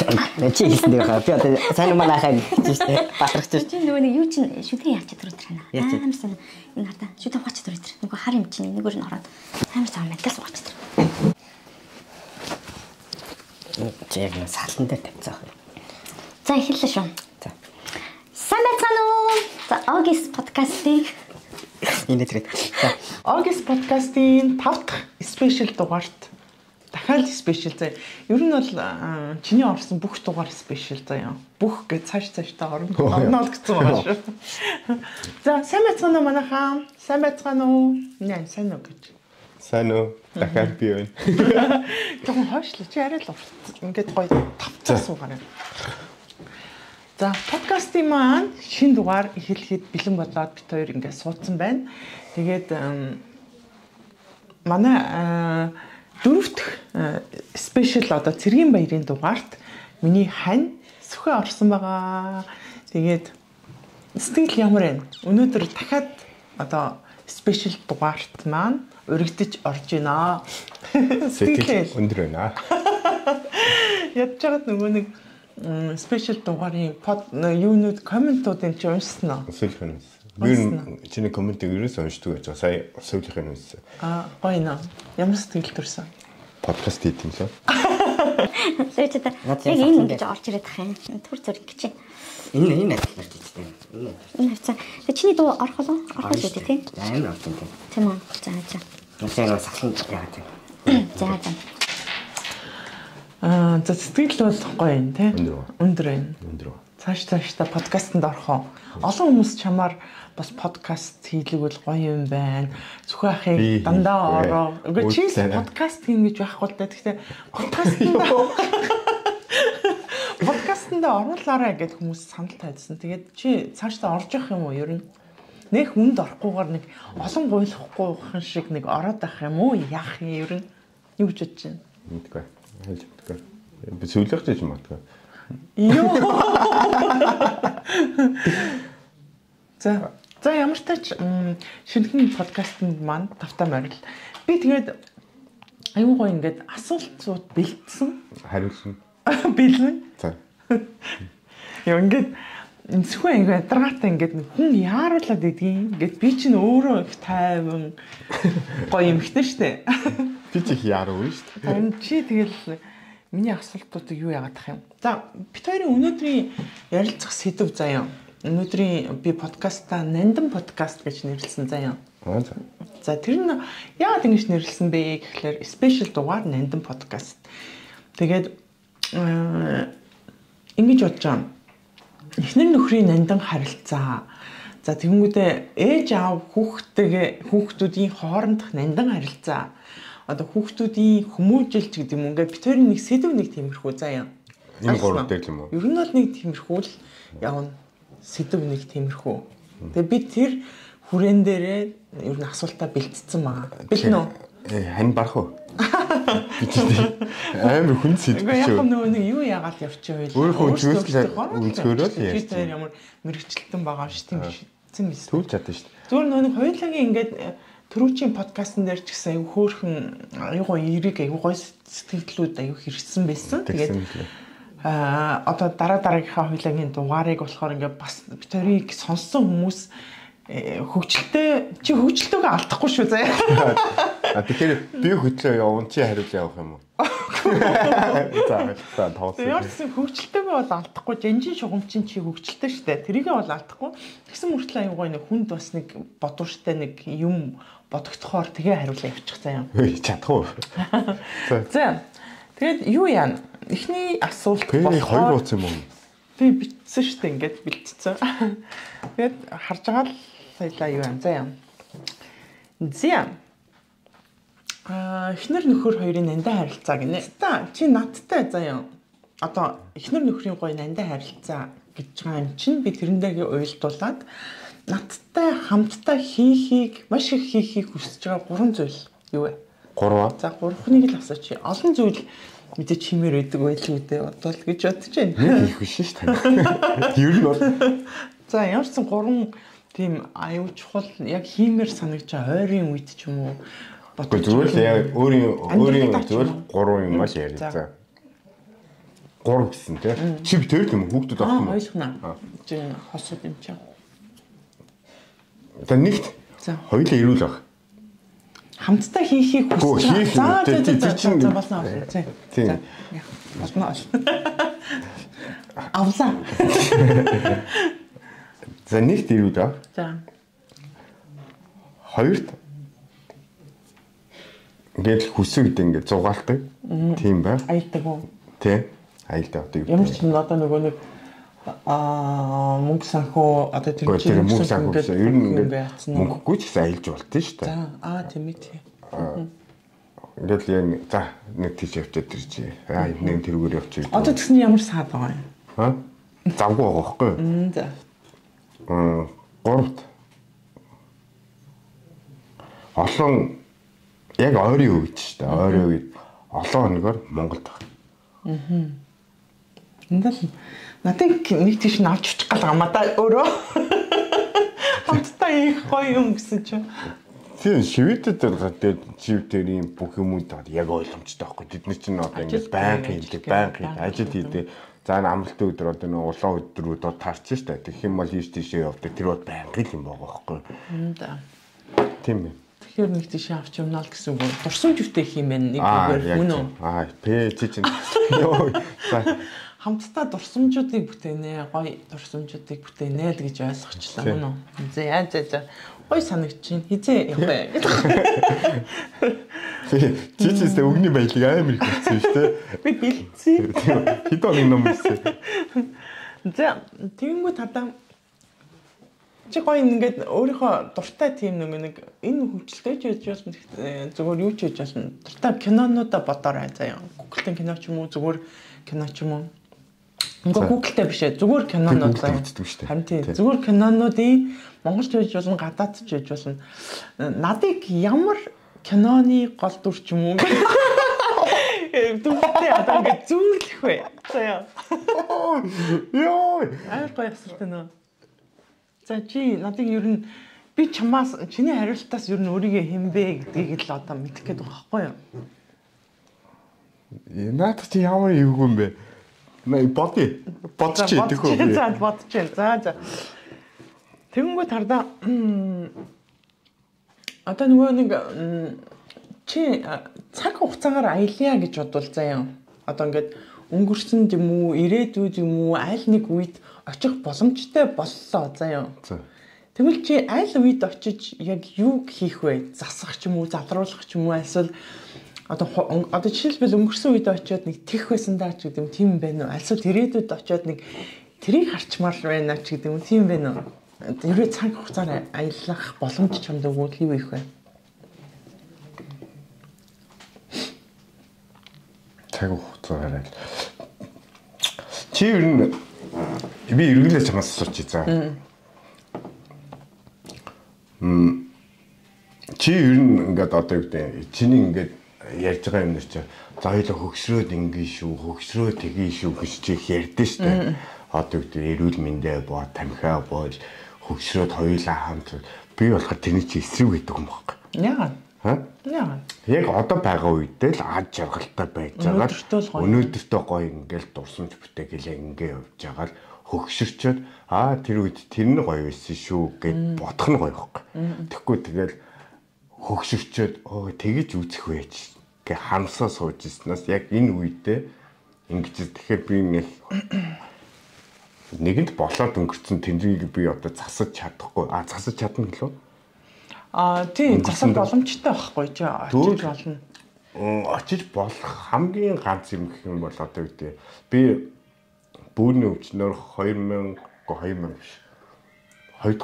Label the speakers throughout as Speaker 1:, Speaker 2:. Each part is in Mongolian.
Speaker 1: Чи хэлсэн дээр би одоо сайн манайхаа гэж штэ батрагч штэ.
Speaker 2: Чи нөгөө нэг юу чин шүдэн яач чадвар өдр хана. Амар сайн энэ хата шүдэн ухаач чадвар өдр. Нөгөө хар юм чин нэгөр нь ороод амар цаа медгас ухаач чадвар.
Speaker 1: Яг нэг салан дээр тавьцаах.
Speaker 2: За эхэллээ шүү.
Speaker 1: За.
Speaker 2: Сайн байцгаана уу? За August podcast-ийг
Speaker 1: Энэ зэрэг. За.
Speaker 3: August podcast-ийн 5 дахь спешиал дугаарт дахиад спешиал заяа. Ер нь бол чиний орсон бүх дугаар спешиал заяа. Бүх гэж цааш-цааштай орно гэсэн байгаа шүү. За сайн байцгаана уу манайхаа? Сайн байцгаана уу? Нэ сайн уу гэж.
Speaker 4: Сайн уу? Дахиад би байна.
Speaker 3: Тэгвэл хойшлоо чи арай л урт. Ингээд гоё тавцаас суугаарай. За подкастын маань шинэ дугаар эхлэхэд бэлэн болоод бид хоёр ингээд суудсан байна. Тэгээд манай дөрөвдөх спешиал одоо цэргийн баярын дугаарт миний хань сүхэ орсон байгаа. Тэгээд сэтгэл ямар вэ? Өнөөдөр дахиад одоо спешиал дугаарт маань өргөдөж орж байна.
Speaker 4: Сэтгэл өндөр байна.
Speaker 3: Ядж байгаад нөгөө нэг спешиал дугаарын юунууд комментуудын чи уншсан уу?
Speaker 4: Сүүлийнх нь. Би чиний комментиг ерөөс уншдаг гэж сая сүүлийнх нь уншсан.
Speaker 3: Гоё наа. Ямар сэтгэл төрсөн?
Speaker 4: Подкаст хийх юм лээ.
Speaker 2: сүйчтэй. Яг энэ ингэж орж ирээд ах юм. Түр зүрх гэж.
Speaker 1: Энэ ажиллаж тийм.
Speaker 2: Энэ хэвчээ. Тэгээ чиний дуу орох уу? Орох үү тийм.
Speaker 1: Амар орсон тийм.
Speaker 2: Тийм үү. За.
Speaker 1: Яг салан яагаад тийм.
Speaker 2: За.
Speaker 3: За сэтгэл бол гоё юм тий. Өндөр байна.
Speaker 4: Өндөр.
Speaker 3: Цааш-цааштай подкастт орох. Олон хүмүүс чамаар бас подкаст хийлгэл гоё юм байна. Зөвхөн ахыг дандаа ороо. Үгүй чи подкаст хийн гэж байхгүй л да. Гэхдээ подкастт оруулаарай гэд хүмүүс санал тавьсан. Тэгээд чи цаашдаа орж явах юм уу ер нь? Нэг хүнд орохгүйгээр нэг олон гуйлахгүй шиг нэг ороод авах юм уу? Яах юм ер нь? Юу гэж бодож байна?
Speaker 4: Мэдгүй. Хэлж мэдгүй. Би сүүлийнх ч юм уу.
Speaker 3: Йоо. За ямар ч тач шинэхэн подкастт маань тавтаа морил. Би тэгээд аюу гоо ингээд асуултууд бэлдсэн.
Speaker 4: Хариулсан.
Speaker 3: Бэлэн.
Speaker 4: За.
Speaker 3: Яа ингээд зөвхөн ингээд дараатай ингээд хүн яаруулаад идэгин. Ингээд би чинь өөрөө их тайван гоё юм ихтэй штэ.
Speaker 4: Би ч их яруу шүү дээ.
Speaker 3: Харин чи тэгэл миний асуултуудыг юу яагаад ах юм? За бид хоёрын өнөөдрийн ярилцах сэдв заяа. Өнөөдрийн би подкастаа Нандин подкаст гэж нэрлсэн заяа. За тэр нь яагаад ингэж нэрлсэн бэ гэхлээр спешиал дугаар Нандин подкаст. Тэгээд ингэж бодож байгаа. Эхнэр нөхрийн Нандин харилцаа. За тэгэнгүүтээ ээж аав хүүхдүүдийн хоорондох Нандин харилцаа. Одоо хүүхдүүдийн хүмүүжилч гэдэг юм ингээд бид хоёрын нэг сэдв нэг тиймэрхүү заяа.
Speaker 4: Энэ гурав дээр юм уу?
Speaker 3: Ер нь бол нэг тиймэрхүү л явна. Сэдв нэг тиймэрхүү. Тэгээ би тэр хүрээн дээрээ ер нь асуултаа бэлтцсэн байгаа. Бэлэн үү?
Speaker 4: Хань барах уу? Би ч амар хүн сэдв
Speaker 3: шүү. Яг нөгөө нэг юу яагаад явчих вэ?
Speaker 4: Өөрөө өнцгөрөө л
Speaker 3: яаж. Тэр ямар мэрэгчлэлтэн байгаа ш тийм биш. Эцэн биш.
Speaker 4: Түлж чадсан шүү дээ.
Speaker 3: Зүгээр нөгөө хоёулагийн ингээд Төрүүчийн подкастн дээр ч гэсэн аюу хөөрхөн аюу гоё эрэг аюу гоё сэтгэлдлүүд аюу хэрсэн байсан. Тэгээд одоо дараагийнхаа хоёулагийн дугаарыг болохоор ингээд бас бид хоёрыг сонссон хүмүүс хөгжилтэй хөгжилтөөгөө алдахгүй шүү заяа.
Speaker 4: Тэгэхээр би хөтлөө явна чи хариулт явах юм уу? За тооцоо.
Speaker 3: Яарсан хөгжилтөөгөө бол алдахгүй жанжин шугамчин чи хөгжилтэй шүү дээ. Тэрийгээ бол алдахгүй. Тэгсэн мөртлөө аюу гоё нэг хүнд бас нэг бодвортой нэг юм бодогдохоор тэгээ хариулаа явчих заяа.
Speaker 4: Чадах уу?
Speaker 3: За. Тэгээд юу яана? Эхний асуулт
Speaker 4: болохоор 2 бууц юм уу?
Speaker 3: Би бичсэн шүү дээ ингээд бэлтцсэн. Тэгээд харж байгаа л сая юу юм заяа. Зя. Эхнэр нөхөр хоёрын нандин харилцаа гинэ. Та чи надтай заяа. Одоо эхнэр нөхрийн гоё нандин харилцаа гэж байгаа юм чинь би тэрэндээ уйлдуулаад надтай хамтдаа хийхийг маш их хийхийг хүсэж байгаа 3 зүйл юу вэ?
Speaker 4: 3.
Speaker 3: За 3-ыг л асууч. Олон зүйл мэдээ чимээр өгдөг байлгүй дээ бодвол гэж бодож байна.
Speaker 4: Нэг их биш шүү дээ. Ер нь бол
Speaker 3: за ямар ч 3 тийм аюу чухал яг хиймээр санагч ойрын үед ч юм уу
Speaker 4: бодож зүгээр л яг өөрийн зүгээр 3 юм маш яриа. За. 3 гэсэн тий. Чи битэр юм хүүхдүүд авах юм уу?
Speaker 3: Ойлгоно. Чи хосууд юм чи.
Speaker 4: За нэгт.
Speaker 3: За.
Speaker 4: Хоёулаа ирүүл баг.
Speaker 3: Хамтдаа хийхийг хүсэж байгаа. За болно.
Speaker 4: Тийм.
Speaker 3: Болно. Авлаа.
Speaker 4: За нэгт ирүүл баг.
Speaker 3: За.
Speaker 4: Хоёрт ингээд хүсэг гэдэг ингээд зугаалдаг. Тийм бай.
Speaker 3: Аялдаг уу?
Speaker 4: Тий. Аялдаг одоо юу?
Speaker 3: Ямар ч юм одоо нөгөө нэг мөнгө санхүү одоо тэр
Speaker 4: чинь мөнгө санхүү гэсэн ер нь мөнгөгүй ч гэсэн аялж болтын шүү дээ.
Speaker 3: За тийм ээ.
Speaker 4: Ингээд яг за нэг тийч явчаад тэр чи. Нэг тэрүүгээр явчих.
Speaker 3: Одоо тэгсэн ямар саад байгаа юм?
Speaker 4: Ха? Завгүй байгаа байхгүй юу?
Speaker 3: За.
Speaker 4: Гуравт олон яг ойрын үед шүү дээ. Ойрын үед олон хоногор Монголд байгаа.
Speaker 3: Надад нэг тийш нь авч очих гал гамаа да өөрөө. Хамтдаа их гоё юм гэсэн чинь.
Speaker 4: Тийм шивэдэд тэгээд шивтэр юм бүх юмуд яг ойлгомжтой байхгүй. Бид нар чинь одоо ингээд байнгын ажил хийдэг. За амралтын өдөр одоо нэг улаан өдрүүд таарч шүү дээ. Тэгэх юм бол ийш тийшээ явдаг. Тэр бол байнгын юм байгаа байхгүй. Тийм ээ.
Speaker 3: Тэгэхээр нэг тийшээ авч юмнаа л гэсэн үг. Дурсамж өвтэй их юм байна. Нэг үгээр мөн үү?
Speaker 4: Чи чинь ёо.
Speaker 3: Хамтдаа дурсамжуудыг бүтээнэ. Гоё дурсамжуудыг бүтээнэ л гэж ойлгочлаа мөн үү? За. Гоё санагдчихээн. Хизээ яваа.
Speaker 4: Чичээс өгний баялаг амар их болсон шүү дээ.
Speaker 3: Би бэлдсэн.
Speaker 4: Хэд оны ном хийсэн.
Speaker 3: За тэгэнгүүт хадаа чи гоё ингээд өөрийнхөө дуртай тийм нэг энэ хөвчлөлтэй ч байж болно зүгээр юу ч хийж болно. Дуртай кинонуудаа бодоорой заяа. Google-тэй кино ч юм уу зүгээр кино ч юм уу. Ингээ Google-тэй биш ээ зүгээр кинонууд заяа. Харин тийм зүгээр кинонуудын монголч байж болно гадаад ч байж болно. Надыг ямар киноны гол дүр ч юм уу. Дүртэй одоо ингээ зүүрлэх вэ. Заяа. Йоо. Амар гоё асуулт нөө. За чи надыг ер нь би чамаас чиний хариултаас ер нь өөрийгөө хэмбэ гэдгийг л одоо мэдэх гээд байгаа байхгүй юу?
Speaker 4: Наадах чи ямар эвгүй юм бэ? Бодчих тэгэхгүй.
Speaker 3: За бодчих. За. Тэгэнгүүт хардаа одоо нөгөө нэг чи цаг хугацаагаар аялья гэж бодвол заяа. Одоо ингээд өнгөрсөн юм уу, ирээдүйд юм уу, аль нэг үед очих боломжтой боллоо заяа. Тэгвэл чи аль үед очиж яг юу хийх вэ? Засах ч юм уу, залруулах ч юм уу, эсвэл одоо жишээлбэл өнгөрсөн үед очиод нэг тех байсан даа ч гэдэг юм тийм байна уу? Эсвэл ирээдүйд очиод нэг тэрийг харчмаар байна ч гэдэг юм тийм байна уу? Ерөө цаг хугацаар аялах боломж чамд өгвөл юу их вэ?
Speaker 4: Цаг хугацаар чи ер нь би эргэлээ чамаас асуучих за. Чи ер нь ингээд одоо юу гэдэг чиний ингээд ярьж байгаа юм нэр чи за хоёлоо хөгсрөөд ингээ шүү, хөгсрөө тгий шүү гэж чи ярьдэн штэ. Одоо юу гэдэг эрүүл мэндэ боо, тамхиа боо, хөгсрөөд хоёлаа хамт би болохоор тэрний чи эсрэг гэдэг юм байна.
Speaker 3: Яагаад?
Speaker 4: Яг одоо байгаа үедээ л ад жаргалтай байж байгаа. Өнөөдөртөө гоё ингээл дурсамж бүтээгээл ингээ явж байгаа л хөгшөрчөөд тэр үед тэр нь гоё байсан шүү гэд бодох нь гоё байхгүй. Тэгэхгүй тэгэл хөгшөрчөөд тэгэж үүсэх байж гэ хамсаа сууж ирснаас яг энэ үедээ ингэж тэгэхээр би нэгэнд болоод өнгөрцөн тэмдрийг би одоо засаж чадахгүй. Засаж чадна гэлөө.
Speaker 3: Тийм засах боломжтой байхгүй ч очиж болно.
Speaker 4: Очиж болох хамгийн ганц юм гэх юм бол одоо үгүй би бүүрний өвчнөр 2000 биш. 2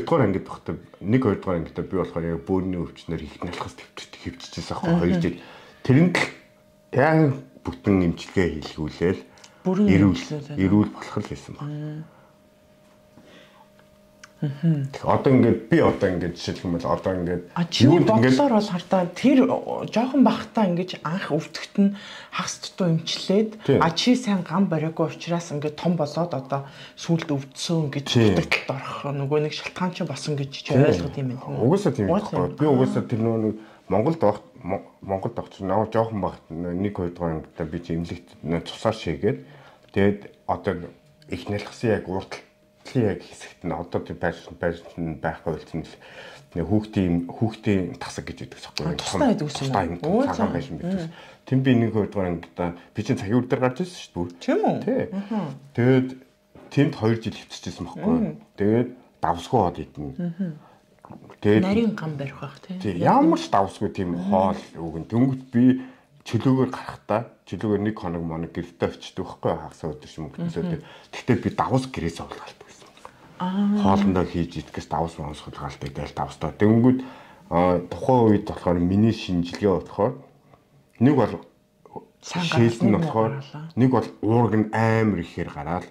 Speaker 4: дугаар ангид багтаа 2 дугаар ангид би болохоор яг бүүрний өвчнөр их налхас хөвччихсэн байхгүй 2 жил. Тэрэнд яг бүтэн эмчилгээ хийлгүүлээл эрүүл болох л байсан баг. Одоо ингээд би одоо ингээд жишээлх юм бол одоо ингээд
Speaker 3: чиний бодлоор бол хардаа тэр жоохон бахтаа ингээд анх өвдөгт нь хагас дутуу имчлээд чи сайн гам бариагүй учраас ингээд том болоод одоо сүулт өвдсөн гэж дутагталд орох нөгөө нэг шалтгаан чинь босон гэж чи ойлгох юм байна.
Speaker 4: Угаасаа тийм байхгүй. Би угаасаа тэр нөгөө Монголд авах чинь наваа жоохон багт 1 2 дугаар ангидаа би имлэгт цусаар шигээд тэгээд одоо их нэлхсэн яг урт яг хэсэгт нь одоо тэр байрны байхгүй болсон л хүүхдийн тасаг гэж үүдэг байхгүй.
Speaker 3: Тустай байдаг юм.
Speaker 4: Цагаан байшин байдаг. Тэм би 1 2 дугаар ангидаа би чинь цагийн үр дээр гарч ирсэн шүү дээ.
Speaker 3: Тийм үү?
Speaker 4: Тий. Тэгээд тэнд 2 жил хэвччихсэн байхгүй. Тэгээд давсгүй хоод идэнэ. Тэгээд
Speaker 3: нарийн гам барих бах тий.
Speaker 4: Ямар ч давсгүй тийм хоол өгөн. Дөнгөж би чөлөөгөр гарахтаа чөлөөгөр 1 хоног моног гэртээ очдөг байхгүй хагасаа өдөр юм гэсэн. Тэгтээ би давс гэрээс авалгалт байсан. Хоолндоо хийж идэхээс давс монсгол галтай дээл давстаа. Дөнгөж тухайн үед болохоор миний шинжилгээ болохоор нэг бол шээлэн нь болохоор нэг бол уург нь амар ихээр гараал.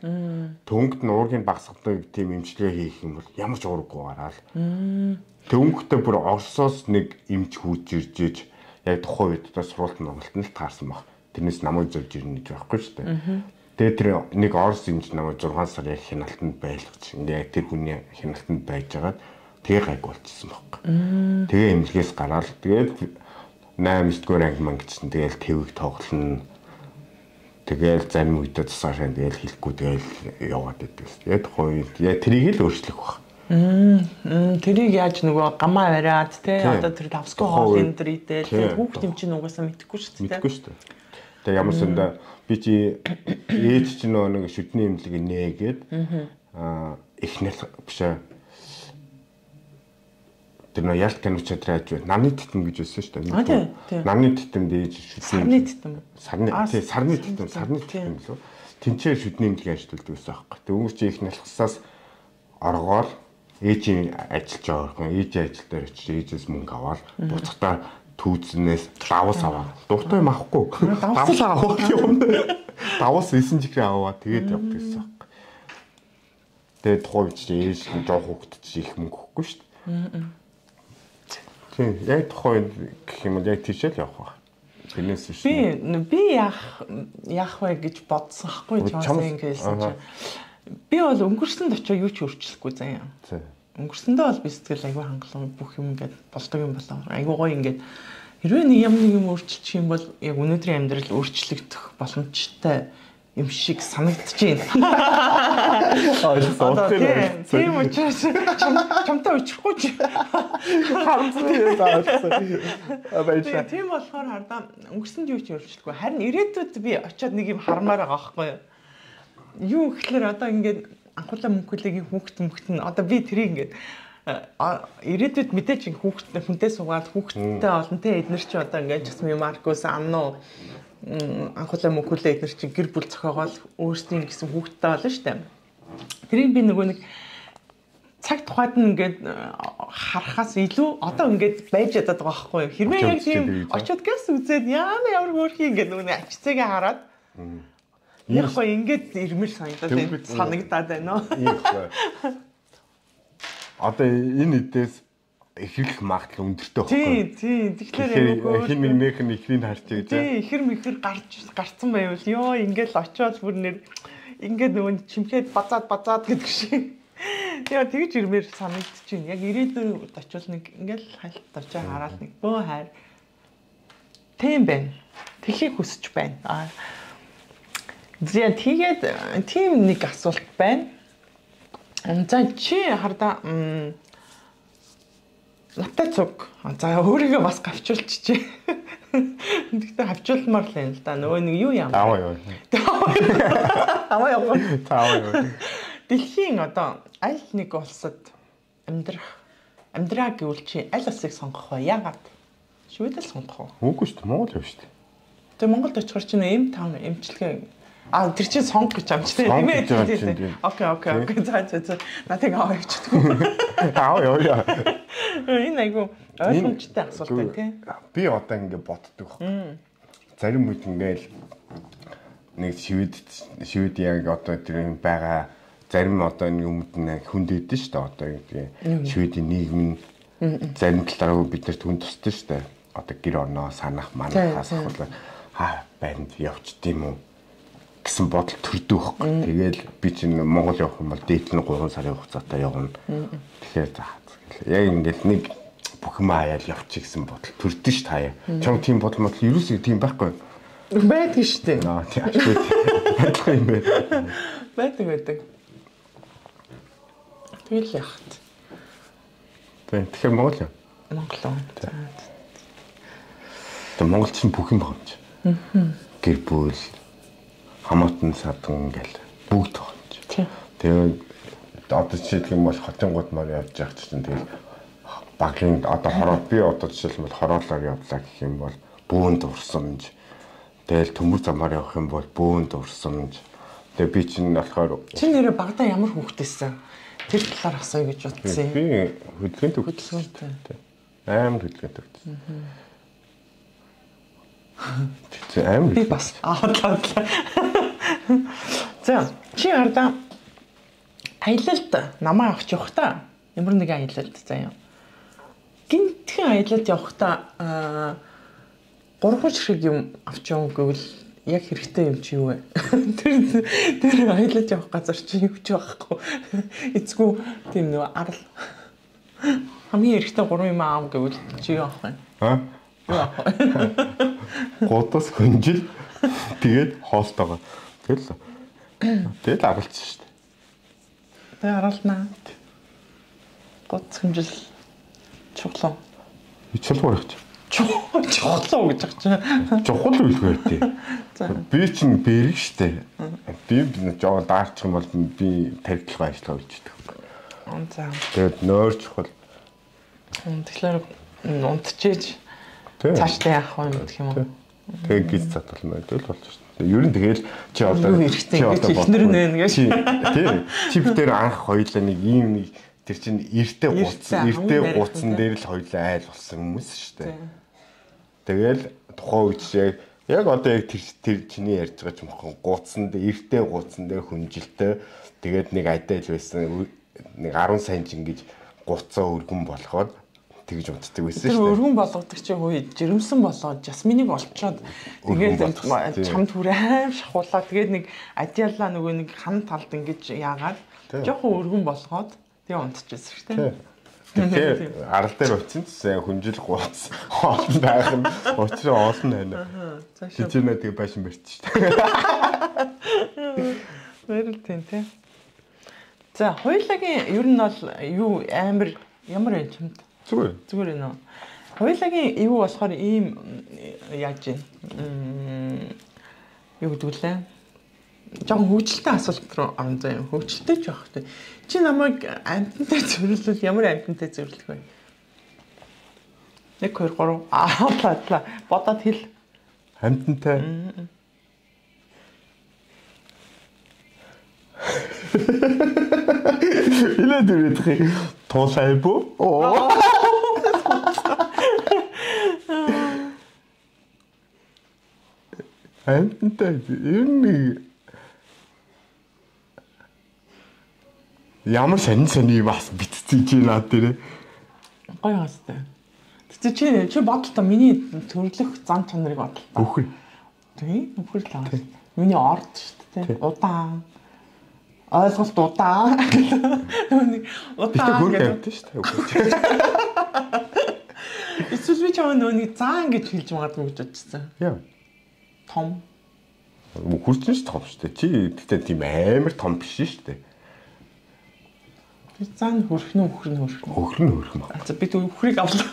Speaker 4: Төнгөд нь уургийн багасгадаг тийм эмчилгээ хийх юм бол ямар ч уурггүй гараал. Төнгөдөө бүр Оросоос нэг эмч хүүж ирж иж яг тухайн үед одоо сургуульд Монголд нь л таарсан баг. Тэрнээс намайг зорж ирнэ гэж байхгүй шүү дээ. Тэгээд тэр нэг Орос эмч намайг 6 сар яг хяналтанд байлгаж ингээ тэр хүний хяналтанд байж байгаад тэгээ гайг болчихсон баг. Тэгээ эмнэлгээс гараад тэгээд 8 дугаар анги мангичсан тэгэл твэг тоглоно. Тэгэл зарим үедээ цасаар шин тэгэл хэлэхгүй тэгэл яваад байдаг. Тэгээд тухайн үед яг трийг л өөрчлөх баг.
Speaker 3: Тэрийг яаж нөгөө гамаа бариад те одоо тэр давсгүй хоол энэ төр идэл тэгээд хүүхд юм чинь угаасаа мэдэхгүй шүү дээ.
Speaker 4: Мэдэхгүй шүү дээ. Тэгээд ямар санда би чи ээж чинь нэг шүдний имлэг нээгээд эхнэл бишээ тэр нөө ялт канч чадраач намны титэм гэж байсан шүү дээ. Намны титэмд ээж
Speaker 3: шүдний титэм.
Speaker 4: Сарны титэм лөө. Тинчээр шүдний имлэг ажилладаг байсан аахгүй. Дөнгөж чи эхнэлхсаас оргоор ээжийн ажиллаж байгаа юм. Ээжийн ажил дээр очиж ээжээс мөнгө аваад буцахтаа түүзнээс давс аваад. Дуртай юм авахгүй. Давс авах юм. Давс 9 чихрээ аваад тэгээд явдаг гэсэн. Тэгээд тухайн үед ээж нь жоох хөвгт чи их мөнгө өгөхгүй шүү дээ. Тийм яг тухайн гэх юм яг тийшэл явах ба. Тэрнээс биш.
Speaker 3: Би яах вэ гэж бодсон хгүй чамаас ингэсэн чинь. Би бол өнгөрсөнд очоо юу ч өөрчлөхгүй заяа. Өнгөрсөндөө бол би сэтгэл аягүй хангалуун бүх юм ингээд болдог юм болоо. Аягүй гоё ингээд хэрвээ нэг юм өөрчлөчих юм бол яг өнөөдрийн амьдрал өөрчлөгдөх боломжтой юм шиг санагдчихээн. Тийм учраас чамтай уучихгүй ч харамсалтай заасан. Тийм болохоор хардаа өнгөрсөнд юу ч өөрчлөхгүй. Харин ирээдүйд би очиод нэг юм хармаар байгаа байхгүй юу? Юу гэхэлэр одоо ингээд анхуулаа мөнгөлөгийн хүүхд нь одоо би тэрийг ингээд ирээдүйд мэдээж хүнтэй суугаад хүүхдтэй олон те эднэр чи одоо ингээд Жасмин Маркус Анну анхуулаа мөнгөлөө эднэр чи гэр бүл зохиогоол өөрсдийн гэсэн хүүхдтэй болно шүү дээ. Тэрийг би нөгөө нэг цаг тухайд нь ингээд харахаас илүү одоо ингээд байж ядаад байгаа байхгүй юу? Хэрвээ яг тийм очиод гэс үзээд ямар хөөрхий ингээд нөгөө ачцээгээ хараад яг гоо ингээд ирмэл санагдаад байна уу?
Speaker 4: Одоо энэ үдээс эхлэх магадлал өндөртэй
Speaker 3: байхгүй. Тийм. Тэгэхээр
Speaker 4: хин нэг ихрийг харж байгаа.
Speaker 3: Тийм, ихэр гарцсан байвал ёо ингээд очиод бүр нэр ингээд нөгөө чимхээд базаад гэдэг шиг. Тэгээ тэгж ирмээр санагдчихээн. Яг ирээдүйд очивол нэг ингээд хальт очоо хараад нэг бөө хайр. Тийм байна. Тэхийг хүсэж байна. Зэ тэгээд тийм нэг асуулт байна. За чи хардаа наттай цуг. За өөрийгөө бас гавчуулчих. Тэгтээ хавчуулмаар л юм л да. Нөгөө нэг юу юм?
Speaker 4: Аваа юу.
Speaker 3: Дэлхийн одоо аль нэг улсад амьдраа гэвэл чи аль улсыг сонгох вэ? Яагаад? Шведэл сонгох уу?
Speaker 4: Үгүй шүү дээ. Монгол явж шүү дээ.
Speaker 3: Тэгээ Монголд очихор чи M5 эмчилгээ тэр чинь сонгох гэж амжтай тийм ээ. Окей. За. Натыг аваа явчихдаг.
Speaker 4: Аваа яа.
Speaker 3: Энэ айгу ойлгомжтой асуулт байна тийм.
Speaker 4: Би одоо ингэ боддог баг. Зарим үед ингээл нэг шивэд яг одоо тэр байгаа зарим одоо энэ өмнө хүнд идэв шүү дээ. Одоо ингэ Шведийн нийгэм зарим талаараа бид нарт хүн тусдаг шүү дээ. Одоо гэр орноо санах манахаас ахвал банд явчдığım уу гэсэн бодол төрдөг байхгүй. Тэгээл би чинь Монгол явах юм бол дээд нь 3 сарын хугацаатай явна. Тэгэхээр яг ингээд нэг бүх юм аяал явчих гэсэн бодол төрдөг ш таяа. Чам тийм бодол мод ерөөсөө тийм байхгүй.
Speaker 3: Байдаг шүү дээ.
Speaker 4: Тийм ашгүй. Байдаг юм байна.
Speaker 3: Байдаг. Тэгэл яхад.
Speaker 4: Тэгэхээр Монгол юм.
Speaker 3: Монгол.
Speaker 4: Тэгээ Монголч нь бүх юм байгаа юм чи. Гэр бүл хамаатан садан ингээл бүгд байгаа юм чи. Тэгээ одоо жишээлх юм бол хотынгууд маар явж байгаа чинь тэгэл багийн одоо хороо би одоо жишээлбэл хороолоор явлаа гэх юм бол бүүн дурсамж. Тэгэл төмөр замаар явах юм бол бүүн дурсамж. Тэгээ би чинь болохоор
Speaker 3: чи нэрээ багада ямар хүүхдээсэн? Тэр талаар асууя гэж бодсон.
Speaker 4: Би хөдөлгөөнд төгссөн. Амар хөдөлгөөнд төгссөн. Амар
Speaker 3: би бас аадлаа. За чи ардаа аялалд намаа авч явахдаа ямар нэгэн аялалд заяа. Гинтхэн аялалд явахдаа 3 шиг юм авч явна гэвэл яг хэрэгтэй юм чи юу вэ? Тэр аялалд явах газар чи юу ч байхгүй. Эцгүй тийм нөө арал хамгийн хэрэгтэй 3 юм аав гэвэл чи юу авах вэ?
Speaker 4: Годос хөнжил тэгээд хоолтойгоо. Тэгэл аралцсан шүү дээ.
Speaker 3: Тэгээ аралнаа. Годос хөнжил чухлаа.
Speaker 4: Чухлаа гэж.
Speaker 3: Чухлаа гэж чинь.
Speaker 4: Чухал үлгүй тий. Би чинь бэрэг штэ. Би жоо даарчих юм бол би тархилгаа ажиллагаа хийдэг.
Speaker 3: За.
Speaker 4: Тэгээд нойр чухал.
Speaker 3: Тэгэхээр унтчихээж цаашдаа яах вэ гэх юм уу?
Speaker 4: Тэгээд гиз цатгална гэдэг л болж шүү дээ. Ер нь тэгэл чи одоо
Speaker 3: ихнэр нь байна гэж.
Speaker 4: Тийм. Чи битээр анх хоёлаа нэг ийм нэг тэр чинь эртээ гуцсан дээр л хоёлаа айл болсон хүмүүс шүү дээ. Тэгэл тухайн үед яг одоо яг тэр чиний ярьж байгаа ч юм уу гуцсан дээр эртээ гуцсан дээр хүнжилтэй тэгээд нэг адайл байсан нэг 10 сая ингэж гуцаа өргөн болгоод тэгж унтдаг байсан шүү дээ.
Speaker 3: Тэр өргөн болгодог чи хөөе жирэмсэн болоод жасминыг олцоод тэгээд чамд хүрээ шахуулаад тэгээд нэг адиалла нөгөө нэг хан талд ингэж яагаад жоохон өргөн болгоод тэгээ унтчихсан шүү дээ.
Speaker 4: Тэгэхээр арал дээр очсон чинь хүнжил гуц хоолн байх нь учраа олон байна. Тэжнээ тэгээ байшин барьчих шүү дээ.
Speaker 3: Мэрэл тийм тий. За хоёулагийн ер нь бол юу амар ямар юм чамд? Зүгээр нөө. Хоёулагийн юу болохоор ийм яаж юм юу гэдэг лээ. Жон хөвчлөлтэй асуулт руу орон заяа. Хөвчлөлтэй ч явах тий. Чи намайг амтантай зөвлөл ямар амтантай зөвлөх вэ? 1 2 3 аатлаа бодоод хэл.
Speaker 4: Амтантай. Илээ дөрөв туулай бо. Амтантай энэ ямар сони бас битцээ чи наад дээр
Speaker 3: гоё хаастай. Тэгтээ чи бодлоо миний төрлөх зам чанарыг бодлоо.
Speaker 4: Үхэр.
Speaker 3: Тийм үхэр л аа. Миний орд шүү дээ. Удаан. Ойлголт удаан. Удаан
Speaker 4: гэдэг шүү дээ.
Speaker 3: Эсвэл би чамаа нүг заан гэж хэлж магадгүй гэж бодчихсон.
Speaker 4: Яа.
Speaker 3: Том.
Speaker 4: Үхэрч том шүү дээ. Чи тэгтээ тийм амар том биш шүү дээ.
Speaker 3: Зан хөрхнө хөрхнө.
Speaker 4: Хөрхнө.
Speaker 3: За би үхрийг авлаа.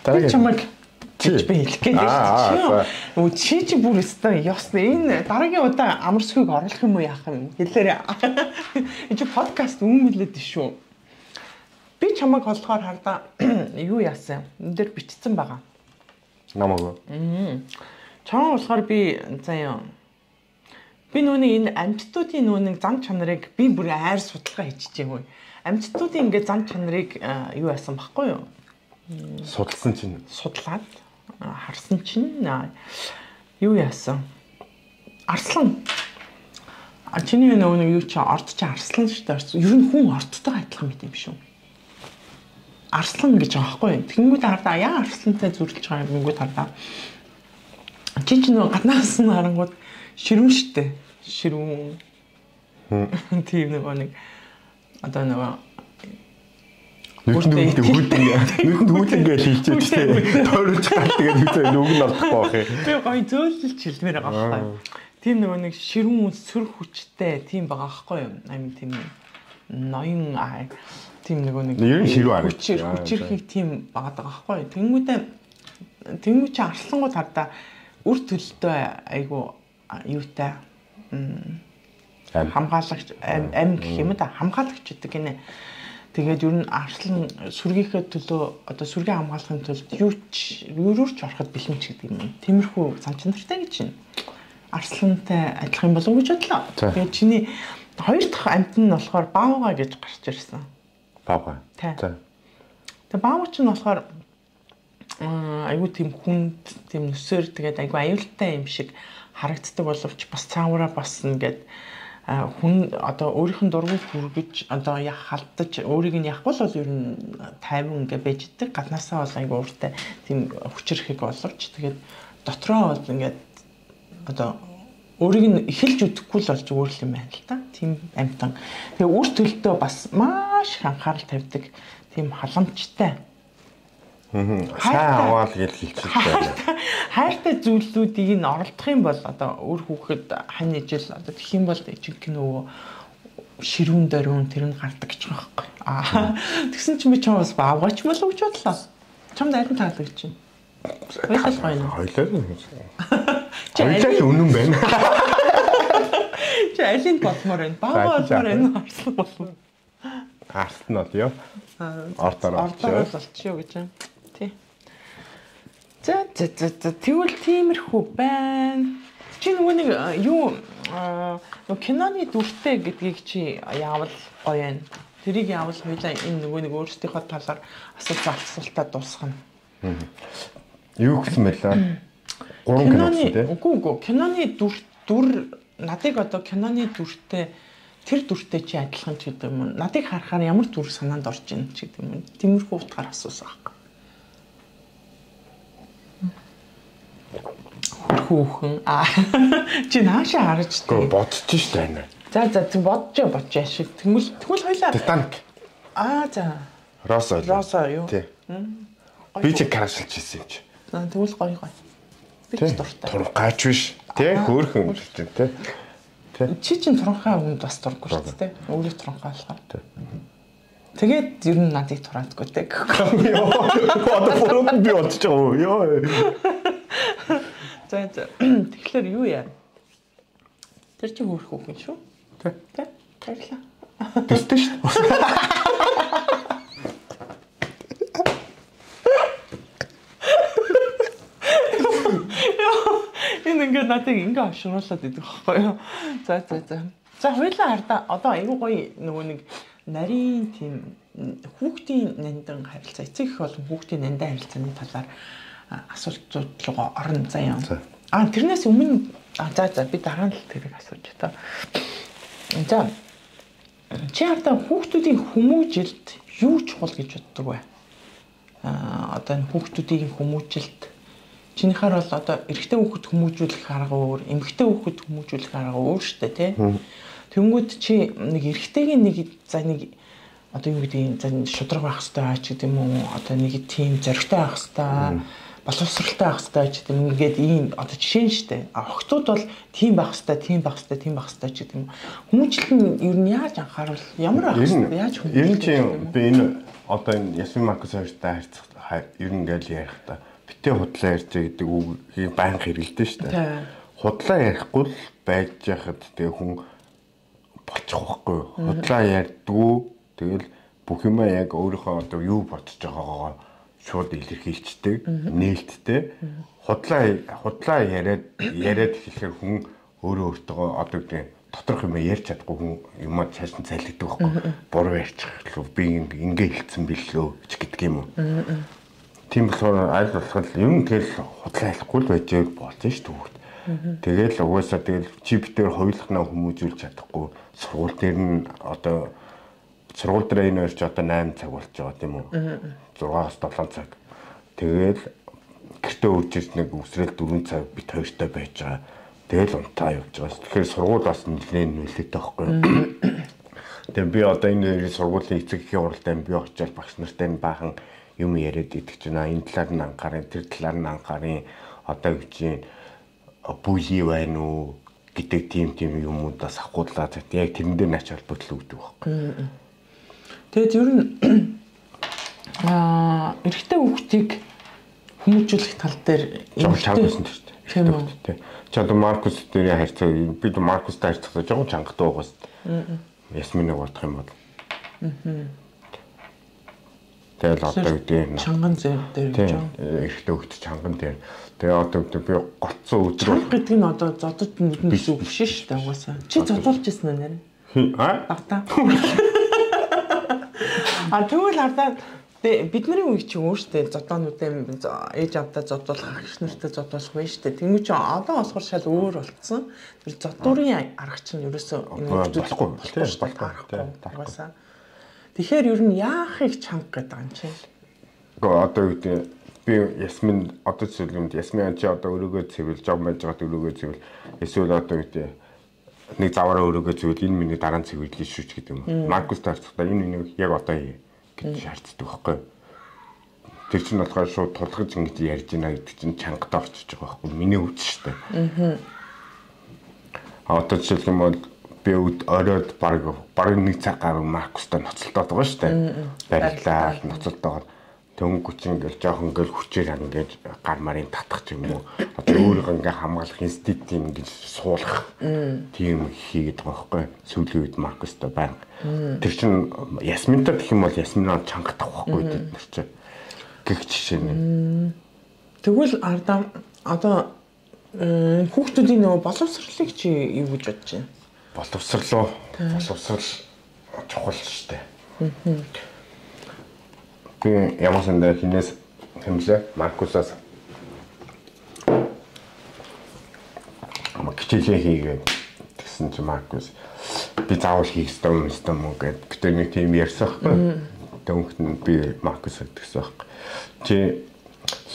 Speaker 4: Тараг
Speaker 3: чамаг гэж би хэлэх гэж байна. Чи чи бүр өстой ёсны энэ дараагийн удаа амарсхийг оруулах юм уу яах юм хэлээрээ. Энэ чи подкаст үнмэлээд шүү. Би чамаг болохоор хардаа юу яасан? Энд дээр бичсэн байгаа.
Speaker 4: Намаг.
Speaker 3: Чамаа болохоор би заяа би нүуний энэ амьтдуудын нүуний зам чанарыг би бүр айр судалгаа хийчихэв. Амьтдуудын ингээд зам чанарыг юу яасан баггүй юу?
Speaker 4: Судалсан чинь
Speaker 3: судлаад харсан чинь юу яасан? Арслан Чиний нөгөө юу чи орд чи арслан шүү дээ. Ер нь хүн ордтой адилхан мэт юм шүү. Арслан гэж байгаа байхгүй. Тэнгүүд хардаа яа арслантай зүрлж байгаа юм гингүүд хардаа. Чи нөгөө гаднаас нь харангууд ширүүн штэ. Ширүүн. Тийм нэг одоо нөгөө
Speaker 4: Нүдэнд хүүлэнгээ хийчихэж тээ. Тойрож гал тэгээд нүг нь олдохгүй байх юм.
Speaker 3: Би гоё зөөлөлж хэлмээр байгаа байхгүй. Тийм нөгөө нэг ширүүн сүр хүчтэй тийм байгаа байхгүй юу? Амин тийм ноён тийм нөгөө нэг
Speaker 4: ер нь ширүү арга
Speaker 3: хүчирхийг тийм байгаа байхгүй юу? Тэнгүү чи арслангууд хардаа үр төлөлтөө айгу юутай хамгаалагч ам гэх юм да хамгаалагч гэдэг гинэ. Тэгээд ер нь арслан сүргийнхээ төлөө одоо сүргийн хамгаалахын тулд юурч ороход бэлэмж гэдэг юм. Тиймэрхүү санчнартай гэж байна. Арслантай адилхан болов уу гэж бодлоо. Тэгээд чиний хоёр дахь амт нь болохоор баавга гэж гарч ирсэн.
Speaker 4: Баавга.
Speaker 3: Тэгээд баавга ч нь болохоор айгуу тийм хүнд тийм нүсээр тэгээд айгуу аюултай юм шиг харагддаг боловч бас цаавраа бас ингээд хүн одоо өөрийнх нь дургуй хүргэж одоо халдаж өөрийг нь яахгүй л бол ер нь тайван ингээ байж идэг гаднаасаа бол айгу ууртай тийм хүчрхийг боловч тэгээд дотроо бол ингээд одоо өөрийг нь эхэлж үдэхгүй л болж өөр юм байна л та тийм амтан. Тэгээ үр төлөлтөө бас маш их анхаарал тавьдаг тийм халамжтай.
Speaker 4: Сайн аваад гэж хэлчихсэн байна.
Speaker 3: Хайртай зүйлсүүдийг нь оролдох юм бол одоо өөр хүүхэд хань ижил одоо тэгэх юм бол жинхэнэ нөгөө ширүүн дөрөөн тэр нь гардаг гэж байгаа байхгүй. Тэгсэн чинь би чамаас баавгач болов гэж бодлоо. Чамд айдан таалагдаж байна. Хоёлаа гоё.
Speaker 4: Хоёлаа үнэн байна.
Speaker 3: Чи алийг болмоор байна. Баавгаа болмоор байна. Арслан болов.
Speaker 4: Арслан бол ёо. Ордоор
Speaker 3: болчихё гэж юм. За тэгвэл тиймэрхүү байна. Чи нөгөө нэг юу киноны дүртэй гэдгийг чи яавал гоё юм. Тэрийг яавал хоёлаа энэ нөгөө нэг өөрсдийнхөө талаар асуултаа дуусгана.
Speaker 4: Юу гэсэн мэлээ? 3 кино тийм.
Speaker 3: Үгүй киноны дүр надыг одоо киноны дүртэй тэр дүртэй чи адилхан ч гэдэг юм. Надыг харахаар ямар дүр санаанд орж ийн ч гэдэг юм. Тиймэрхүү утгаар асуусан байхгүй. Хүүхэн чи нааша харж
Speaker 4: тээ бодож штэ байна.
Speaker 3: За бодож шиг тэгвэл хоёлаа
Speaker 4: Титаник.
Speaker 3: За Роса юу?
Speaker 4: Тий. Би чи карашилж ирсэн юм чи.
Speaker 3: Тэгвэл гоё. Би ч дуртай.
Speaker 4: Тургаач биш. Тий хөөрхөн юм тий.
Speaker 3: Чи чин туранхай хүнд бас дурггүй шүү дээ. Өөрөө туранхай болохоор. Тэгээд ер нь надыг тураадгүй те.
Speaker 4: Одоо форум би бодож байгаа юу?
Speaker 3: За тэгэхээр юу яа? Тэр чи хөөрх хүүхэн шүү. Тэ. Баярлаа.
Speaker 4: Тэстэй шүү.
Speaker 3: Энэ ингээд надыг ингээ авшруулад идэх байхгүй юу? За. За хоёлаа хардаа одоо айгүй гоё нөгөө нэг нарийн тийм хүүхдийн нандин харилцаа эцэг их болон хүүхдийн нандин харилцааны талаар асуултууд руу орно заяа. Тэрнээс өмнө за би дараа нь л тэрийг асууж та. За чи хардаа хүүхдүүдийн хүмүүжилд юу чухал гэж боддог вэ? Одоо энэ хүүхдүүдийн хүмүүжилд чинийхаар бол одоо эрэгтэй хүүхэд хүмүүжүүлэх арга өөр, эмэгтэй хүүхэд хүмүүжүүлэх арга өөр штэ тий. Тэнгүүд чи нэг эрэгтэйгийн нэг одоо юу гэдэг юм шудраг байх хэрэгтэй ч гэдэг юм уу одоо нэг тийм зоригтой байх хэрэгтэй боловсралтай байх хэрэгтэй ч гэдэг юм ингээд ийм одоо жишээ нь штэ. Охтууд бол тийм байх хэрэгтэй ч гэдэг юм. Хүмүүжил нь ер нь яаж анхаарал ямар байх хэрэгтэй яаж
Speaker 4: хүмүүжил? Ер нь чи би энэ одоо энэ Ясмин Маркус хоёртай харьцах ер нь ингээл ярих та битээ худлаа ярьж гэдэг үг баян хэрэгэлдэж штэ. Худлаа ярихгүй л байж яхад тэгээ хүн бочих واخгүй. Худлаа ярьдгүй тэгэл бүх юмаа яг өөрийнхөө одоо юу бодож байгаагаа шууд илэрхийлцдэг, нээлттэй. Худлаа яриад хэлэхээр хүн өөртөө одоо гэдэг доторх юм ярьж чадахгүй хүн юмаа цаашин цайлагддаг байхгүй. Буруу ярьчих лөө би ингээ хэлсэн билүү ч гэдэг юм уу. Тийм болохоор аль болох юм тэгэл худлаа ярихгүй л байж болж ш түүхт. Тэгэл угаасаа тэгэл чип дээр хоёулахнаа хүмүүжүүлж чадахгүй. Сургууль дээр нь одоо сургууль дээр энэ өрч одоо 8 цаг болж байгаа тийм үү? 6-аас 7 цаг. Тэгэл гэртээ үржиж нэг үсрээл 4 цаг бит хоёртой байж байгаа. Тэгэл унтаа явж байгаа. Тэгэхээр сургууль бас нэлээд нөлөөтэй байхгүй. Тэгээ би одоо энэ сургуулийн эцэг эхийн уралдаанд би очиод багш нартай баахан юм яриад идэх чинь энэ талаар нь анхаарин, тэр талаар нь анхаарин. Одоо гэж чинь бүлий байна уу гэдэг тийм юмудаас ахгуудлаад яг тэрэн дээр нач холбогдол өгдөг байхгүй.
Speaker 3: Тэгээд ер нь эрэгтэй хүүхдийг хүмүүжүүлэх тал дээр
Speaker 4: чангасан шүү дээ. Тийм үү. Чи одоо Маркус дээр харьцаа бид Маркустай харьцахад жоохон чангатай байгаа шүү дээ. Ясминыг бодох юм бол. Тэгэл одоо гэдэг
Speaker 3: чанган зэр дээр
Speaker 4: жоо. Эрэгтэй хүүхд чанган дээр. Тэгээ одоо би голцсон өдөр
Speaker 3: чанга гэдэг нь одоо зодод нүдэн гэсэн үг биш шүү дээ угаасаа. Чи зодуулж ирсэн үү нэр? Ардаа. Тэгвэл ардаа бидний үеиг чи өөртөө зодоонуудаа ээж авдаа зодуулах, агш нартай зодуулах байна шүү дээ. Тэнгүү чи одоо болохоор шал өөр болцсон. Тэр зодуурын арга чинь ерөөсөө
Speaker 4: болохгүй.
Speaker 3: Тэгэхээр ер нь яахыг чанга гэдэг юм чи.
Speaker 4: Гэхдээ одоо үгүй би Ясмин одоо зөвлөмд Ясмин чи одоо өрөөгөө цэвэл жог байж байгаа өрөөгөө цэвэл эсвэл одоо үгүй нэг заваараа өрөөгөө цэвэл энэ миний дараа нь цэвэрлэж шүүч гэдэг юм. Маркус таарцгаа энэ миний яг одоо гэж шаарддаг байхгүй. Тэр чинь болохоор шууд тулгаж ингэж ярьж байна гэдэг чинь чангатаа орчиж байгаа байхгүй. Миний үз шүү дээ. Одоо жишээлх юм бол би оройд баг нэг цаг гаруй Маркустай ноцолтоод байгаа шүү дээ. Барилаа ноцолтоод төнгөч ингээл жоохон ингээл хүчээр ингээд гар марын татах юм уу. Одоо өөрийгөө ингээ хамгаалах инстинкт ингэж суулгах тийм хийгээд байгаа байхгүй. Сүүлийн үед Маркустай байна. Тэр чинь Ясминтай гэх юм бол Ясминаа чангах байхгүй тэр чинь гэх жишээ нэ.
Speaker 3: Тэгвэл ардаа одоо хүүхдүүдийн нөгөө боловсролыг чи юу гэж бодож байна?
Speaker 4: Боловсрол чухал шүү дээ. Би ямар сандаа хинээс хэмлээ Маркусаас хичээлээ хийгээд тэгсэн чи Маркус би заавал хийх ёстой юм гээд гэтээ нэг тийм ярьсаахгүй. Төвхт нь би Маркусад тэгсэн байхгүй. Чи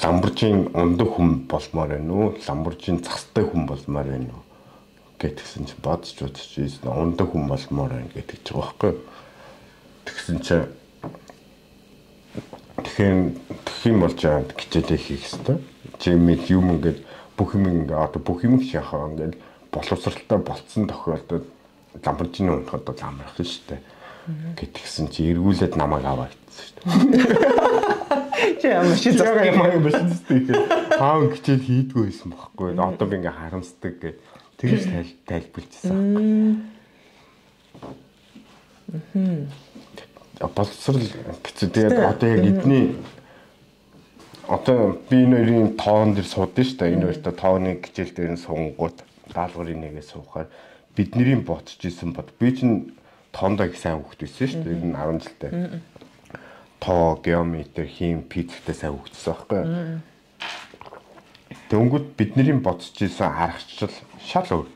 Speaker 4: Ламбуржийн ундаг хүн болмоор байна уу? Ламбуржийн цастай хүн болмоор байна уу? Гэтгсэн чи бодож ийсэн ундаг хүн болмоор байна гэдэг ч байгаа байхгүй. Тэгсэн чи тэгэх юм болж байгаа хичээлээ хийх ёстой. Чи мэд юм ингээд бүх юм ингээд одоо бүх юм шахаа ингээд боловсралтай болцсон тохиолдолд Ламбуржийн унтахад бол амрах шүү дээ. Гэтгсэн чи эргүүлээд намайг аваа гэсэн шүү дээ.
Speaker 3: Чи ямар ши зураг
Speaker 4: юм аа байсан дээ. Аав хичээл хийдгүй байсан байхгүй. Одоо би ингээд харамсдаг гэж тэгж тайлбарлажсэн. Боловсрал гэсэн тэгээд одоо яг эдний одоо би нэрийн тоон дээр суудсан шүү дээ. Энэ хоёртой тооны хичээл дээр нь сунгууд даалгаврын нэгээ суухаар бидний ботж исэн бод би чинь тоондоо их сайн хөвгт байсан шүү дээ. Энэ 10 жилдээ. Тоо, геометри, хим, физиктэй сайн хөвгтсөн байхгүй. Тэнгүүд бидний ботж исэн аргачлал шал өөр.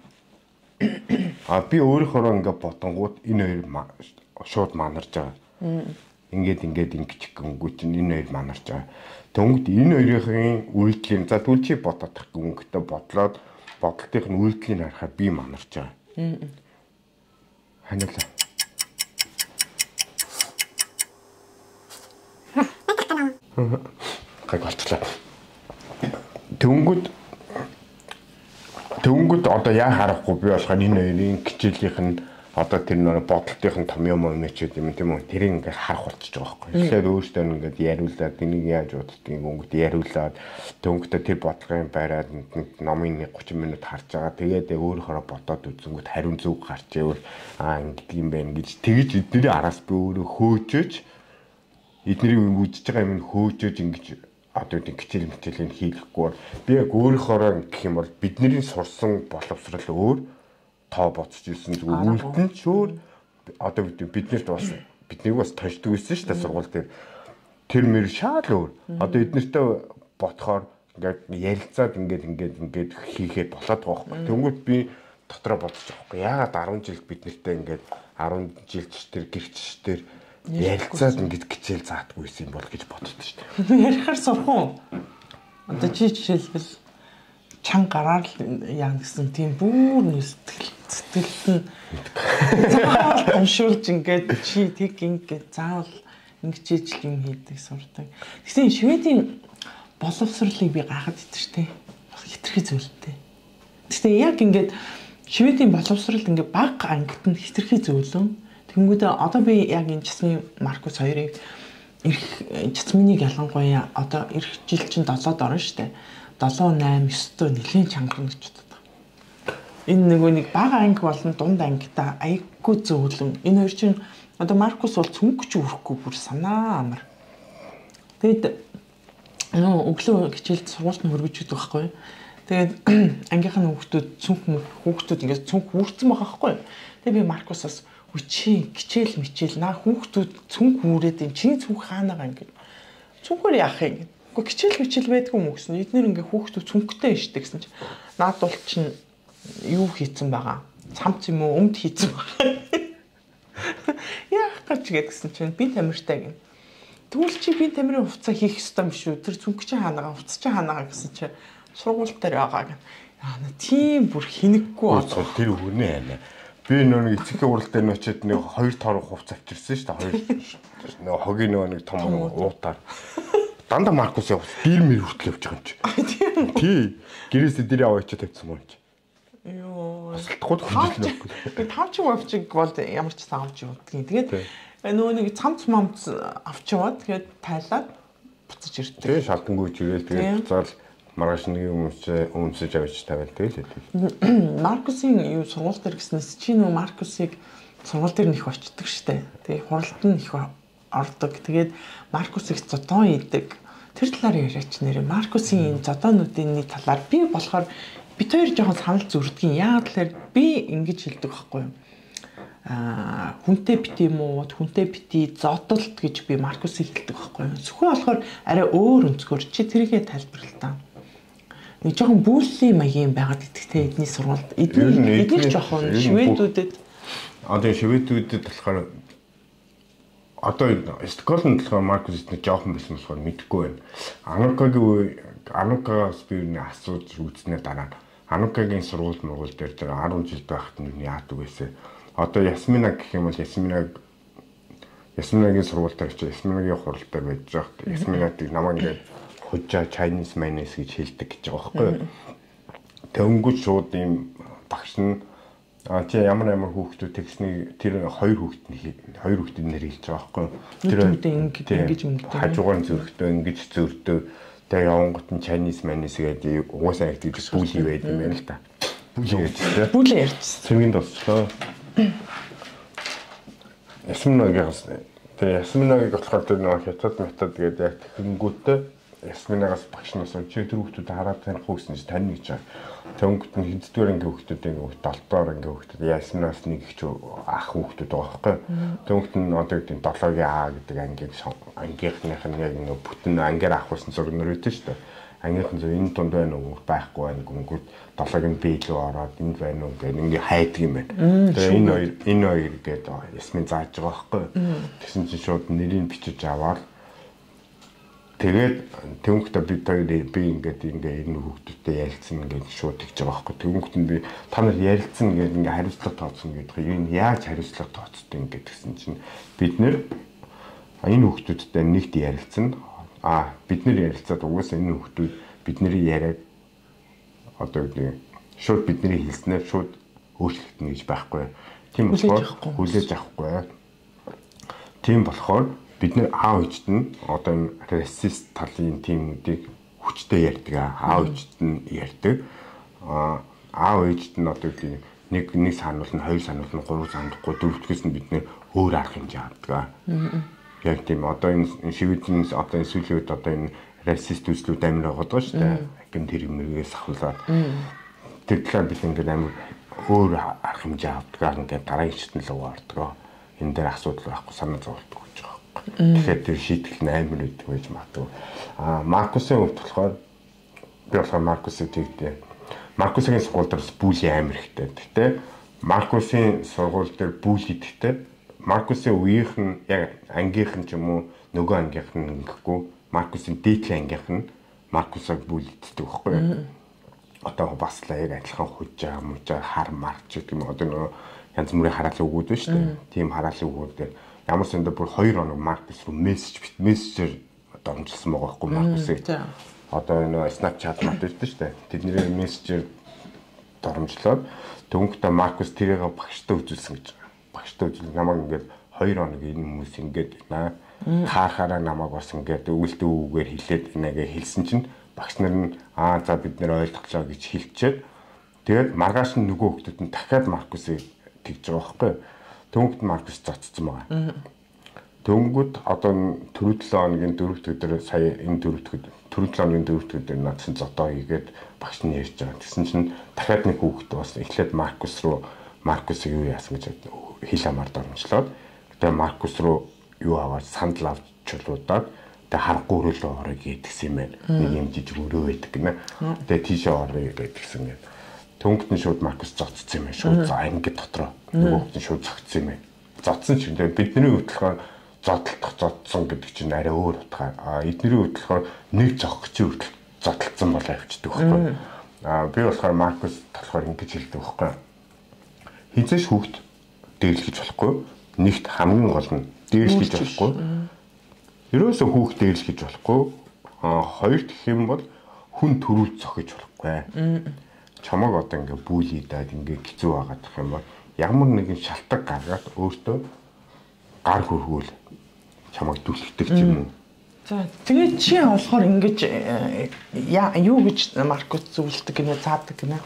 Speaker 4: Би өөрийнхөө ингээ ботонгууд энэ хоёр шууд манарч байгаа. Ингээд ингэж гингүү чинь энэ хоёр манарч байгаа. Тэнгүүд энэ хоёрын үйлдэлийн за түл чи бодох гүнгөтэй бодлоод бодолтын нь үйлдэлийн харахаар би манарч байгаа. Ханилаа. Гайг болтлаа. Тэнгүүд одоо яа харахгүй би болохоор энэ хоёрын хичээлийнх нь одоо тэр нөр бодолтын том юм ч юм тийм үү тэрийг ингээд харах болчихж байгаа байхгүй. Тэгэхээр өөртөө ингээд яриулаад энийг яаж боддгийг өнгөд яриулаад төнгөтэй тэр бодлогын байраад номын 30 минут харж байгаа. Тэгээд өөрөөрөө бодоод үзэнгүүт хариун зүг гарч ивэл ингэдэг юм байна гэж тэгж эдний араас би өөрөө хөөжөөж эдний үзэж байгаа юм хөөжөөж ингэж одоо тийм хичээлийн хийхгүй би яг өөрөөрөө гэх юм бол бидний сурсан боловсрал өөр тоо боцож ирсэн зүгээр үлдэн ч өөр одоо биднэрт бас биднийг бас тождог байсан шүү дээ сургууль дээр тэр мэр шал өөр одоо эднэртэй ботхоор яг ярилцаад ингээд хийхэд болоод байгаа байхгүй. Тэнгүүд би дотроо бодож байгаа байхгүй. Яагаад 10 жил бид нартай ингээд 10 жилч тэр гэрч тэр ярилцаад ингээд хичээл заадаггүйсэн юм бол гэж боддоо шүү дээ.
Speaker 3: Ярихаар сурах уу? Одоо чи жишээлбэл чан гараар яа гэсэн тийм бүр сэтгэлд нь заавал уншуулж ингээд чи тэг ингээд заавал ингэж юм хийдэг сурдаг. Тэгсэн Шведийн боловсролыг би гайхаад идэж штэ. Хитрхи зүйлтэй. Тэгсэн яг ингээд Шведийн боловсрол ингээд баг ангид нь хитрхи зөвлөн. Тэнгүүдээ одоо би яг энэ Жасмин Маркус хоёрыг Жасминыг ялангуяа одоо эх жил чинь 7-д орно штэ. 7, 8, 9-д нэлийн чангарна гэж боддог. Энэ нэг бага анги болон дунд ангитай аяггүй зөвлөн. Энэ хоёр чинь одоо Маркус бол цөнгөч өрөхгүй бүр санаа амар. Тэгэд өглөө хичээлд сургуульд нь хөргөж идэх байхгүй. Тэгээд ангийнхын хүүхдүүд ингээд цүнх үүрцэн байгаа байхгүй. Тэгээд би Маркусаас үчи хичээл мичээл наа хүүхдүүд цүнх үүрээд энэ чиний цүнх хаанаа ингээд цүнхөр яах юм. Гэхдээ хичээл байдгүй юм гэсэн. Эднэр ингээ хүүхдүүд цүнхтэй ишдэг гэсэн чинь наад бол чинь юу хийцэн байгаа. Цамц юм уу өмд хийцэн байгаа. Яах гэж гэдгсэн чинь би тамиртай гин. Тэгвэл чи би тамирын хувцас хийх ёстой юм шүү. Тэр цүнх чинь хаанаа хувцас чинь хаанаа гэсэн чинь сургууль дээр байгаа гин. Яа тийм бүр хинэггүй
Speaker 4: болоо. Тэр хүнээ байна. Би нэг эцэгхэн уралдаанд нь очиод нэг 2 торог хувцас авчирсан шүү дээ. 2 нэг хогийн нэг том уутаар. Дандаа Маркус явах бир мэр хүртэл явж байгаа юм чи. Тий. Гэрээсээ дээр аваачаа тавьсан юм чи. Йоо. Асалтахгүй хөдөлгөөн.
Speaker 3: Би 5 ч авчиг бол ямар ч авч явдгийн. Тэгээд нөгөө нэг цамц мамц авч яваад тэгээд тайлаад буцаж ирдэг.
Speaker 4: Тий, шалтангуйч ирээл тэгээд буцаал маргааш нэг өмсөж авч тавиал тэгэл.
Speaker 3: Маркусын юу сургууль дээр гэснээс чи нөгөө Маркусыг сургууль дээр нэх очдөг штэ. Тэгээд хуралд нь их ордог. Тэгээд Маркусыг зодон идэг. Тэр талаар яриач нэрээ Маркусын энэ зодоонуудын талаар би болохоор бид хоёр жоохон санал зүрдгийн. Яагаад тэгэхээр би ингэж хэлдэг байхгүй юу? Хүнтэй бит юм уу? Хүнтэй бити зодолт гэж би Маркусыг хэлдэг байхгүй юу? Зөвхөн болохоор арай өөр өнцгөр чи тэрийгэ тайлбарлал та. Нэг жоохон бүллийн маягийн байгаад идэхтэй эдний сургуульд эдгээр жоохон шведүүдэд
Speaker 4: одоо шведүүдэд болохоор одоо Стокгольмд болохоор Маркус нэг жоохон байсан болохоор мэдэхгүй байна. Анукагаас би нэг асууж үзнэ дараа. Анукагийн сургууль мөргөл дээр 10 жил байхад нь яадаг байсан. Одоо Ясмина гэх юм бол Ясминагийн сургууль дээр чи Ясминагийн хурал дээр байж байгаа. Ясминатыг намайг ингээд хужаа Chinese mayonnaise гэж хэлдэг гэж байгаа байхгүй юу. Тэнгүүч шууд ийм багш нь чи ямар хүүхдүүд тэгсний тэр хоёр хүүхдийн нэр хэлж байгаа байхгүй юу. Тэр ингэж мөнгөтэй хажуугаар зөрөгтэй ингэж зөрдөө тэгээ явангот нь Chinese mayonnaise гэдэг угаасаа их гэж бүлий байд юм байна л та.
Speaker 3: Бүлээ ярьчихсан.
Speaker 4: Сэргийн тосчлоо. Ясминагаас тэгээ Ясминагийг болохоор тэр нэг хятад метод гэдэг яг тэгэнгүүтээ Ясминагаас багш нь асууж чи тэр хүүхдүүд хараад таних уу гэсэн чи тань гэж байгаа. Тэнгүүт нь хэддгээр анги хүүхдүүдийн 7-оор анги хүүхдүүд Ясминаас нэг их ах хүүхдүүд байгаа байхгүй. Тэнгүүт нь одоо гэдэг 7-гийн А гэдэг ангийнхных нь яг нэг бүтэн ангиар авахсан зургнөр үүдэн шүү дээ. Ангийнхан зөв энэ тунд байна уу байхгүй байна гүнгүүд 7-гийн Б рүү ороод энд байна уу гэх ингээ хайдаг юм байна. Тэгээ энэ хоёр гэдэг Ясмин зааж байгаа байхгүй. Тэгсэн чинь шууд нэрийг бичиж аваад тэгээд тэнгүүтээ би ингээд энэ хүүхдүүдтэй ярилцсан ингээд шууд тэгж байгаа байхгүй. Тэнгүүт нь би та нар ярилцсан ингээд ингээ хариуцлага тооцсон гэдэг. Энэ яаж хариуцлага тооцдог ингээд гэсэн чинь бид нэр энэ хүүхдүүдтэй нэгт ярилцсан. Бид нэр ярилцаад угаасаа энэ хүүхдүүд бидний яриад одоо гэдэг шууд бидний хэлснээр шууд өөрчлөгдөнө гэж байхгүй. Тийм болохоор хүлээж авахгүй. Тийм болохоор бид нэр аав ээжт нь одоо энэ расист талын тиймүүдийг хүчтэй ярьдаг. Аав ээжт нь ярьдаг. Аав ээжт нь одоо нэг сануулна, хоёр сануулна, гурав санахгүй, дөрөвдгөөс нь бид нэр өөр арга хэмжээ авдаг. Яг тийм одоо энэ шивэдийн одоо энэ сүүлийн үед одоо энэ расист үзлүүд амар байгаа шүү дээ. Гэн тэр юмрээс ахуулаад тэр талаар бид ингээд амар өөр арга хэмжээ авдаг. Ингээд дараагийн шатны луг ордог. Энэ дээр асуудал байхгүй санаа зовлтгүй гэж байгаа. Тэгэхээр тэр шийтгэл нь амар үүд байж магадгүй. Маркусын хувьд болохоор Би болохоор Маркусыг тэгдэ. Маркусгийн сургууль дээр бүлийн амир ихтэй. Гэтэ Маркусийн сургууль дээр бүлийдтэй. Маркусийн үеийнх нь яг ангийнх нь ч юм уу нөгөө ангийнх нь ингэхгүй. Маркусийн дээдлийн ангийнх нь Маркусыг бүлийддэг байхгүй. Одоо бас л яг адилхан хужаа мужаа хар марч гэдэг юм. Одоо нөгөө янз бүрийн хараалын үгүүд байна шүү дээ. Тийм хараалын үгүүд дээр ямар ч юм бүр 2 хоног Маркус руу мессежээр дормжилсан байгаа байхгүй Маркусыг. Одоо энэ Snapchat мат ирдэ шүү дээ. Тэдний мессежээр доромжлоод төвхтөө Маркус тэрийг багштай үзүүлсэн гэж. Багштай үзүүл намайг ингээд 2 хоног энэ хүмүүс ингээд байна. Хаахаараа намайг бас ингээд өвөлтөө үгээр хэлээд нэгээ хэлсэн чинь багш нар нь за бид нэр ойлголоо гэж хэлчихээд тэгээд маргааш нь нөгөө хүмүүсд нь дахиад Маркусыг тэгж байгаа байхгүй. Төвхт Маркус цоцсон байгаа. Төнгөд одоо түрүү 7 хоногийн 4-р өдөр сая энэ 4-р хоногийн 4-р өдөр надсан зодоо хийгээд багш нь ярьж байгаа. Тэгсэн чинь дахиад нэг хүүхэд бас эхлээд Маркусыг юу яасан гэж хэл амаар дормжлоод тэгээ Маркус руу юу аваад сандал авч чулуудаад тэгээ харахгүй өрөөлөө орё гэдгсэн юм байна. Нэг юм жижиг өрөө байдаг гинэ. Тэгээ тийшээ орё гэдгсэн юм. Төнгөд нь шууд Маркус зодцсон юм байна. Шууд за ангид дотроо нөгөөд нь шууд зогцсон юм байна. Зодсон ч тэгээ бидний хөдөлгөөн зодтолцсон гэдэг чинь арай өөр утгаар. Эднэрийн хөдөлгөөн нэг зогч хүртэл зодтолцсон болоо явчихдаг байхгүй. Би болохоор Маркус болохоор ингэж хэлдэг байхгүй. Хизээш хүүхд дээрлэж болохгүй. Нэгт хамгийн гол нь дээрлэж болохгүй. Ерөөсөө хүүхд дээрлэж болохгүй. Хоёрт гэх юм бол хүн төрүүл зохиж болохгүй. Чамаг одоо ингээ бүлийдээд ингээ хэцүү байгаад гэх юм бол ямар нэгэн шалтгаан гаргаад өөртөө гар хөргүүл чамайг дүлхдэг ч юм уу.
Speaker 3: За тэгээд чи болохоор ингэж юу гэж Маркус зөвлөдөг гинэ цаадаг гинэ.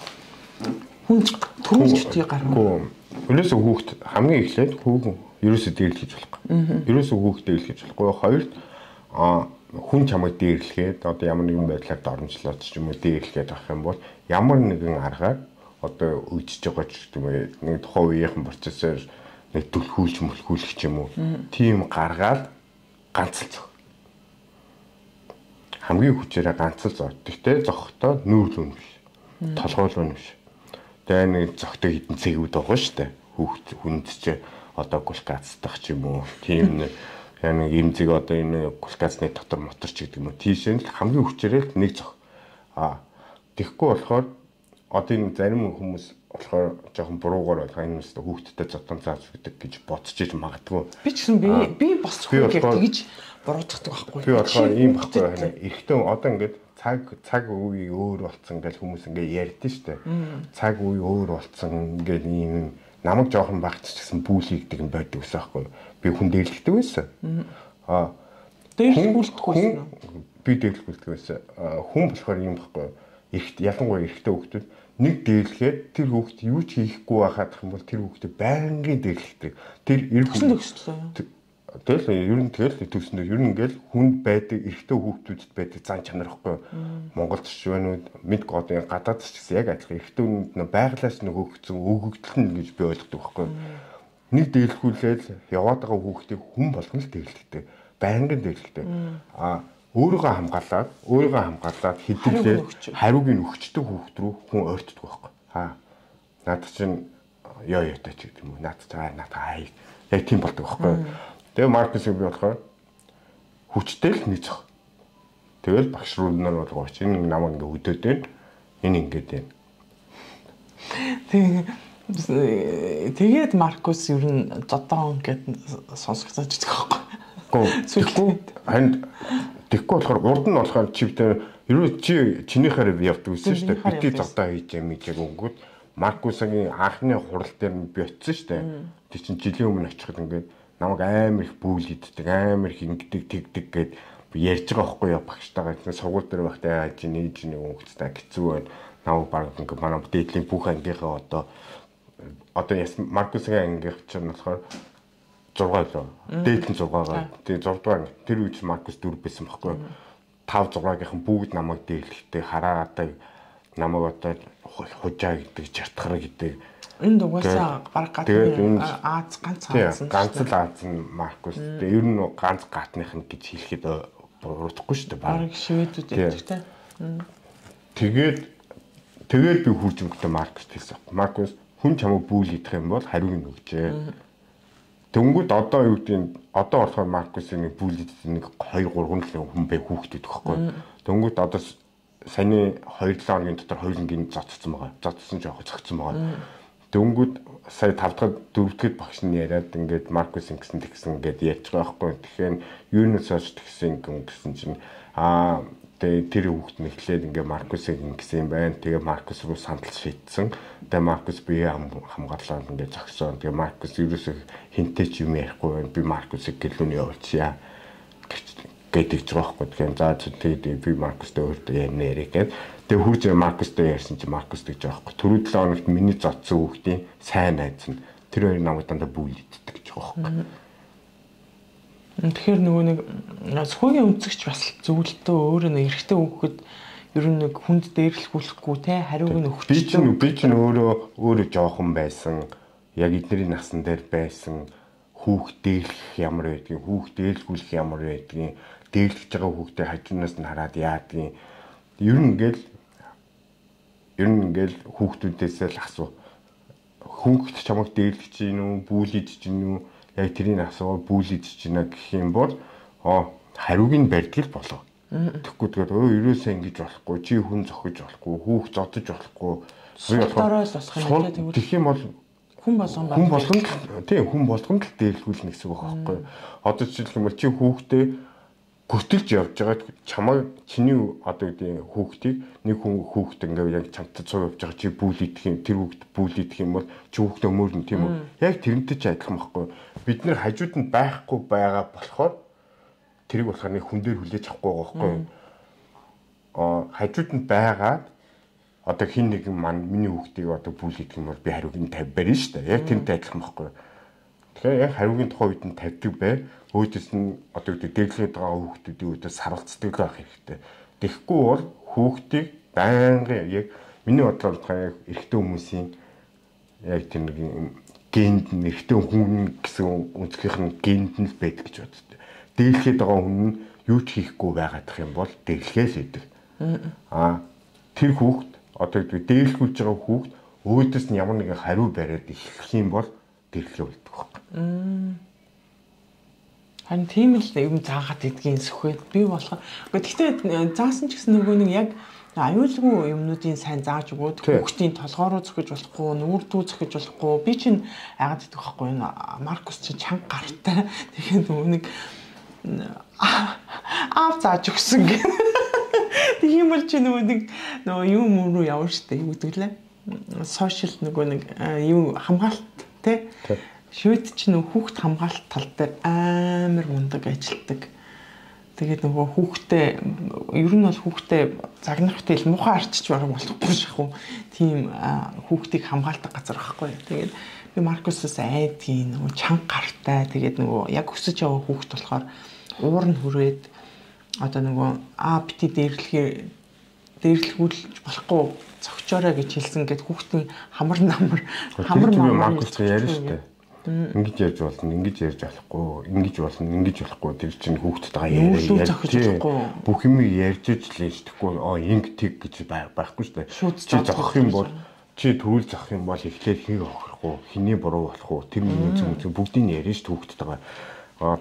Speaker 3: Хүн төрүүлж тий гарна.
Speaker 4: Ерөөсөө хүүхд хамгийн эхлээд хүүхэн ерөөсөө дээрлэж болохгүй. Ерөөсөө хүүхд дээрлэж болохгүй. Хоёрт хүн чамайг дээрлэхэд одоо ямар нэгэн байдлаар дормжлоод ч юм уу дээрлэхэд авах юм бол ямар нэгэн аргаар одоо үдчихэж байгаа ч юм уу нэг тухайн үеийнхэн процессор нэг түлхүүлж ч юм уу тийм гаргаад ганц л зог. Хамгийн хүчээрээ ганц л зог. Тэгтээ зогхдоо нүүрлүүн биш. Толгойлуун биш. Тэгээ нэг зогтой хитэн цэгүүд байгаа шүү дээ. Хүнд ч одоо гулкацдах ч юм уу. Тийм нэг имзэг одоо энэ гулкацны дотор мотор ч гэдэг юм уу. Тийшээ л хамгийн хүчээрээ нэг зог. Тэгэхгүй болохоор одоо энэ зарим хүмүүс болохоор жоохон буруугаар ойлгоо энэ юмстай хүүхдтэй зодон зааж өгдөг гэж бодож иж магадгүй.
Speaker 3: Би ч гэсэн би бас хүүхд тэгж буруутгах байхгүй.
Speaker 4: Би болохоор ийм байхгүй. Эхтэн одоо ингээд цаг үе өөр болцсон гэж хүмүүс ингээд ярьдэн штэ. Цаг үе өөр болцсон ингээд ийм намайг жоохон багч гэсэн бүлийгдэг юм байдаг ус аахгүй. Би хүн дээрлэгдэг байсан.
Speaker 3: Дээрлэгүүлдэг байсан.
Speaker 4: Би дээрлэгүүлдэг байсан. Хүн болохоор ийм байхгүй. Ялангуяа эрэгтэй хүүхдүүд нэг дээрлэхэд тэр хүүхд юу ч хийхгүй байхад юм бол тэр хүүхдэд байнгын дээрлэгдэг. Тэр тэгэл ер нь тэгэл төсөндөө ер нь ингээл хүнд байдаг эрэгтэй хүүхдүүдэд байдаг зан чанар ихгүй. Монголд ч байна уу мэд годын гадаад ч гэсэн яг адилхан эрэгтэй хүнд байглаас нөгөө өгсөн өгөгдөл нь гэж би ойлгодог байхгүй. Нэг дээрлэхүүлээд яваад байгаа хүүхдийг хүн болгоно л дээрлэгдэг. Байнгын дээрлэгдэг. Өөрийгөө хамгаалаад хэдүүлээ хариуг нь өгчдөг хүүхд рүү хүн ойртдог байхгүй. Наад чинь яатай ч гэдэг юм уу. Наад хай. Яг тийм болдог байхгүй. Тэгээ Маркусыг би болохоор хүчтэй л нэг зог. Тэгэл багш руу нар болгооч. Энэ намайг ингээ өдөөд байна. Энэ ингээд байна.
Speaker 3: Тэгээд Маркус ер нь зодон гэд сонсогдож байгаа байхгүй.
Speaker 4: Тэгэхгүй болохоор урд нь болохоор чивтэй ерөө чинийхээр явдаг гэсэн шүү дээ. Бити зодоо хийж юм гэж өнгөд Маркусгийн анхны хурал дээр нь би очсон шүү дээ. Тэг чин жилийн өмнө очиход ингээд намайг амар их бүлийддэг, амар их ингэдэг, тэгдэг гэд ярьж байгаа байхгүй яа багштайгаа. Сургууль дээр байхдаа яаж нээж нэг хөвгцтэй хэцүү байна. Намайг баг ингээд манай дээдлийн бүх ангийнхаа одоо Маркусгийн ангийнх чинь болохоор 6 лөө. Дээдлийн 6-гаа. Тэгээ 6 дугаар тэр үеч Маркус 4 байсан байхгүй. 5 6-гийнхан бүгд намайг дээрлэхтэй хараатай намайг одоо хужаа гэдэг, чартхар гэдэг.
Speaker 3: Энд угаасаа баг гадны Аз
Speaker 4: ганц л Аз Маркус. Тэгээ ер нь ганц гатных нь гэж хэлэхэд буруудахгүй шүү дээ.
Speaker 3: Баг шивэдүүд байдаг те.
Speaker 4: Тэгээд би хурж өнгөтэй Маркус хэлсэн. Маркус хүн чамайг бүүл идэх юм бол хариуг нь өгчээ. Тэнгүүд одоо юу гэдэг одоо болохоор Маркусын нэг бүүл идэх нэг 2 3 хүн бай хүүхдүүд өгөхгүй. Тэнгүүд одоо саяны 2-7 хоногийн дотор хоёулангийн зоцсон байгаа. Зоцсон жоох зөгцсөн байгаа. Тэнгүүд сая 5 дахь 4 дахь багш нь яриад ингээд Маркус ингэсэн тэгсэн ингээд ярьж байгаа байхгүй. Тэгэхээр юунаас хойш тэгсэн гэсэн чинь тэр хүүхэд нь эхлээд ингээ Маркусыг ингэсэн юм байна. Тэгээ Маркус руу сандал шийдсэн. Тэгээ Маркус бие хамгаалаад ингээ зогсоон. Тэгээ Маркус ерөөсөө хинтэй ч юм ярихгүй байна. Би Маркусыг гэлүүний явуулчихъя гэдэг ч байхгүй. Тэгэхээр за тэгээд би Маркустай өөртөө ярьнаа гэдэг. Тэгээ хурж Маркустай ярьсан чи Маркус гэж байгаа байхгүй. Түрүү 7 хоногт миний зодсон хүүхдийн сайн найз нь тэр хоёр намайг дандаа бүүл иддэг гэж байгаа байхгүй.
Speaker 3: Тэгэхээр нөгөө нэг сөхөгийн үнцэгч бас зөвлөлтөө өөрөө нэг эрэгтэй хүүхэд ер нь нэг хүнд дээрлэхгүйхгүй те хариуг нь өгч.
Speaker 4: Би чинь өөрөө жоохон байсан. Яг эдний насан дээр байсан. Хүүхд дээрлэх ямар байдгийг, хүүхд дээрлгүүлэх ямар байдгийг, дээрлэж байгаа хүүхдээ хажуунаас нь хараад яадгийг. Ер нь ингээл хүүхдүүдээс л асуу. Хүүхд чамайг дээрлэж гин үү, бүүлиж гин үү? Яг тэрийг асуугаад бүүлэж чинь гэх юм бол хариуг нь барьдгал болоо. Тэгэхгүй тэгээд ерөөсөө ингэж болохгүй, чи хүн зохиж болохгүй, хүүхд зодож болохгүй.
Speaker 3: Суултараас босох юм тийм.
Speaker 4: Тэгэх юм бол хүн болгонд л дээрлгүүлнэ гэсэн үг байхгүй. Одоо жишээлх юм бол чи хүүхдээ гүтэлж явж байгаа чиний одоо гэдэг хүүхдийг нэг хүүхд ингээ яг чамтай цуу явж байгаа чи бүүлидэх юм тэр хүүхд бүүлидэх юм бол чи хүүхдээ өмөрнө тийм үү. Яг тэрнтэй ч адилхан байхгүй. Бид нэр хажууд нь байхгүй байгаа болохоор тэрийг болохоор нэг хүн дээр хүлээж авахгүй байгаа байхгүй. Хажууд нь байгаад одоо хин нэгэн маань миний хүүхдийг одоо бүүлидэх юм бол би хариуг нь тавьбарна шүү дээ. Яг тэрнтэй адилхан байхгүй. Тэгэхээр яг хариугийн тухай үед нь тавьдаг бай. Өөдөөс нь одоо дээрлэхэд байгаа хүүхдүүдийн үүдээс сарвалцдаг байх хэрэгтэй. Тэгэхгүй бол хүүхдийг байнгын яг миний бодлоор яг эрэгтэй хүмүүсийн яг тэр нэг генд нь эрэгтэй хүн гэсэн үнцгийнх нь генд нь л байдаг гэж боддог. Дээрлэхэд байгаа хүн нь юу ч хийхгүй байгаадах юм бол дээрлэхээс идэг. Тэр хүүхд одоо дээрлэхүүлж байгаа хүүхд өөдөөс нь ямар нэгэн хариу бариад эхлэх юм бол дээрлэхээ болдог байна.
Speaker 3: Харин тийм л юм заагаад идгийн сөхөд би болох. Гэхдээ заасан ч гэсэн нөгөө нэг яг аюулгүй юмнуудын сайн зааж өгөөд хүүхдийн толгоороо зөхиж болохгүй, нүүр дүү зөхиж болохгүй. Би чинь яагаад идэх байхгүй энэ Маркус чинь чанга гартай. Тэгэхээр нөгөө нэг зааж өгсөн гэх. Тэг юм бол чи нөгөө юм руу явна штэ юу гэдэг лээ. Сошиал нөгөө нэг юу хамгаалт те. Швед ч нэг хүүхд хамгаалалт тал дээр амар мундаг ажилтдаг. Тэгээд нөгөө хүүхдээ ер нь бол хүүхдээ загнахтай л муухай арчиж байгаа болохгүй шахуу. Тийм хүүхдийг хамгаалдаг газар байхгүй. Тэгээд би Маркусаас айдгийн нөгөө чанга гартай. Тэгээд нөгөө яг өсөж яваа хүүхд болохоор уур нь хүрээд одоо нөгөө бити дээрлэхүүлж болохгүй цогчоорой гэж хэлсэн гэд хүүхдийн хамар
Speaker 4: Маркус яриа штэ. Ингэж ярьж болно, ингэж ярьж болохгүй, тэр чинь хүүхдтэйгээ яриа. Бүх юм ярьж ижлээ штэхгүй инг тэг гэж байхгүй шүү дээ. Чи зогох юм бол чи төрүүл зогох юм бол эхлээд хийг авахгүй, хэний буруу болох уу? Тэр миний зүг бүгдийг ярьж шүү хүүхдтэйгээ.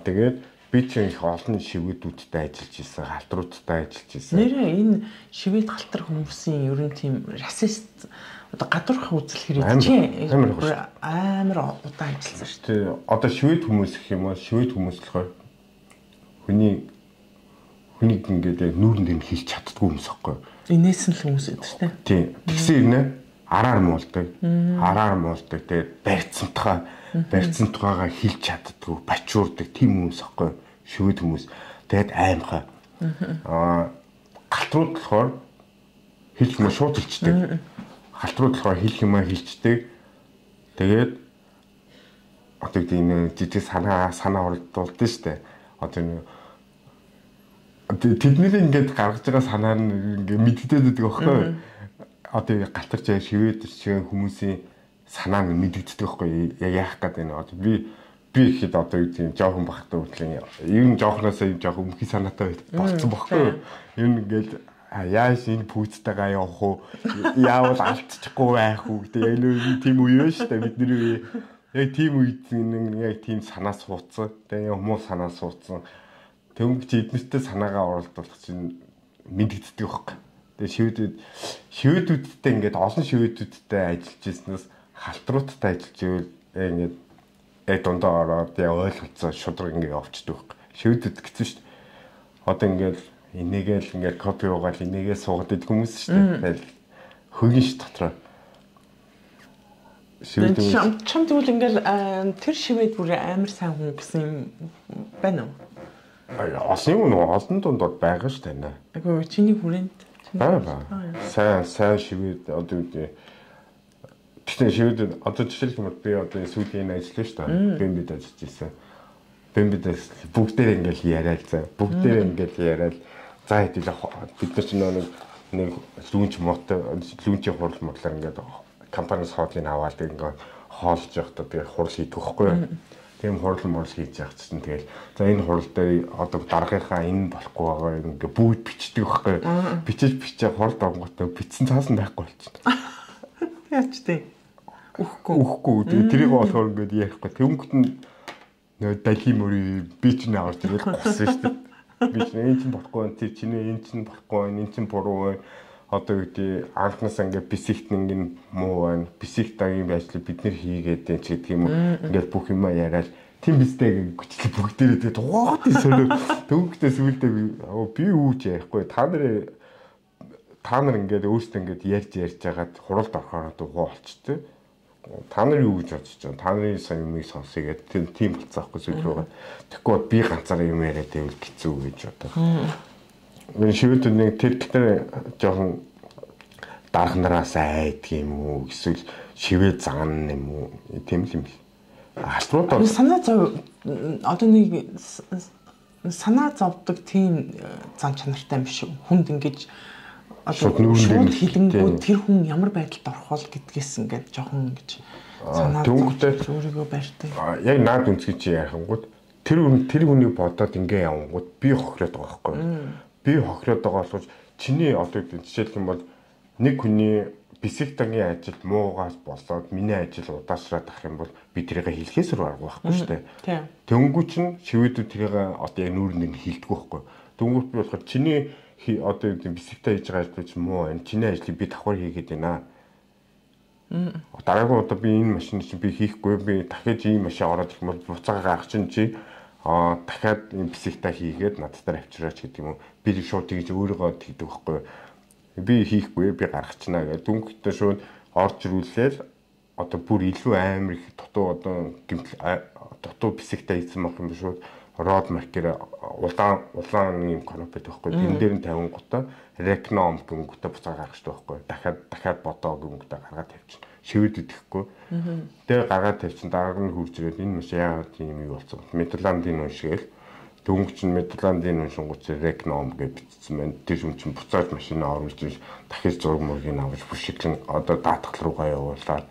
Speaker 4: Тэгээд би чинь их олон шивэдүүдтэй ажиллаж ирсэн, халтруудтай ажиллаж ирсэн.
Speaker 3: Нэрээ энэ шивэд халтар хүмүүсийн ер нь тийм расист одоо гадуурх үзэл хэрэг амар удаан ажилласан шүү
Speaker 4: дээ. Одоо швед хүмүүс гэх юм бол швед хүмүүс болохоор хүнийг ингээд нүүрэн дээр хийх чаддгүй хүмүүс аахгүй.
Speaker 3: Инээс нь л хүмүүс байдаг шүү дээ.
Speaker 4: Тийм. Тэгсэн ирнэ араар муулдаг. Тэгээд барьцантайгаа хийх чаддгүй, бачуурдаг тийм хүмүүс аахгүй. Швед хүмүүс. Тэгээд аимхай. Галтрууд болохоор хэлж мө шууд хэлчихдэг. Халтрууд болохоор хэлэх юмаа хэлцдэг. Тэгээд одоо энэ жижиг санаа уралдуулдаг штэ. Одоо тэдний ингээд гаргаж байгаа санаа нь ингээд мэддээд байдаг байхгүй. Одоо галтарч шивэд шиг хүмүүсийн санаа нь мэддэгддэг байхгүй. Яах гэдэг нь одоо би ихэд одоо юу гэдэг жоохон бахтай үтлэн ер нь жоохноосоо жоохон өмхий санаатай болсон байхгүй. Ер нь ингээд Яаш энэ пүүцтэйгээ явах уу? Яавал алдчихгүй байх уу гэдэг яг нэг тийм үе байна шүү дээ бидний үе. Яг тийм үед яг тийм санаа суудсан. Тэгээ хүмүүс санаа суудсан. Тэнгч эднэртэй санаагаа оролдуулах чинь мэдэгддэг байхгүй. Тэгээ шивэдүүдтэй ингээд олон шивэдүүдтэй ажиллаж ирснээс халтруудтай ажиллаж ивэл ингээд дундаа ороод яа ойлголцоо шудраг ингээд явчихдаг байхгүй. Шивэдүүд гэсэн шүү дээ. Одоо ингээд энийгээл ингээд копи угаал энийгээ суугаад идэх хүмүүс шүү дээ. Тэгэл хөгийн ш дотроо.
Speaker 3: Чам тэгвэл ингээл тэр шивэд бүр амар сайн хүн гэсэн юм байна уу?
Speaker 4: Олон дунд байгаа ш тань.
Speaker 3: Айгу чиний хүрээнд.
Speaker 4: Сайн шивэд одоо үү. Тэгтээ шивэд одоо жишээлбэл би одоо сүүлийн ажиллаж ш та. Бэмбид ажиллаж ирсэн. Бэмбид бүгдээр ингээл яриад за. Бүгдээр ингээл яриад за хэдүүлээ бид нар ч нэг лүүнч лүүнчийн хурал модлоор ингээд компаниас хоолыг аваад ингээд хоолж явахдаа тэгээ хурал хийдэг байхгүй юу? Тийм хурал морал хийж явах чинь тэгэл за энэ хурал дээр одоо дараагийнхаа энэ болохгүй байгаа ингээд бүгд бичдэг байхгүй юу? Бичиж хурал донготой бичсэн цаасан байхгүй болчихно.
Speaker 3: Яач тий.
Speaker 4: Үхгүй. Тэрийг болохоор ингээд ярихгүй. Тэнгүүд нь дахин мөрий би ч нэ аваад тэгэл госон шүү дээ. Би ч энэ чинь болохгүй энэ чиний энэ чинь болохгүй энэ чинь буруу байна. Одоо үгүй анхнаас ингээд бисигт ингээд муу байна. Бисигт агийн ажлыг бид нэр хийгээд энэ ч гэдэг юм уу. Ингээд бүх юм яриад тийм бистэй гүчлэг бүгдээрээ тэгээд угаад солио. Төвөгтэй сүулдэ би үүж ярихгүй. Та нар ингээд өөрсдөө ингээд ярьж байгаад хуралд орохоор дугуй болчтой. Та нар юу гэж бодож байна? Та нарын сайн юмыг сонсъё гэдэг тийм болцоохгүй зүйл байгаа. Тэгэхгүй би ганцаараа юм яриад байвал хэцүү гэж боддог. Энэ шивэд нэг тэр жоохон дарахнараас айдаг юм уу? Эсвэл шивэд заан юм уу? Тийм л юм. Аструуд
Speaker 3: санаа зов одоо нэг санаа зовдөг тийм зан чанартай юм шүү. Хүнд ингэж одоо шууд хилэнгүүд тэр хүн ямар байдалд орох бол гэдгээс ингээд жоохон ингэж санаа өөрийгөө барьдаг.
Speaker 4: Яг наад үнцгий чи яахангууд тэр хүнийг бодоод ингээ явангууд би хохироод байгаа байхгүй. Би хохироод байгаа болохоос чиний одоо жишээлх юм бол нэг хүний бисектагийн ажил муугаас болоод миний ажил удаашраад ах юм бол би тэрийг хэлхээс аргагүй байхгүй шүү дээ. Тэнгүү чин шивэдүүд тэрийг одоо яг нүүрнээ хэлдэг байхгүй. Тэнгүүт би болохоор чиний одоо юм бисектаа хийж байгаа ажил муу байна. Чиний ажлыг би давхар хийгээд байна. Дараагийн удаа би энэ машин чинь би хийхгүй би дахиад ийм машин ороод ирэх юм бол буцаага гарах чинь чи дахиад энэ бисектаа хийгээд надтай авчираач гэдэг юм уу. Би шууд тэгж өөрийгөө тэгдэг байхгүй. Би хийхгүй би гаргах чинаа гэдэг. Дүнхтэй шууд орж ирүүлээл одоо бүр илүү амар их дутуу одоо дутуу бисектаа хийсэн байх юм шууд род маркер улаан юм коноп байдаг байхгүй. Тэн дээр нь 50 гутаа рекном гүнгүүтээ буцаа гаргах хэрэгтэй байхгүй. Дахиад бодоо гүнгүүтээ гаргаад тавьчихна. Шивэд идэхгүй. Тэгээ гаргаад тавьчихсан дараа нь хурж ирээд энэ маш яагаад тийм юм болсон. Металандын уншгээл дөнгөч нь металандын уншингууч рекном гэж бичсэн байна. Тэр юм чинь буцааж машинаа оруулж дахиж зураг мөргийг авч бүшиглэн одоо даатгал руугаа явуулаад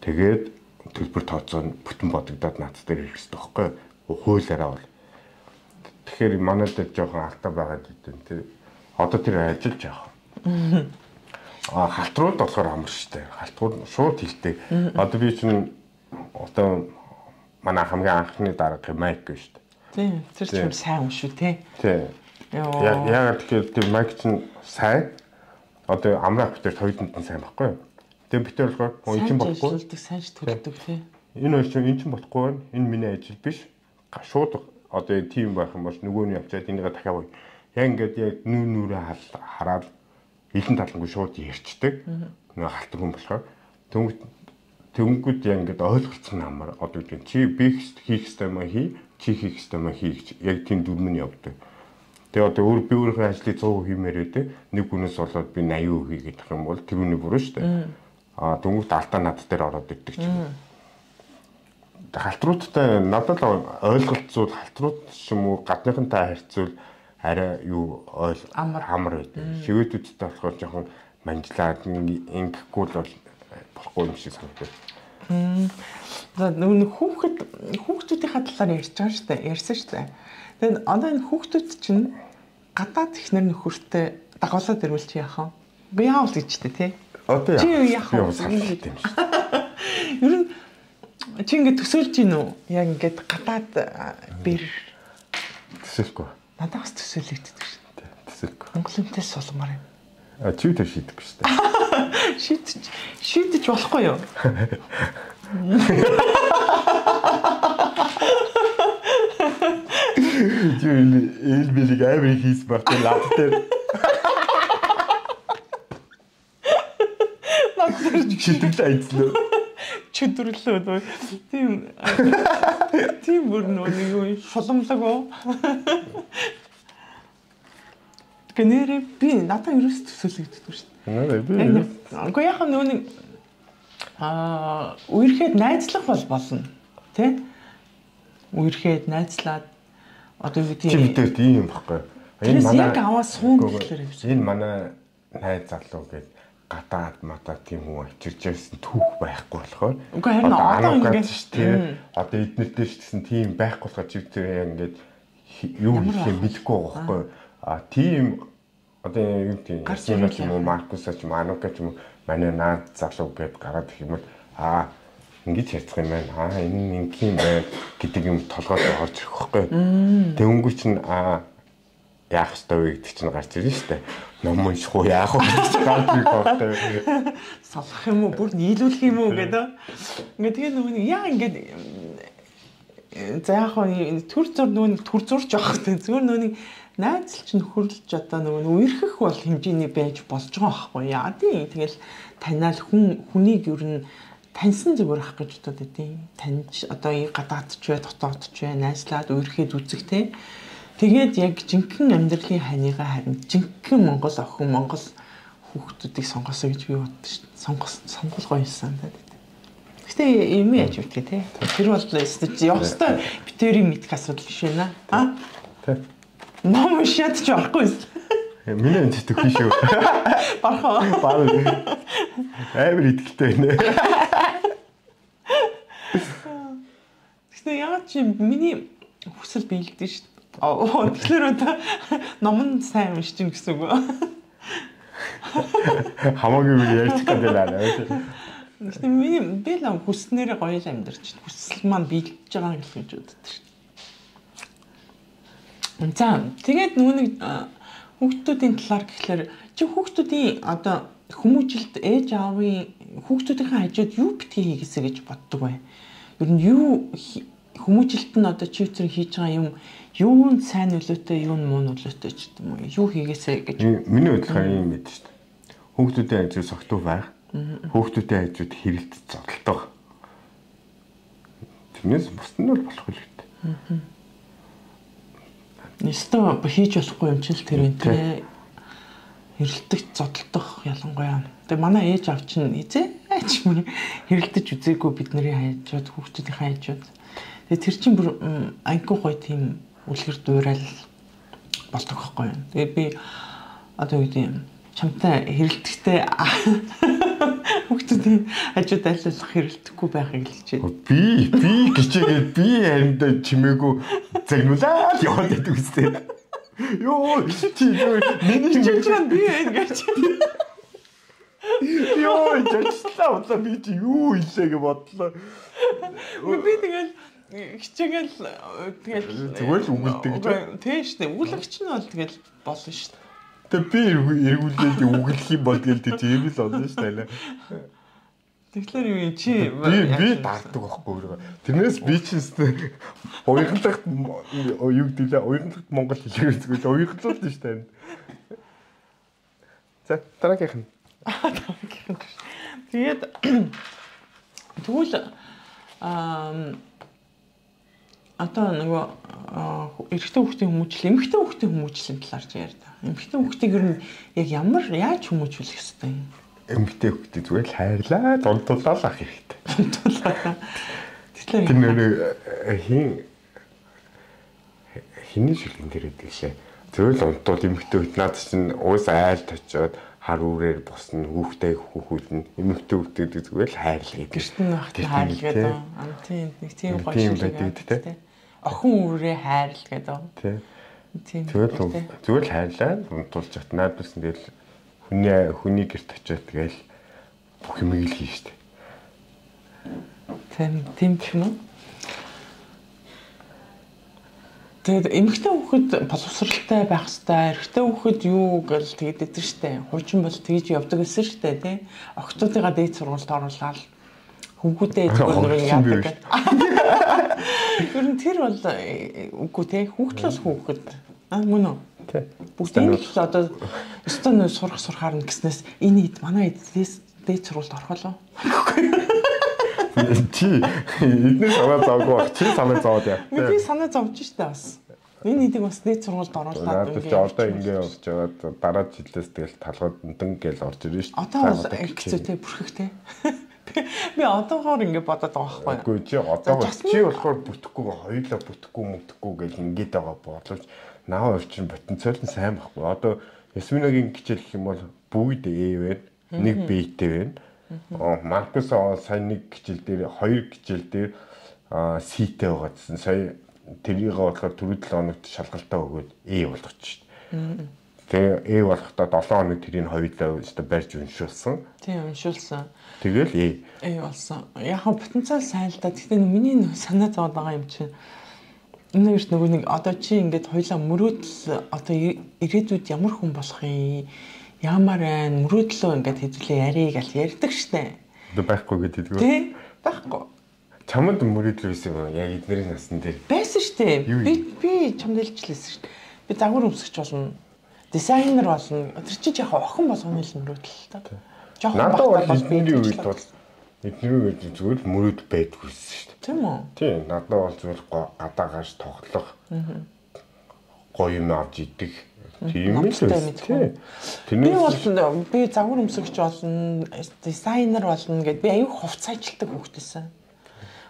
Speaker 4: тэгээд төлбөр тооцоо бүтэн бодогдоод над дээр ирэх хэрэгтэй байхгүй. Хуулиараа бол. Тэгэхээр манай дээр жоохон алдаа байгаа гэдэг тийм. Одоо тэр ажиллаж яах вэ? Халтрууд болохоор амар штэ. Халтрууд шууд хилдэг. Одоо би чинь одоо манай хамгийн анхны дарга майк гэж штэ.
Speaker 3: Тийм. Тэр чинь сайн юм шүү те.
Speaker 4: Тийм. Яагаад тэгэхээр тэр майк чинь сайн. Одоо амраа битэр хоёрдонд нь сайн байхгүй юу? Тэгээ битэр болохоор энэ чинь болохгүй.
Speaker 3: Сайн ш төлдөг те.
Speaker 4: Энэ хоёр чинь энэ чинь болохгүй байна. Энэ миний ажил биш. Шууд одоо тийм байх юм бол нөгөөний авчаад энийгээ дахиад яг ингээд яг нүүрээ хараад илэн талангүй шууд ярьцдаг. Нэг халтар хүн болохоор тэнгүүд яг ингээд ойлголцсон амар одоо гэдэг чи би хийх ёстой юм хий, чи хийх ёстой юм хий гэж яг тийм дүрмэн явдаг. Тэгээ одоо би өөрийнхөө ажлыг 100% хиймээрээ те нэг хүнээс болоод би 80% хийгээд ах юм бол тэрүүний буруу шүү дээ. Тэнгүүд алдаа над дээр ороод ирдэг ч юм. Халтруудтай надад ойлголцвол халтрууд ч юм уу гадныхантай харьцвал арай юу амар байдаг. Шивэдүүдтэй болохоор жоохон манжлаад ингэхгүй л болохгүй юм шиг санагдав.
Speaker 3: За нэг хүүхдүүдийнхээ талаар ярьж байгаа шүү дээ. Ярьсан шүү дээ. Тэгээд одоо энэ хүүхдүүд чинь гадаад ихнэр нөхөртэй дагуулаад ирвэл чи яах вэ? Би яавал гэж дээ тий.
Speaker 4: Одоо
Speaker 3: чи яах вэ? Ер нь чи ингэ төсөөлж гин үү? Яг ингээд гадаад бэр
Speaker 4: төсөөлөхгүй.
Speaker 3: Надаас төсөөлөгддөг шин.
Speaker 4: Төсөөлөхгүй.
Speaker 3: Монголынтээс сулмаар юм.
Speaker 4: Чи тэр шийдэх биш үү?
Speaker 3: Шийдэж болохгүй юу?
Speaker 4: Элбэлиг амир хийс багтаа лав дээр. Читгэл айцлаа.
Speaker 3: Чөдөрлөө. Тийм бүр нэг юу шуламлаг уу? Гэнэрэ би надад ерөөс төсөөлөгддөг шүү дээ.
Speaker 4: Би.
Speaker 3: Үгүй яхаа нүг үерхэд найзлах бол болно. Тэ? Үерхэд найзлаад одоо юу гэдэг
Speaker 4: чи бидээ тийм юм баггүй.
Speaker 3: Энэ манай яг аваа суун гэхлээр юм шиг.
Speaker 4: Энэ манай найз залуу гээд гадаад матаа тийм хүн очирч байсан түүх байхгүй болохоор.
Speaker 3: Үгүй харин одоо ингэж
Speaker 4: шүү дээ. Одоо эднэртэй ч гэсэн тийм байхгүй болохоор чи тэр ингээд юу хийх мэдэхгүй байхгүй. Тийм одоо юу тийм Ясмина ч юм уу Маркус ч юм Анука ч юм уу манай наад залуу гээд гараад их юм бол ингэж ярьцах юм байна. Энэ нэг юм байна гэдэг юм толгойд орж ирэх байхгүй. Тэнгүү чинь яах ёстой вэ гэдэг чинь гарч ирнэ шүү дээ. Ном унших уу яах вэ гэж гарч ирэх байхгүй.
Speaker 3: Салах юм уу бүр нийлүүлэх юм уу гэдэг. Ингээд тэгээ нөгөө яа ингээд за яг хоо төр зур нөгөө төр зурж явах гэдэг. Зүгээр нөгөө найзл чинь хөрлөж одоо нөгөө үерхэх бол хэмжээний байж болж байгаа байхгүй яа тийм. Тэгэл таниал хүнийг ер нь таньсан зүгээр ах гэж бодод байдیں۔ Таньж одоо гадаад ч бай дотоод ч бай найзлаад үерхэд үзэх те. Тэгээд яг жинхэнэ амьдралын ханигаа харин жинхэнэ Монгол охин Монгол хүүхдүүдийг сонгосоо гэж би боддог шүү дээ. Сонгол гоё юмсан даа. Гэтэ юм яаж үтгэ те. Тэр бол ёстой битэрийн мэдх асуудал биш байна.
Speaker 4: Тэ.
Speaker 3: Ном шат ч орохгүй.
Speaker 4: Миний энэ зүтгэх шүү.
Speaker 3: Бархаа.
Speaker 4: Амир идэлтэй байна.
Speaker 3: Гэтэ яагаад чи миний хүсэл биелдэж шүү дээ. Тэгэхээр одоо ном нь сайн уншиж гин гэсэн үг.
Speaker 4: Хамаагүй би ярьчих гэдэг лаа.
Speaker 3: Гэтэ миний би л хүснээрээ гоё л амьдарч хүсэл маань биелж байгаа гэж боддог шүү. За тэгээд нөгөө нэг хүүхдүүдийн талаар гэхэлэр чи хүүхдүүдийн одоо хүмүүжилт ээж аавын хүүхдүүдийн хажууд юу битгий хийгээсэ гэж боддог бай. Ер нь юу хүмүүжилт нь одоо чи өчигдөр хийж байгаа юм юу нь сайн нөлөөтэй юу нь муу нөлөөтэй ч гэдэг юм уу юу хийгээсэ гэж
Speaker 4: миний бодлохоор юм байд шүү дээ. Хүүхдүүдийн хажууд согтуу байх. Хүүхдүүдийн хажууд хэрэлт зодтолдог. Тэрнээс бусд нь бол болох л гэдэг. Нэстэ
Speaker 3: хийж болохгүй юм чинь тэр энэ тэ хэрэлдэж зодтолдох ялангуяа. Тэгээ манай ээж аав чинь эзээч мөр хэрэлдэж үзээгүй бидний хажууд хүүхдүүдийн хажууд. Тэгээ тэр чинь бүр анги гоё тийм үлгэр дуурал болдог байхгүй юу. Тэгээ би одоо юу гэдэг чамтай хэрэлдэхтэй хүүхдүүдийн хажууд айлуулах хэрэлдэхгүй байхыг л хичээд.
Speaker 4: Би гिचээгээд би хариндаа чимээгүй загнуулаад яваад байдаг үстэй. Йоо чи миний
Speaker 3: чичрэн би ингэж.
Speaker 4: Йоо жачлаа удаа би чи юу илээ гэж бодлоо.
Speaker 3: Би тэгэл хичээгээл тэгэл
Speaker 4: зүгээр л үгэлдэг гэж.
Speaker 3: Тийм шүү дээ. Үгэлэгч нь бол тэгэл болно шүү дээ.
Speaker 4: Тэг би эргүүлээд үгэлэх юм бол тэгэл тийм л болно шүү дээ.
Speaker 3: Тэгэхээр юу чи
Speaker 4: би дарддаг байхгүй. Тэрнээс би ч уянгалахт юу гэдээ уянгалахт монгол хэлээр зүгээр уянгалуулна шүү дээ. За дараагийнх нь.
Speaker 3: Тэгээд тэгвэл одоо нөгөө эрэгтэй хүүхдийн хүмүүжил, эмэгтэй хүүхдийн хүмүүжлийн талаар ярьж байна. Эмэгтэй хүүхдийг ер нь яг яаж хүмүүжүүлэх ёстой юм?
Speaker 4: Эмэгтэй хүүхдийг зүгээр л хайрлаа, дунтуулаад ах хэрэгтэй.
Speaker 3: Дунтуулаад.
Speaker 4: Тэр нэр хиний шилэн дээр гэдэг шээ. Зүгээр л унтуул эмэгтэй хүүхд наад чинь уус айлд очиод хар үрээр босно хүүхд нь эмэгтэй хүүхдүүд зүгээр л хайрлаа гэдэг.
Speaker 3: Гэрт нь ахтай хайрлаа гэдэг. Тийм нэг тийм гоё шиг байдаг. Охин үрээ хайрлаа гэдэг.
Speaker 4: Тий. Зүгээр хайрлаа. Унтуулж чад найдварсан тэгэл хүний гэрт очиод тэгэл бүх юм ил хийн штэ.
Speaker 3: Тийм гэх юм уу? Тэгээд эмэгтэй хүүхэд боловсралтай байх хэрэгтэй. Эрэгтэй хүүхэд юу гэл тэгээд идэв штэ. Хуучин бол тэгж явдаг гэсэн штэ тий. Охтуудыгаа дээд сургуульд оруулаад хүүхдүүдээ зүгээр нэг яадаг. Ер нь тэр бол үгүй тий. Хүүхэд л хүүхэд. Мөн үү?
Speaker 4: Тий.
Speaker 3: Бүгдийг л одоо өстөн сурахаар нь гэснээс энэ ид манай дээд сургуульд орхолоо.
Speaker 4: Чи эдний санаа зовгүй чи санаа зовоод яа.
Speaker 3: Би санаа зовж штэ бас. Энэ эдэг бас дээд сургуульд оруулаад
Speaker 4: ингээд одоо ингэ явж байгаад дараа жилээс тэгэл талгад өнтөн гээл орж ирнэ штэ.
Speaker 3: Одоо бас хэцүүтэй бүрхэгтэй. Би одоогоор ингэ бодоод байгаа байхгүй.
Speaker 4: Үгүй чи одоогоор чи болохоор бүтэхгүй хоёулаа бүтэхгүй мөдөхгүй гэл ингээд байгаа боловч наа орчин потенциал нь сайн байхгүй. Одоо Ясминогийн хичээл гэх юм бол бүгд A байна. Нэг B-тэй байна. Маркус сайн нэг хичээл дээр хоёр хичээл дээр C-тэй байгаа гэсэн. Сая тэрийг болохоор түрүү 7 хоногт шалгалтаа өгөөд A болгоч шүү дээ. Тэгээ A болохдоо 7 хоног тэрийг хоёулаа өстө барьж уншуулсан.
Speaker 3: Тийм уншуулсан.
Speaker 4: Тэгэл
Speaker 3: A болсон. Яг нь потенциал сайн л да. Гэхдээ миний санаа зовоод байгаа юм чинь энэ их нөгөө нэг одоо чи ингээд хоёлаа мөрөөдөл одоо ирээдүйд ямар хүн болох юм ямар байна мөрөөдлөө ингээд хэдүүлээ ярих гал ярьдаг штэ.
Speaker 4: Одоо байхгүй гэдэг үү?
Speaker 3: Тийм байхгүй.
Speaker 4: Чамд мөрөөдөл байсан юм яг эднэрийн насн дээр.
Speaker 3: Байсан штэ. Би чамд хэлчихлээсэн штэ. Би загвар өмсгч болно. Дизайнер болно. Тэр чинь яг охин болгоны л мөрөөдөл та.
Speaker 4: Надад бол эднэрийн үед бол эднэрийн үед зүгээр мөрөөдөл байдгүйсэн штэ.
Speaker 3: Тийм үү?
Speaker 4: Тийм надад бол зүгээр гадаагаас тоглох. Гоё юм авч идэх. Тийм л үү.
Speaker 3: Би бол би загвар өмсгч болно, дизайнер болно гэд би аюу хувц ажилтдаг хүүхдээсэн.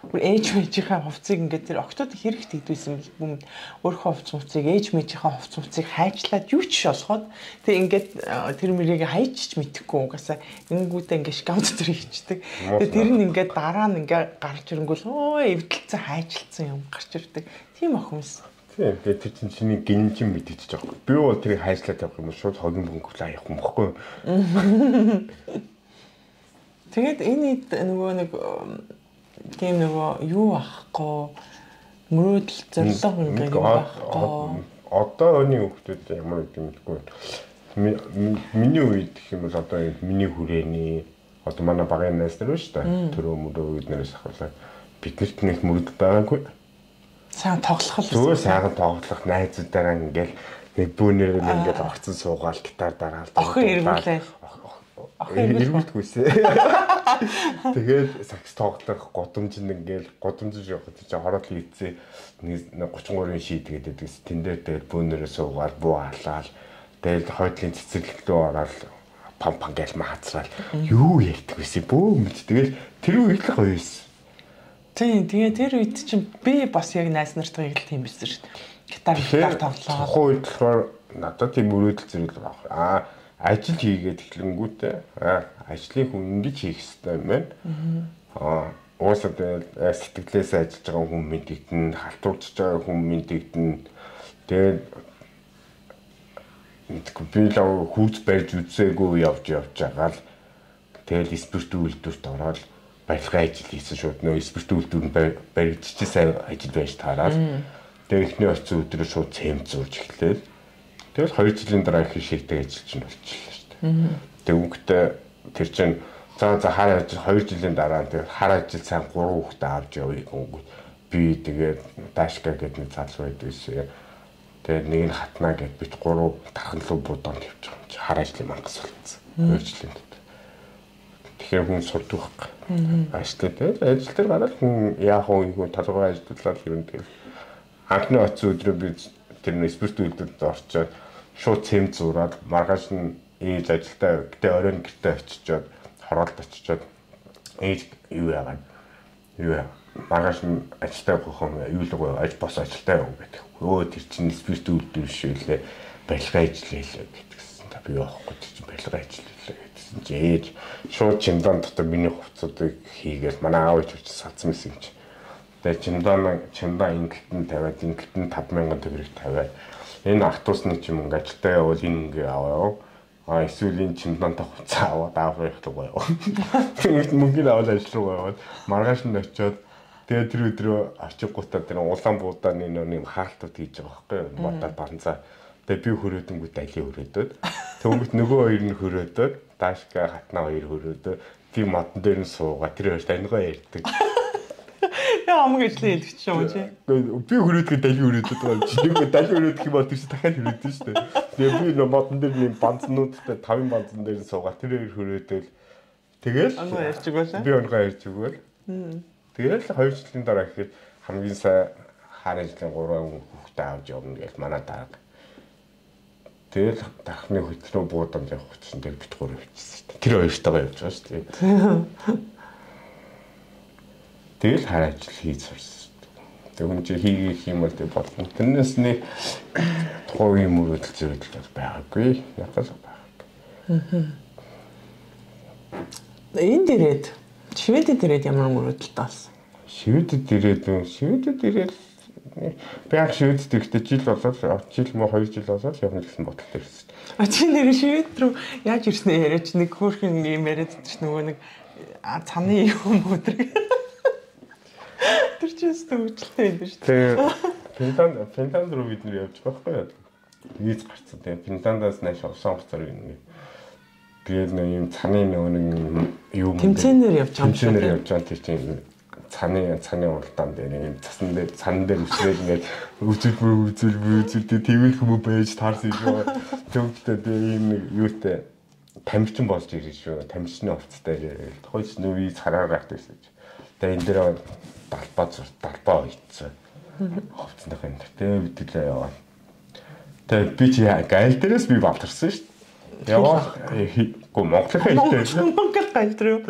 Speaker 3: Бүр ээж мэжийнхээ хувцыг ингээд тэр октод хэрэг хийдвэсэн юм. Өөрөө хувцыг ээж мэжийнхээ хувцыг хайжлаад юу ч болоход тэг ингээд тэр мөрийг хайчиж мэдэхгүй угаасаа ингэнгүүтээ ингээд шкаф дотор хийчихдэг. Тэг тэр нь ингээд дараа нь ингээд гарч ирэнгүүл эвдэлцэн хайжилсан юм гарч ирдэг. Тийм охинс.
Speaker 4: Тийм тэгээд тэр чинь чиний гинжин мэдчихэж байгаа. Би бол тэрийг хайжлаад явах юм шууд хогийн бөнгөлөө аяах юм баггүй.
Speaker 3: Тэгээд энэ нөгөө нэг тийм нөгөө юу ахгүй мөрөөдөл зорилго ингээд юу ахгүй.
Speaker 4: Одоо өний хүүхдүүд ямар гэдэг мэдгүй. Миний үед гэх юм бол одоо миний хүрээний одоо манай багын найз нар шүү дээ. Төрөө мөрөө үднээс ахвалаа. Биднэрт нэг мөрөдөл байгаагүй.
Speaker 3: Сайн тоглох л
Speaker 4: зүгээр сайхан тоглох найзуудаараа ингээл нэг бүүнээр ингээд огцон суугаал гитар дараал.
Speaker 3: Охин ирвүүлээ.
Speaker 4: Ирвүүлдэггүйсээ. Тэгээд сакс тоглох годомж ингээл годомж явах гэж хороод хийцээ 33-ын шийдгээд байдагс. Тэн дээр тэгээд бүүнээрээ суугаал буу халаал. Тэгээд хойдлын цэцэрлэг рүү ороод пампан гээл маацраал. Юу ярьдаг вэсэ бөө мэд. Тэгээд тэр үед л гоё байсан.
Speaker 3: Тийм тэгээ тэр үед чинь би бас яг найз нартайгаа яг тийм байсан шүү дээ. Гитар тоглоо.
Speaker 4: Тухайн үед болохоор надад тийм мөрөөдөл зэрэг байна. Ажил хийгээд эхлэнгүүтээ ажлыг хүн ингэж хийх хэрэгтэй юм байна. Уусаад сэтгэлээсээ ажиллаж байгаа хүн мэдэгдэн, халтурч байгаа хүн мэдэгдэн. Тэгээд би л хүүц барьж үзээгүй явж байгаа л тэгэл спирт үйлдвэрт ороод барилгын ажил хийсэн шууд нөө спирт үйлдвэр нь баригдчихсан сайн ажил байж таараад тэгээд эхний очсон өдрөө шууд цемент зурж эхлэв. Тэгэл 2 жилийн дараа их ширтэг ажил чинь болчихлоо шүү дээ. Тэгээд өнгөтэй тэр чинь за хар ажил 2 жилийн дараа тэгээд хар ажил сайн 3 хүүхдээ авч явъя гэнгүй. Би тэгээд дашка гэдэг нэг залуу байдаг шээ. Тэгээд нэг нь хатнаа гэд бит 3 тархан руу буданд явж байгаа юм чи хар ажлын мангас болсон. 2 жилийн дотор. Тэгэхээр хүн сурдаг байхгүй. Ажил дээр гараад хүн яах вэ хүн толгой ажиллуулаад хэрэг тэгэл анхны очсон өдрөө би тэр нэг спирт үйлдвэрт орчоод шууд цемент зураад маргааш нь ээж ажилдаа гэтээ оройн гэртээ очичоод хороолт очичоод ээж юу яагаад маргааш нь ажилдаа гохом юу л гоё аж бос ажилдаа яв гэдэг. Өө тэр чинь спирт үйлдвэр биш үлээ барилгын ажил хийлээ гэдгсэн. Та би явахгүй чинь барилгын ажил хийлээ гэдгсэн чи ээж шууд чимдан дотор миний хувцсуудыг хийгээл манай аав ээж учраас салцсан байсан юм чи. Тэгээд чимдаа ингэлтэн тавиад ингэлтэн 5,000 төгрөг тавиад Энэ автобусны ч юм ингээд ажилдаа явбал энэ ингээ аваа. Эсвэл энэ чемодантай хуцаа аваад авах руу яваа. Тэгээд мөнгөний аваад ажил руу яваад маргааш нь очиод тэгээд тэр өдрөө очихгүйтэй тэр Улаанбаатарын нэг хаалтууд хийж байгаа байхгүй юу? Бодоод банцаа. Тэгээд би хөрөөдөнгүүт айлын хөрөөдөд. Тэнгүүт нөгөө хоёр нь хөрөөдөд, даашка хатнаа хоёр хөрөөдөд. Би модон дээр нь суугаа тэр хоёр таньгаа ярьдаг.
Speaker 3: Яа амг ижлээ хэлчих юм чи.
Speaker 4: Би хөрөөдөд айлын хөрөөдөд байгаа. Жинхэнэ айлын хөрөөдөх юм бол тийш дахиад хөрөөдөд шүү дээ. Тэгээд би нөгөө модон дээр нэг банцнуудтай 5 банцн дээр нь суугаа тэр хоёр хөрөөдөд. Тэгэл
Speaker 3: ангоо ярьчих байлаа.
Speaker 4: Би ангоо ярьчих өгөөл. Тэгэл 2 жилийн дараа гэхэд хамгийн сайн хааны жилийн 3 хүүхдээ авч явна гэж манай дарга. Тэгэл дархны хөтлөө буудамж явах гэсэн дээр бит 3 явчихсан шүү дээ. Тэр хоёртойгоо явж байгаа шүү дээ. Тэгэл хараа ажил хийж сурсан. Тэг хүн чи хийх юм бол тэг болно. Тэрнээс нэг тухайн юм үргэлж зөвлөлт байгаагүй. Ятал байгаагүй.
Speaker 3: Энэ дээрээ Шведэд ирээд ямар мөрөдөлт таасан?
Speaker 4: Шведэд ирээд яг Шведэд ирэхдээ жил болоод жил мөн 2 жил болоод явна гэсэн бодолтой ирсэн.
Speaker 3: Чи нэр Швед рүү яаж ирсэн яриач нэг хөөрхөн юм яриад ч нөгөө нэг цаны юм өдрөг. Тэр чинь стүүжлтэй юм шүү дээ.
Speaker 4: Финланд руу бид нэр явж байгаа байхгүй юу? Виз гарцсан. Тэгээ Финландаас нааш усан орцоор юм. Тэгээд нэг юм цаны нэг юм
Speaker 3: тэмцээнээр явж
Speaker 4: байгаа тийм чинь цаны уралдаан дээр юм цан дээр үсрээд ингээд үзэл тэгвэл хүмүүс байж таарсан юм. Тэгвэл ийм нэг юутай тамирчин болж ирсэн шүү. Тамирчны хувцастай хойч нүвийг хараарах гэсэн. Тэгээд энэ дээр далбаа хийцээ. Хувцсныхаа энэ тэгээд бидлээ яваа. Тэгээд би чи гайл дээрээс би балтарсан шүү. Яваа Монголын хэлтэй.
Speaker 3: Монгол галдруу.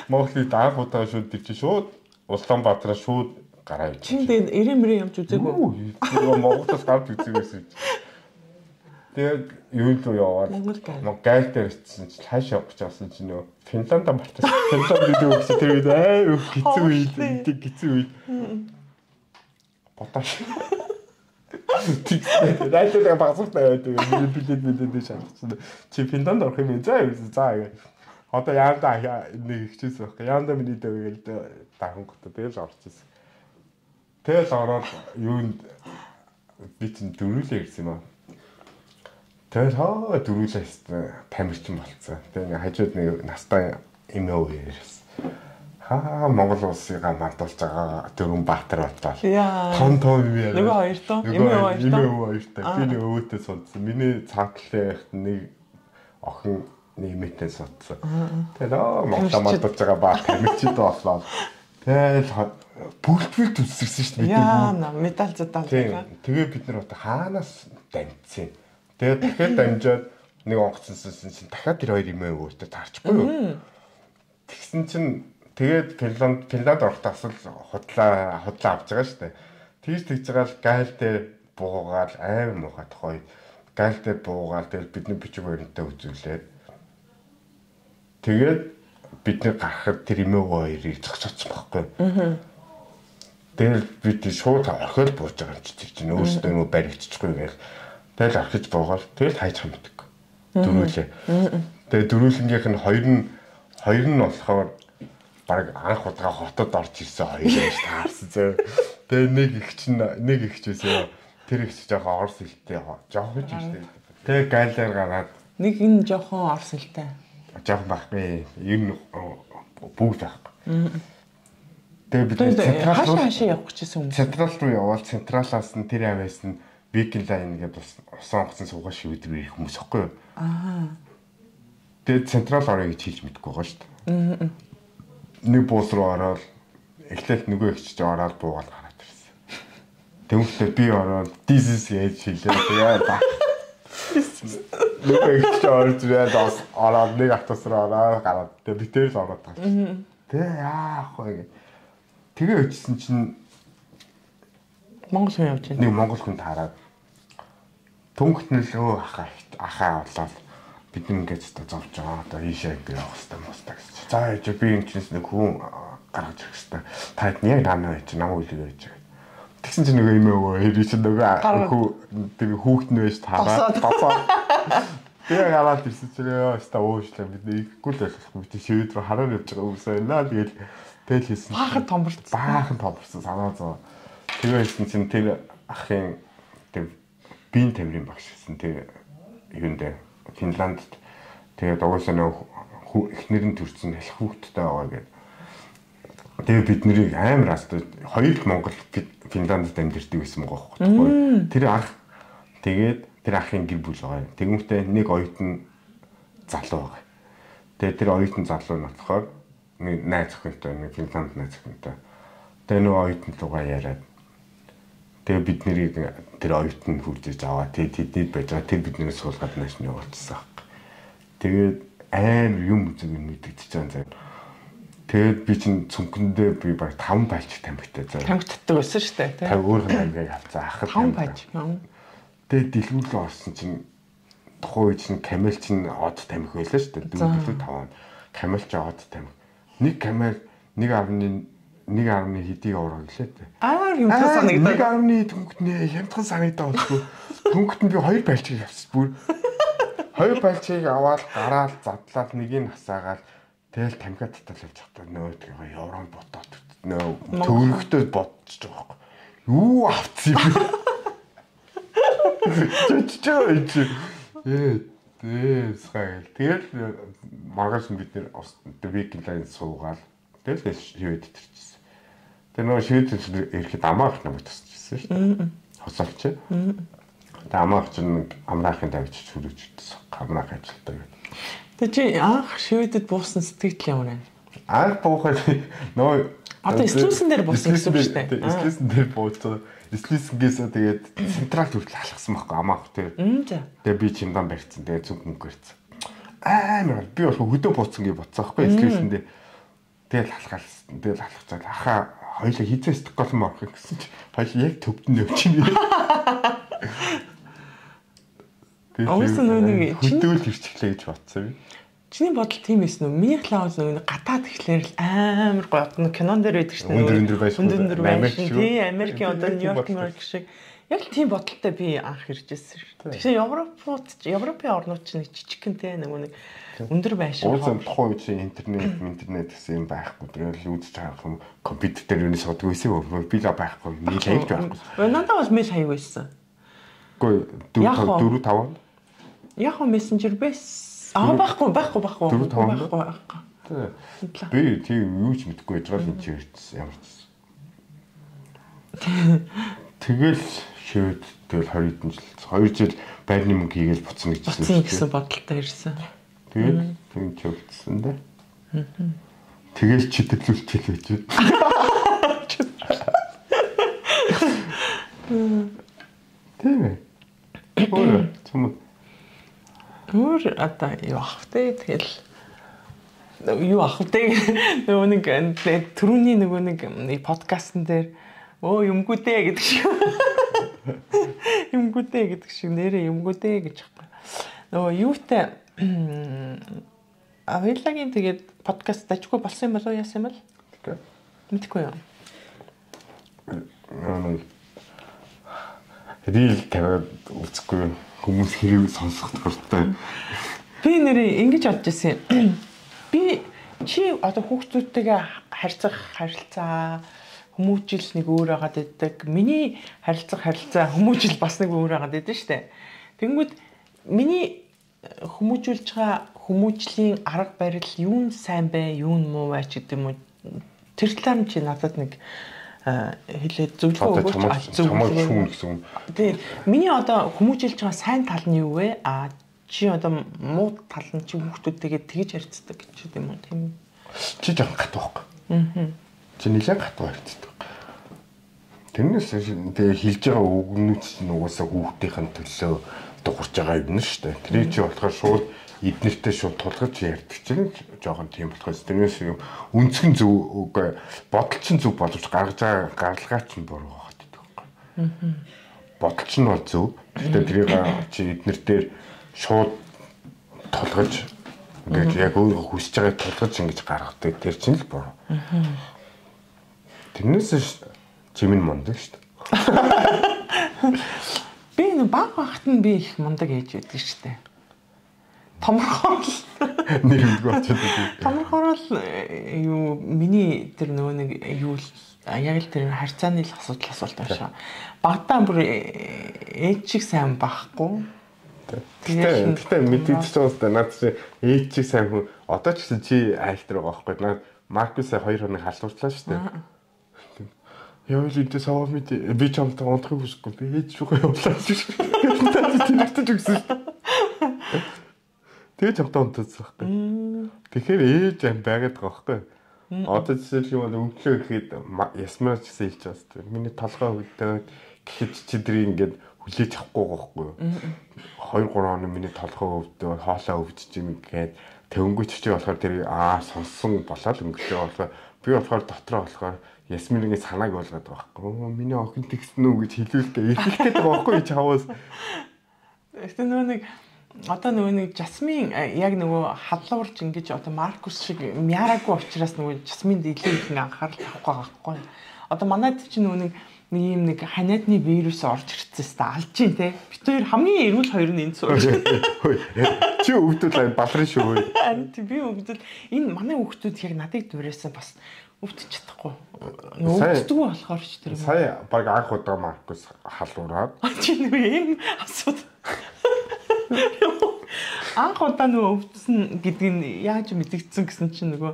Speaker 4: Монголын даагуудаа шууд дивч шууд Улаанбаатараа шууд гараа ич.
Speaker 3: Тэгээд 90 ямч үзээгүй.
Speaker 4: Монголоос гарч үзээгүй. Тэгээд юу л яваад гайл дээр очсон чи хаашаа явах гэж байсан чи нөө Финланд мартсан. Финланд гэдэг үг чи тэр хэцүү үед. Поташ. Найдаа багсахтай байдаг. Билет шалгасан. Чи Финланд орох юм заа юу заа. Одоо яандаа нэг хичээсэн байхгүй. Яандаа миний дэвгээл дагангуудаа тэгэл орчихсон. Тэгэл ороод юунд би чинь дөрүүлээ ирсэн юм аа. Тэгэл дөрүүлээс тамирчин болцсон. Тэгээ хажууд нэг настай эмээ өвөө ирсэн. Монгол улсыг мандуулж байгаа дөрвөн баатар бодлоо. Том юм яа.
Speaker 3: Нөгөө хоёр тоо эмээ
Speaker 4: хоёртой. Би нэг өвөөтэй судсан. Миний цаатлахт нэг охин нэмэтээ судсан. Тэгээ Монгол мандуулж байгаа баатар тамирчид боллоо. Тэгэл бүгд үсэрсэн шүү дээ.
Speaker 3: Яа, медаль зутаал.
Speaker 4: Тэгээ бид нар хаанаас дамжсан. Тэгээ дахиад дамжаад нэг онгоцсон чинь дахиад тэр хоёр эмээ өвөөтэй таарчихгүй юу? Тэгсэн чинь тэгээд Финланд орохдоо асуул худлаа авч байгаа шүү дээ. Тэгж байгаа л гайл дээр буугаал аим муухай тохой. Гайл дээр буугаал тэгэл бидний бичиг баримтаа үзүүлээд тэгээд бид нар гарахад тэр эмээ хоёрыг зогсооцсон байхгүй. Тэгэл бид шууд орхиод бууж байгаа юм чи тэр чинь өөрөөсөө юм баригдчихгүй гээл. Тэгэл архиж буугаал тэгэл хайж хамдаг. Дөрүүлээ. Тэгээ дөрүүлэнгийнх нь хоёр нь болохоор баг анх удаа хотод орж ирсэн хоёр байж таарсан зөө. Тэгээ нэг их ч байсан. Тэр их ч жоохон орс хэлтэй жоохон ч юм. Тэгээ гайлаар гараад
Speaker 3: нэг энэ жоохон орс хэлтэй.
Speaker 4: Жоохон байхгүй. Ер нь бүгд байхгүй. Тэгээ бид
Speaker 3: хаашаа явах гэжсэн юм.
Speaker 4: Централ руу явбал централаас нь тэр аваас нь Викинг лайн гэдэг усан онгоцон суугаа шивэд рүү ирэх хүмүүс байхгүй юу? Тэгээд централ орё гэж хэлж мэдэхгүй байгаа шүү дээ. Нэг буус руу ороод эхлээд нөгөө их ч ороод буугаад гараад ирсэн. Тэнгүүтээ би ороод this is гэж хэлээ. Тэгээд нөгөө их ч орж ороод нэг автобус руу ороод гараад тэгээд би тэр л ороод байгаа. Тэгээ яах вэ? Тэгээ очисон чинь
Speaker 3: Монгол хүн явж байна.
Speaker 4: Нэг монгол хүн таараад Төнгөтнөл ахаа болоод бид ингээд зовж байгаа. Одоо ийшээ би явах хэрэгтэй мостаа гэсэн. За яа би энэ чинь нэг хүн гаргаж ирэх хэрэгтэй. Таад яг наанаа байж намайг үлээж байж. Тэгсэн чинь нөгөө юм өө хэрэг чинь нөгөө тэр хүүхэд нь байж тараад тэгээ гараад ирсэн чинь яста уушлаа бид ихгүй л болохгүй би шивэд рүү хараар явж байгаа үсээ наа тэгэл хийсэн. Баахан томорсон санаа зов. Тэгээ хийсэн чинь тэр ахын тэр биеийн тамирын багш гэсэн тэр юундэ Финландд тэгээд угаасаа нөгөө эхнэр нь төрсэн алх хүүхдтэй байгаа гэдэг. Тэгээ бид нэрийг амар асууд хоёр Монгол Финландд амьдэрдэг байсан байгаа байхгүй. Тэр ах тэгээд тэр ахын гэр бүл байгаа. Тэгмээ нэг оюутан залуу байгаа. Тэгээ тэр оюутан залуу нь болохоор нэг найз охинтой нэг Финланд найз охинтой. Тэгээ нөгөө оюутан лугаа яриад тэгээ бид нэрийг тэр оюутан хүрдэж аваа. Тэгээд байж байгаа тэр биднээс суулгаад нааш нь явуулчихсан баг. Тэгээд амар юм үзэг мэдэгдэж байгаа юм. Тэгээд би чинь цүнхэндээ би баг 5 байлч тамхитай заа.
Speaker 3: Тамхи татдаг байсан шүү дээ, тийм.
Speaker 4: Та өөрх нь ангиг авцаа ахад
Speaker 3: 5 байж.
Speaker 4: Тэгээд дэлгүүрлээ орсон чинь тухайн үед чинь камел чинь од тамхи байлаа шүү дээ. 4-5. Камел ч од тамхи. Нэг камел 1.1 хэдий евро гэлээ дээ.
Speaker 3: Юм санагдаа.
Speaker 4: 1.1 төнгөтний хямдхан санагдаа болчихгүй. Төнгөт нь би 2 байлчийг авсан бүр. 2 байлчийг аваад гараад задлаад нэгийг насаагаад тэгэл тамхиа татал явж байгаа нөө тэгээ еврон ботоод нөө төвөрөгтэй бодчих жоох. Юу авцсан юм бэ? Тэгэл маргааш бид нэр Викинг лайн суугаал тэгэл шивэд төрчихсэн. Тэр нөө шивэд ирэхэд амаах намайг тасчихсан шүү дээ. Хосолч. Тэгээ амаах чинь амраахын давчиж хүрээжсэн. Амраах ажилтаа гэдэг.
Speaker 3: Тэг чи анх шивэдэд буусан сэтгэл ямар вэ?
Speaker 4: Анх буухад нөө
Speaker 3: одоо слүүсэн дээр буусан гэсэн үг шүү дээ.
Speaker 4: Слүүсэн дээр бууцаа. Слүүсэнгээс тэгээд централ хүртэл алхсан байхгүй амаах тэр. Тэгээ би чимдан барьцсан. Тэгээ зүг мөнгө барьцсан. Амар би бол хөдөө бууцсан гэж бодсон байхгүй слүүсэн дээр. Тэгэл алхаалсан. Тэгэл алхацаад ахаа хоёлаа хизээс голон морох гэсэн чи хоёул яг төвд нь явчихна.
Speaker 3: Өөсөн нэг
Speaker 4: хөдөөл ирчихлээ гэж бодсон би.
Speaker 3: Чиний бодол тийм байсан уу? Миний клауд нэг гадаад ихлээр л амар гоё кинон дээр байдаг шнэ.
Speaker 4: Өндөр байшгүй.
Speaker 3: Тийм Америкийн одоо Нью-Йорк шиг яг л тийм бодолтой би анх иржсэн шүү. Тэгэхээр Европын орнууд чинь жижигхэнтэй нэг өндөр байшин.
Speaker 4: Уулын тухайн үед чинь интернет гэсэн юм байхгүй. Тэгээд үзэж харах юм компьютер дээр юуны суудаг байсан юм. Би л байхгүй. Нийл хаягч байхгүй.
Speaker 3: Надад бол мэйл хаяг байсан.
Speaker 4: Гэхдээ 4-5
Speaker 3: яг мессенжер байсан. Байхгүй.
Speaker 4: Би тийм юу ч мэдэхгүй байж байгаа юм чи ярьсан ямар ч. Тэгэл шивэд тэгэл 20 хэдэн жил 2 жил байрны мөнгө хийгээл буцна
Speaker 3: гэсэн бодолтой ирсэн.
Speaker 4: Тэгээд тийм ч өвдсөн дээ. Тэгэл чидэрлүүлж хэлвэж байна. Тийм ээ. Өөр
Speaker 3: одоо юу ахвтэй тэгэл юу ахвтэй нөгөө нэг түрүүний нөгөө нэг подкастн дээр юмгүүдээ гэдэг шиг нэрээ юмгүүдээ гэж байна. Нөгөө юутай авилагийн тэгээд подкаст дажгүй болсон юм болов уу яасан юм бол? Мэдгүй юм.
Speaker 4: Рил тавиад үзэхгүй хүмүүс хэрэг сонсох дуртай.
Speaker 3: Би нэрээ ингэж бодож ирсэн. Би чи одоо хүүхдүүдтэйгээ харилцаа хүмүүжил нэг өөр агаад байдаг. Миний харилцаа хүмүүжил бас нэг өөр агаад байдаг шүү дээ. Тэнгүүд миний хүмүүжүүлж байгаа хүмүүжлийн арга барил юу нь сайн бай, юу нь муу бай ч гэдэг юм уу. Тэр талаар чи надад нэг хэлээд зөвлөгөө өгөөч. Тэгээд миний одоо хүмүүжүүлж байгаа сайн тал нь юу вэ? Чи одоо муу тал нь чи хүүхдүүдтэйгээ тэгж харьцдаг гэж юм уу? Тийм.
Speaker 4: Чи жоохон гат байхгүй. Чи нэлээд гат харьцдаг. Тэрнээс тэгээ хэлж байгаа үгнүүд чинь угаасаа хүүхдийн төлөө дуурж байгаа юм шүү дээ. Тэрийг чи болохоор шууд эднэртэй шууд тулгаж ярьдаг чинь жоохон тийм болохоос тэрнээс үнцгэн зөв үгүй бодол чинь зөв боловч гаргаж байгаа гаргалгаа чинь буруу байгаад байдаг. Бодол чинь бол зөв. Гэхдээ тэрийг чи эднэр дээр шууд тулгаж ингээд яг өөрөө хүсэж байгааг тулгаж ингэж гаргадаг. Тэр чинь л буруу. Тэрнээс чимэн монддаг шүү дээ.
Speaker 3: Би нэг баг багт нь би их мундаг ээж байдаг шүү дээ. Томорхоор
Speaker 4: нэрмдгүй очоод байдаг.
Speaker 3: Томорхоор л юу миний тэр нөгөө нэг юу яг л тэр харьцааны л асуудал байна. Багтаа бүр ээж шиг сайн байхгүй.
Speaker 4: Тэгтээ мэдээж байгаа наад чи ээж шиг сайн хүн одоо ч гэсэн чи айлтар байгаа байхгүй. Наад Маркусаа 2 хоног халдварлаа шүү дээ. Яа л идэ сав мэд би ч амтаа унтахыг хүсэхгүй. Би ээж рүүгээ явлаа шүү. Тэнэгтэж өгсөн шүү. Тэгээ ч амтаа унтсан байхгүй. Тэгэхээр ээж ам байгаад байгаа байхгүй. Одоо жишээлбэл өглөө ихэд ясмаар ч гэсэн хэлж байгаа шүү. Миний толгой өвдөд гэхэд чи дэрийг ингээд хүлээж авахгүй байхгүй. 2-3 хоног миний толгой өвдөд хоолоо өвдөж юм гээд тэнгуйч чи болохоор тэр сонсон болоод өнгөж байгаа болохоор би болохоор дотроо болохоор Ясмингийн санааг болгоод байгаа байхгүй. Миний охин тэгсэн үү гэж хэлүүлдэг. Ихтэй байгаа байхгүй чи хаваас.
Speaker 3: Эхтээ нөгөө нэг одоо нөгөө нэг Жасмин яг нөгөө халуурч ингэж одоо Маркус шиг мяараагүй учраас нөгөө Жасминд илүү их анхаарал тавих байгаа байхгүй. Одоо манайд чи нөгөө нэг ийм нэг ханиадны вирус орж ирчихсэн алж чинь те. Бид хоёр хамгийн эрүүл хоёр нь энд сууж.
Speaker 4: Чи өвдөл балрын шүү.
Speaker 3: Би өвдөл энэ манай хүүхдүүд яг надыг дуурайсан бас өвдөж чадахгүй. Өвддөггүй болохоор ч тэр юм.
Speaker 4: Сая баг анх удаа Маркус халуураад.
Speaker 3: Чи нөгөө юм асууд. Анх удаа нөгөө өвдсөн гэдгийг нь яаж мэдэгдсэн гэсэн чинь нөгөө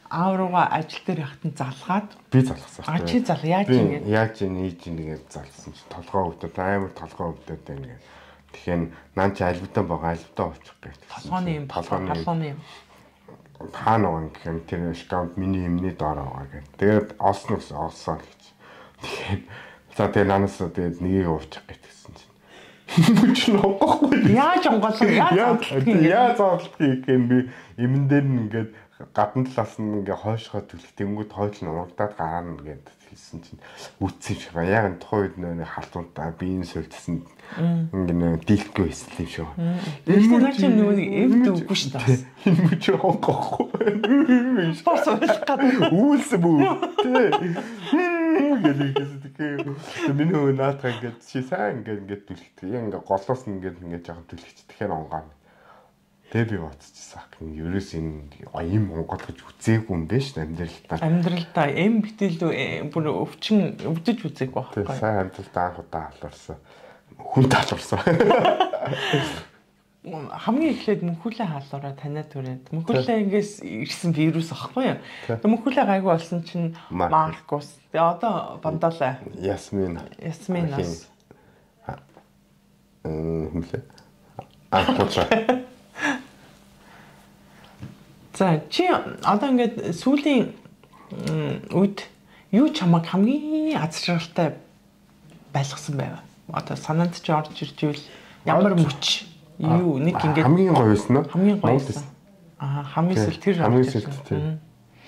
Speaker 3: аав руугаа ажил дээр явахтан залгаад
Speaker 4: би залгасан.
Speaker 3: Чи зал яаж ингэ?
Speaker 4: Яаж нээж нэгээд залсан чи толгой өвдөд амар толгой өвдөд байна гэ. Тэгэхээр нaan чи альбитан байгаа альбитан очих гэж.
Speaker 3: Толгойн юм.
Speaker 4: Хаана байгаа гэхээр тэр шкаф миний эмний доор байгаа гэх. Тэгээд олсон гэж. Тэгэхээр за тэгээ нанаас тэгээд нэгийг уучих гэсэн чинь. Мөч ногохгүй.
Speaker 3: Яаж онгоолоо?
Speaker 4: Яаж зоодлох юм би эмэн дээр нь ингээд гадна талаас нь ингээ хойшоо түлх тэнгүүд хойш нь урагдаад гарна гэд хэлсэн чинь үтсэн шиг байгаа. Яг тухайн үед нөө халтуунтаа биеийн сольдсон ингээ дийлэхгүй байсан юм шиг.
Speaker 3: Энэ чинь нөгөө эвд үгүй шүү дээ.
Speaker 4: Энэ мөч хонгохгүй.
Speaker 3: Бас ойлгох
Speaker 4: Үйлсэн бүү. Тэгэхээр миний өө наатаа ингээ чи сайн ингээ түлхдэг. Ингээ голоос ингээ жоохон түлхчих. Тэгэхээр онгоо. Тэгээ би бодчихсан ах юм ерөөс энэ юм Монгол гэж үзээгүй юм биш амьдралдаа.
Speaker 3: Амьдралдаа эм битэл бүр өвчин өвдөж үзээгүй байхгүй.
Speaker 4: Тэгээ сайн амьдралдаа анх удаа халуурсан. Хүн талуурсан.
Speaker 3: Хамгийн эхлээд мөнхүүлээ халуураа танаа түрээд мөнхүүлээ ингээс ирсэн вирус аахгүй юу. Тэгээ мөнхүүлээ гайгүй болсон чинь Маркус. Тэгээ одоо бандалаа. Ясминаас.
Speaker 4: Хэмлээ. Ахтуучаа.
Speaker 3: За чи одоо ингээд сүүлийн үед юу чамайг хамгийн азаршилтай байлгасан байв? Одоо санаанд ч орж ирж ивэл ямар мөч юу нэг ингээд
Speaker 4: хамгийн гоё байсан нь
Speaker 3: хамгийн гоё байсан. Хамгийн сүүл тэр
Speaker 4: тийм.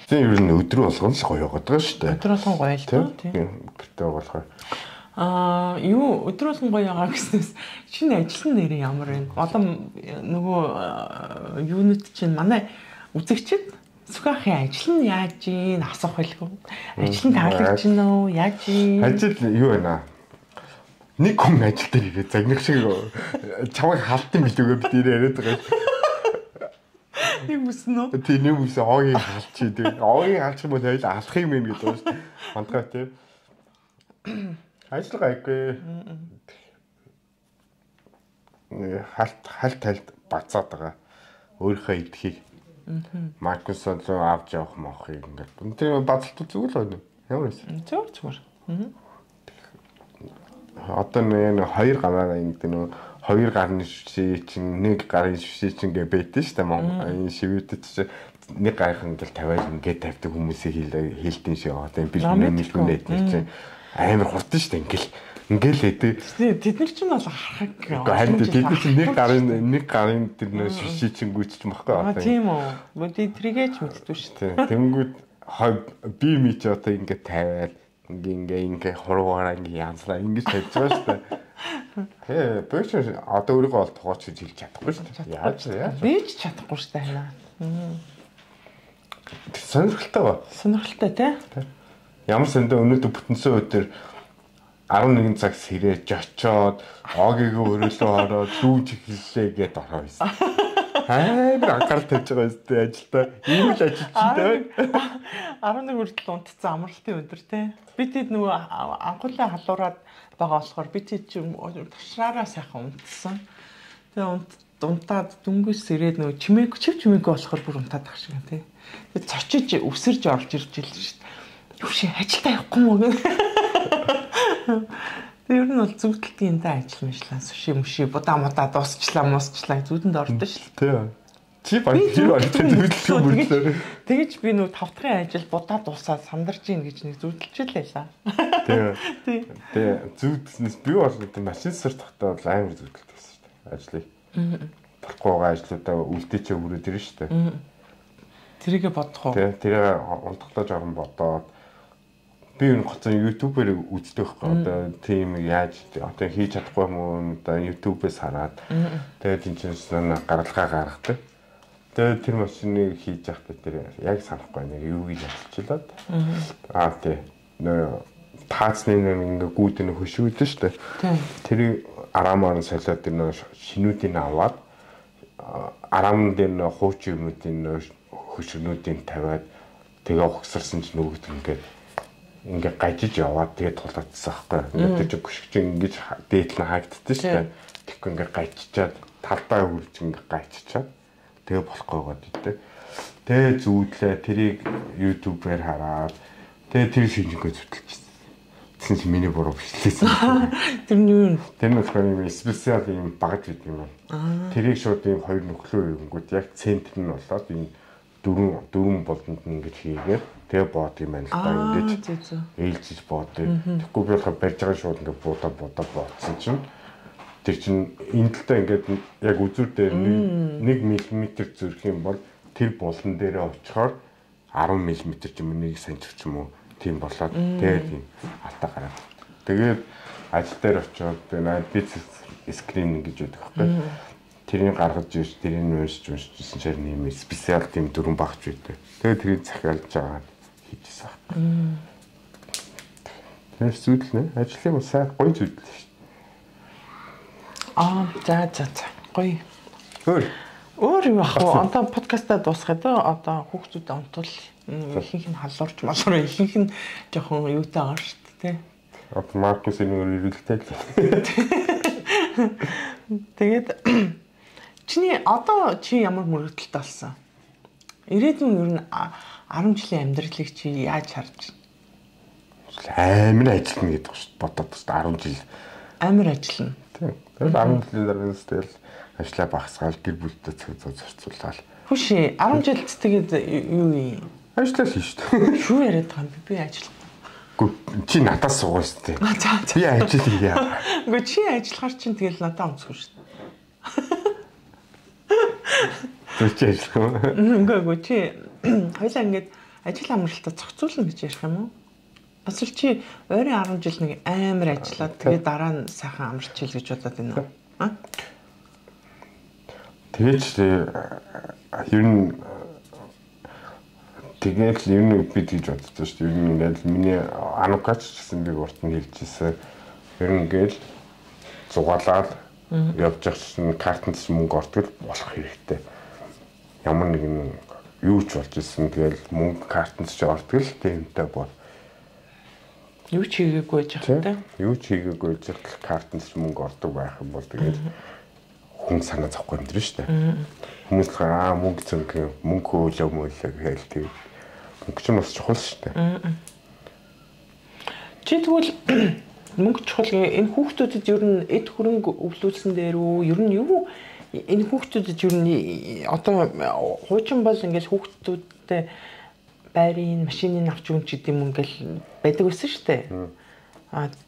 Speaker 4: Тийм ер нь өдрөө болгоно л гоё яваад байгаа шүү дээ.
Speaker 3: Өдрөө болгон гоё л тийм.
Speaker 4: Гэртээ болохоор
Speaker 3: юу өдрөө болгон гоё яагаа гэснээс шинэ ажлын нэр ямар вэ? Одоо нөгөө юунит чинь манай үзэгчд Сүхахын ажил нь яаж ийн асуух байлгүй. Ажил нь таалагдж байна уу? Яаж ийн?
Speaker 4: Ажил юу байна? Нэг хүн ажил дээр ирээ загнах шиг чамайг хаалтын билүүгээ бид яриад байгаа.
Speaker 3: Нэг үснэ үү?
Speaker 4: Тийм нэг үснэ оогийн хаалчи тийм. Оогийн хаалчих юм бол хоёул алах юм байна гэдэг байна шүү дээ. Мандгаа тийм. Ажил гайгүй. Халт бацаад байгаа. Өөрийнхөө идэхийг Маркус руу авч явах мохыг ингээд. Тэр бацалт зүгээр л байна. Ямар вэ?
Speaker 3: Зүгээр.
Speaker 4: Одоо нэг хоёр гараа ингээд нөө хоёр гарны шившээ чинь нэг гарын шившээ чинь ингээд байтэн шүү дээ. Энэ шивүүдэд чинь нэг гархан ингээд тавиал ингээд тавьдаг хүмүүсийг хийлтэн шиг байгаа. Тэгээ бэлгүүнэд чинь амар хурдан шүү дээ. Ингээл хэдэг.
Speaker 3: Тэд нар чинь бол харах.
Speaker 4: Харин тэд чинь нэг гарын тэр нөө шившээ чинь гүйчих байхгүй
Speaker 3: одоо. Тийм үү. Мөдий трийгээч мэддүү шүү дээ.
Speaker 4: Тэнгүүд би мич одоо ингээд тавиал ингээ хуруугаараа ингээ янзлаа ингэж тавьж байгаа шүү дээ. Тэгээ бөөч одоо өөрийгөө бол тугаач гэж хэлж чадахгүй шүү дээ. Яаж?
Speaker 3: Би ч чадахгүй шүү дээ.
Speaker 4: Сонирхолтой ба.
Speaker 3: Сонирхолтой тий.
Speaker 4: Ямар сэндээ өнөөдөр бүтэнсэн өдөр 11 цаг сэрэж очоод Огийн өрөөлөө ороод дүүж эхэллээ гэд ороо байсан. Амар анхаарал тавьж байгаа юм ажилдаа. Ийм л ажилчтай.
Speaker 3: 11 хүртэл унтцсан амралтын өдөр те. Би тэд нөгөө анхуулаа халуураад байгаа болохоор би тэд чи тушраараа сайхан унтсан. Тэгээ унтаад дүнгээс ирээд нөгөө чимээгүй болохоор бүр унтаад ах шиг те. Тэгээ цочиж өсөрж орж ирж илээ шүү дээ. Юу ши ажилдаа явахгүй мó гэх. Тэр нь бол зүгтэлтийн дэ ажил мэтлээ. Суши муши будаа дуусчлаа зүудэнд ордоо шүү
Speaker 4: дээ. Чи баяр зүгтэлтийн мөрдлөө.
Speaker 3: Тэгэж би нөө 5 дахын ажил будаа дуусаад сандарч ийн гэж нэг зүгтэлчихлээ.
Speaker 4: Тэгээ зүгтэлснээс би бол машин сар тахтаа бол амар зүгтэлт байсан шүү дээ. Ажлыг. Болохгүй байгаа ажлуудаа үлдээчээ хүрээд ирэн шүү дээ.
Speaker 3: Тэрийгэ бодох уу?
Speaker 4: Тэрийг унтахлаа жоохон бодоод би энэ гоцон YouTube-ээр үздэг байхгүй одоо тийм яаж одоо хийж чадахгүй юм уу одоо YouTube-ээс хараад тэгээд энэ чинь гаргалгаа гаргадаг. Тэгээд тэр машиныг хийж явахдаа тэр яг санахгүй нэг юу гэж ялцчихлаад тий нөө таацны нэг гүйдэн хөшөөдөн шүү дээ. Тэрийг арамаар солиод тэр нөө шинүүдийг аваад арамн дээр нөө хуучин юмнуудын хөшөөнүүдийг тавиад тэгээ ухсарсан чинь нөгөөд ингээ гажиж яваад тэгээ тулаадсан аахгүй. Ингээд тэр гүшгч ингэж дээдл нь хаагддаг шүү дээ. Тэгэхгүй ингээ гажичаад талбай хурж ингээ гажичаад тэгээ болохгүй гэдэг. Тэгээ зүүдлээ тэрийг YouTube-ээр хараад тэгээ тэр шинжгээ зүтэлчихсэн. Тэгсэн чинь миний буруу бичлээсэн.
Speaker 3: Тэр нь юу?
Speaker 4: Тэр нь болохоор юм специал юм багж гэдэг юм. Тэрийг шууд юм хоёр нөхлөө өгөнгүүд яг центр нь болоод юм дөрвөн болонд нь ингэж хийгээд тэгээ бод юм байна л да ингэж ээлжиж боодог. Тэгэхгүй би болохоор барьж байгаа шууд ингээ буудаа боодсон чинь тэр чинь энэ талдаа ингээд яг үзүүр дээр 1 мм зүрх юм бол тэр болон дээрээ очихоор 10 мм ч юм уу 1 см ч юм уу тийм болоод тэгээд юм алтаа гараад. Тэгээд ажил дээр очиод би скрининг гэж яддаг байхгүй. Тэрийг гаргаж ирж, тэрийг уншижсэн чинь юм специал тийм дөрвөн багч байдаг. Тэгээд тэрийг захиалж байгаа хийжсэн. Тэр зүйл нэ ажлын усаа гоё зүйл шүү дээ.
Speaker 3: За гоё. Өөр юм ах уу? Одоо подкастаа дуусгаад одоо хүүхдүүд онтол ихэнх нь халуурч малуур ихэнх нь жоохон юутай байгаа шүү дээ.
Speaker 4: Одоо Маркус энэ үргэлжлэлтэй.
Speaker 3: Тэгээд чи ямар мөрөгдөлт болсон? Ирээдүйн ер нь 10 жилийн амьдралыг чи яаж харж
Speaker 4: байна? Амар ажиллана гэдэг шүү дээ. Бодоод шүү дээ 10 жил.
Speaker 3: Амар ажиллана.
Speaker 4: Тийм. Тэгээд 10 жилийн дараагаас тэгэл ажлаа багасгаал гэр бүлтэй зарцуулаад.
Speaker 3: Хүшээ 10 жилд тэгээд юу юм?
Speaker 4: Ажиллаа шүү дээ.
Speaker 3: Юу яриад байгаа юм би ажиллахгүй.
Speaker 4: Чи надаас суугаа шүү дээ. Би ажиллая.
Speaker 3: Гэхдээ чи ажиллахаар чинь тэгэл надад онцгой шүү дээ.
Speaker 4: Чи ажиллах
Speaker 3: уу? Үгүй чи хоёлаа ингэж ажил амралтаа зохицуулна гэж ярих юм уу? Эсвэл чи ойрын 10 жил нэг амар ажиллаад тэгээд дараа нь сайхан амарч хэл гэж бодоод байна уу?
Speaker 4: Тэгээд ер нь тэгээд ер нь бид гэж боддог шүү дээ. Ер нь ингээд миний анукач гэсэн би урт нь хэлжсэн. Ер нь ингээд зугаалаад явж байгаа картанд мөнгө ортгол болох хэрэгтэй. Ямар нэгэн юу ч болж исэн тэгэл мөнгө картанд ч ортгол тэмтэй бол.
Speaker 3: Юу ч хийгээгүй байж байгаа юм.
Speaker 4: Юу ч хийгээгүй байж байгаа картанд ч мөнгө ордог байх юм бол тэгээд хүн санаа зовхгүй юм дэрэн шүү дээ. Хүмүүс л мөнгө зөнгө мөнгө өөлөө гээл тэгээд мөнгө ч бас чухал шүү дээ.
Speaker 3: Чи тэгвэл мөнгө чухал энэ хүүхдүүдэд ер нь эд хөрөнгө өвлүүлсэн дээр үү ер нь юу энэ хүүхдүүдэд ер нь одоо хуучин бол ингээл хүүхдүүдтэй байрын машиныг авч өгч гэдэг юм ингээл байдаг байсан шүү дээ.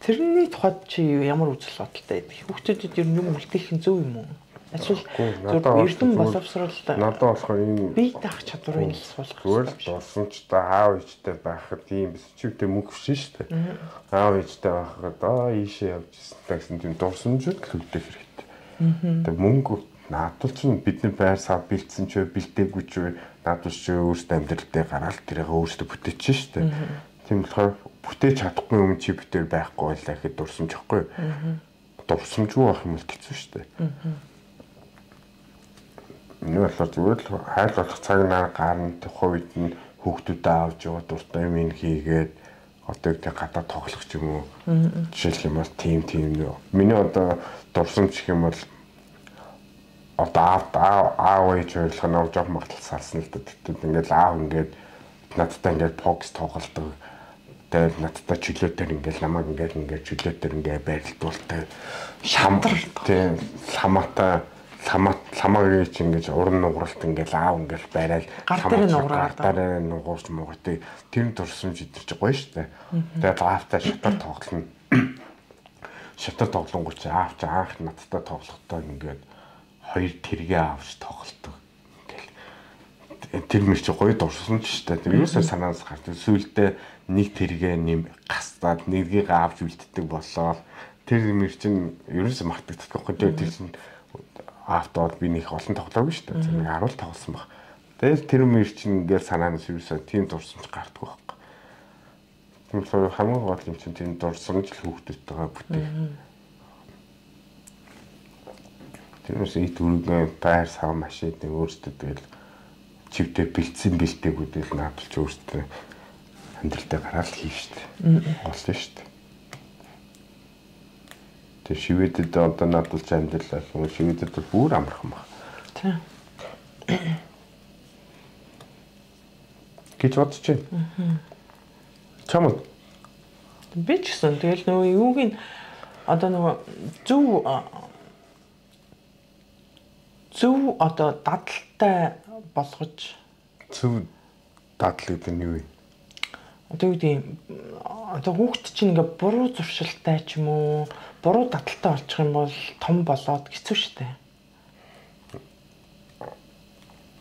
Speaker 3: Тэрний тухайд чи ямар үзэл бодолтой байдаг? Хүүхдүүдэд ер нь юм үлдээх нь зөв юм уу? Эсвэл эрдэм боловсрол
Speaker 4: надад болохоор энэ
Speaker 3: бие даах чадварыг суулгах
Speaker 4: зүгээр л дурсан ч та аав ээжтэй байхад тийм биш ч үгүй мөнгө хөшин шүү дээ. Аав ээжтэй байхад ийшээ явж гэсэн тийм дурсамжууд л үлдээх хэрэгтэй. Тэгээ мөнгө наадвал ч бидний байр сав бэлдсэн ч бэлдээгүй ч наадвал ч өөрсдөө амьдралдаа гараад тэрийг өөрсдөө бүтээчих шүү дээ. Тийм болохоор бүтээж чадахгүй юм чи битээр байхгүй байлаа гэхэд дурсамж ихгүй. Дурсамжгүй байх юм бол хэцүү шүү дээ. Энэ болохоор зүгээр л хайл болох цаг нар гарна тухайн үед нь хүүхдүүдэд авч яваад дуртай юм хийгээд одоо их гадаа тоглох ч юм уу. Жишээлх юм бол тим нөө. Миний одоо дурсамж гэх юм бол одоо аав ээж ойлгох нь жоох магтал салсан л да. Тэгтээ ингээл аав ингээд надтай ингээд покс тоглолдог. Тэгээд надтай чөлөөтөр ингээд намайг ингээд чөлөөтөр ингээд байрлуулдаг. Шамдар тийм ламаагийн чи ингээд уран нугаралт ингээд аав ингээд байрал гартаар нугуурч муугартыг тэр дурсамж идэрч гоё штэ. Тэгээд аавтай шатар тоглоно. Шатар тоглонгоо чи аав чи анх надтай тоглохдоо ингээд хоёр тэргээ авч тоглолдог. Тэр мөр чи гоё дурсамж штэ. Тэр юусаа санаас гардаг. Сүүлдээ нэг тэргээ нэм гастаад нэгийг авч үлддэг болоо. Тэр мөр чин ерөөсөө мартагдахгүй. Тэр чин автод би нэг олон тоглоогүй шүү дээ. Нэг 10 тоглосон баг. Тэгэл тэр мөр чин ингээл санаанаас ерөөсөө тийм дурсамж гарддаг байхгүй. Тэгэхээр хамгийн гол юм чин тийм дурсамж л хүүхдүүдтэйгээ бүтээх. Тэрнээс ит үргэн байр сав машин өөрсдөө тэгэл чивдээ бэлдсэн бэлтээгүүдэл наадалж өөрсдөө амьдралдаа гараад хийв штэ. Олсон штэ. Тэр шивэдэд одоо наадалж амьдралаа юм шивэдэд бол бүр амархан баг. Тийм. Гэж бодож байна. Чамд
Speaker 3: би ч гэсэн тэгэл нөгөө юуг нь одоо нөгөө зөв одоо дадалтай болгож
Speaker 4: зөв дадал гэдэг нь юу вэ?
Speaker 3: Одоо юу гэдэг одоо хүүхд чинь ингээ буруу зуршилтай ч юм уу буруу дадалтай болчих юм бол том болоод хэцүү шттэ.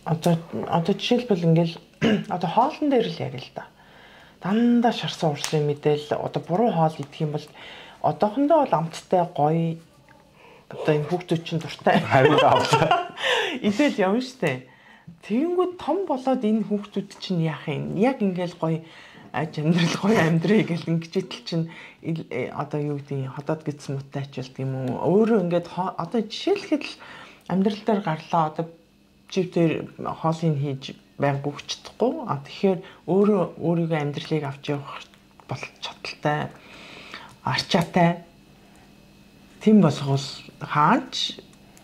Speaker 3: Одоо жишээлбэл ингээл одоо хоолн дээр л ярил л да. Дандаа шарсан урсын мэдээл одоо буруу хоол идэх юм бол одоохондоо бол амттай гоё одоо энэ хүүхдүүд чинь дуртай
Speaker 4: хариу авлаа.
Speaker 3: Идэл явна штэ. Тэгэнгүүт том болоод энэ хүүхдүүд чинь яах юм? Яг ингээл гоё амьдрал гоё амьдрий гэл ингэжэтэл чинь одоо юу гэдэг ходоод гидс муутай ачилт юм уу? Өөрөө ингээд одоо жишээлхэд л амьдрал дээр гарлаа одоо живдэр хоолыг хийж байнг өгчдөхгүй. Тэгэхээр өөрийгөө амьдралыг авч явах бол чадaltaй арчаатай тийм болохоос хаач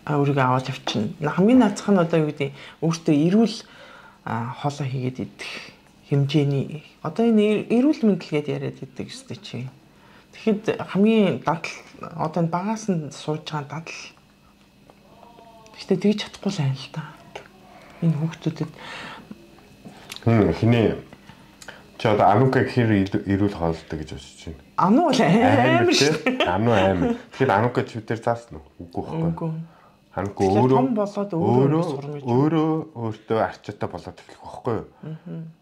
Speaker 3: өөрийгөө аваад явчихна. Хамгийн наацх нь одоо юу гэдэг өөртөө эрүүл хоолой хийгээд идэх хэмжээний одоо энэ эрүүл мэндэлгээд яриад идэг өстэй чи. Тэгэхэд хамгийн дадал одоо энэ багаас нь сууж байгаа дадал. Гэхдээ тэгж чадахгүй л байна л да. Энэ хүүхдүүдэд
Speaker 4: хинээ чи одоо анука хэр эрүүл хоолтой гэж бодож байна.
Speaker 3: Ану л амар шүү.
Speaker 4: Ану амар. Тэгэхээр анука чивдэр заасан уу? Үгүй байхгүй. Анука өөртөө арчаатай болоод эхлэх байхгүй юу?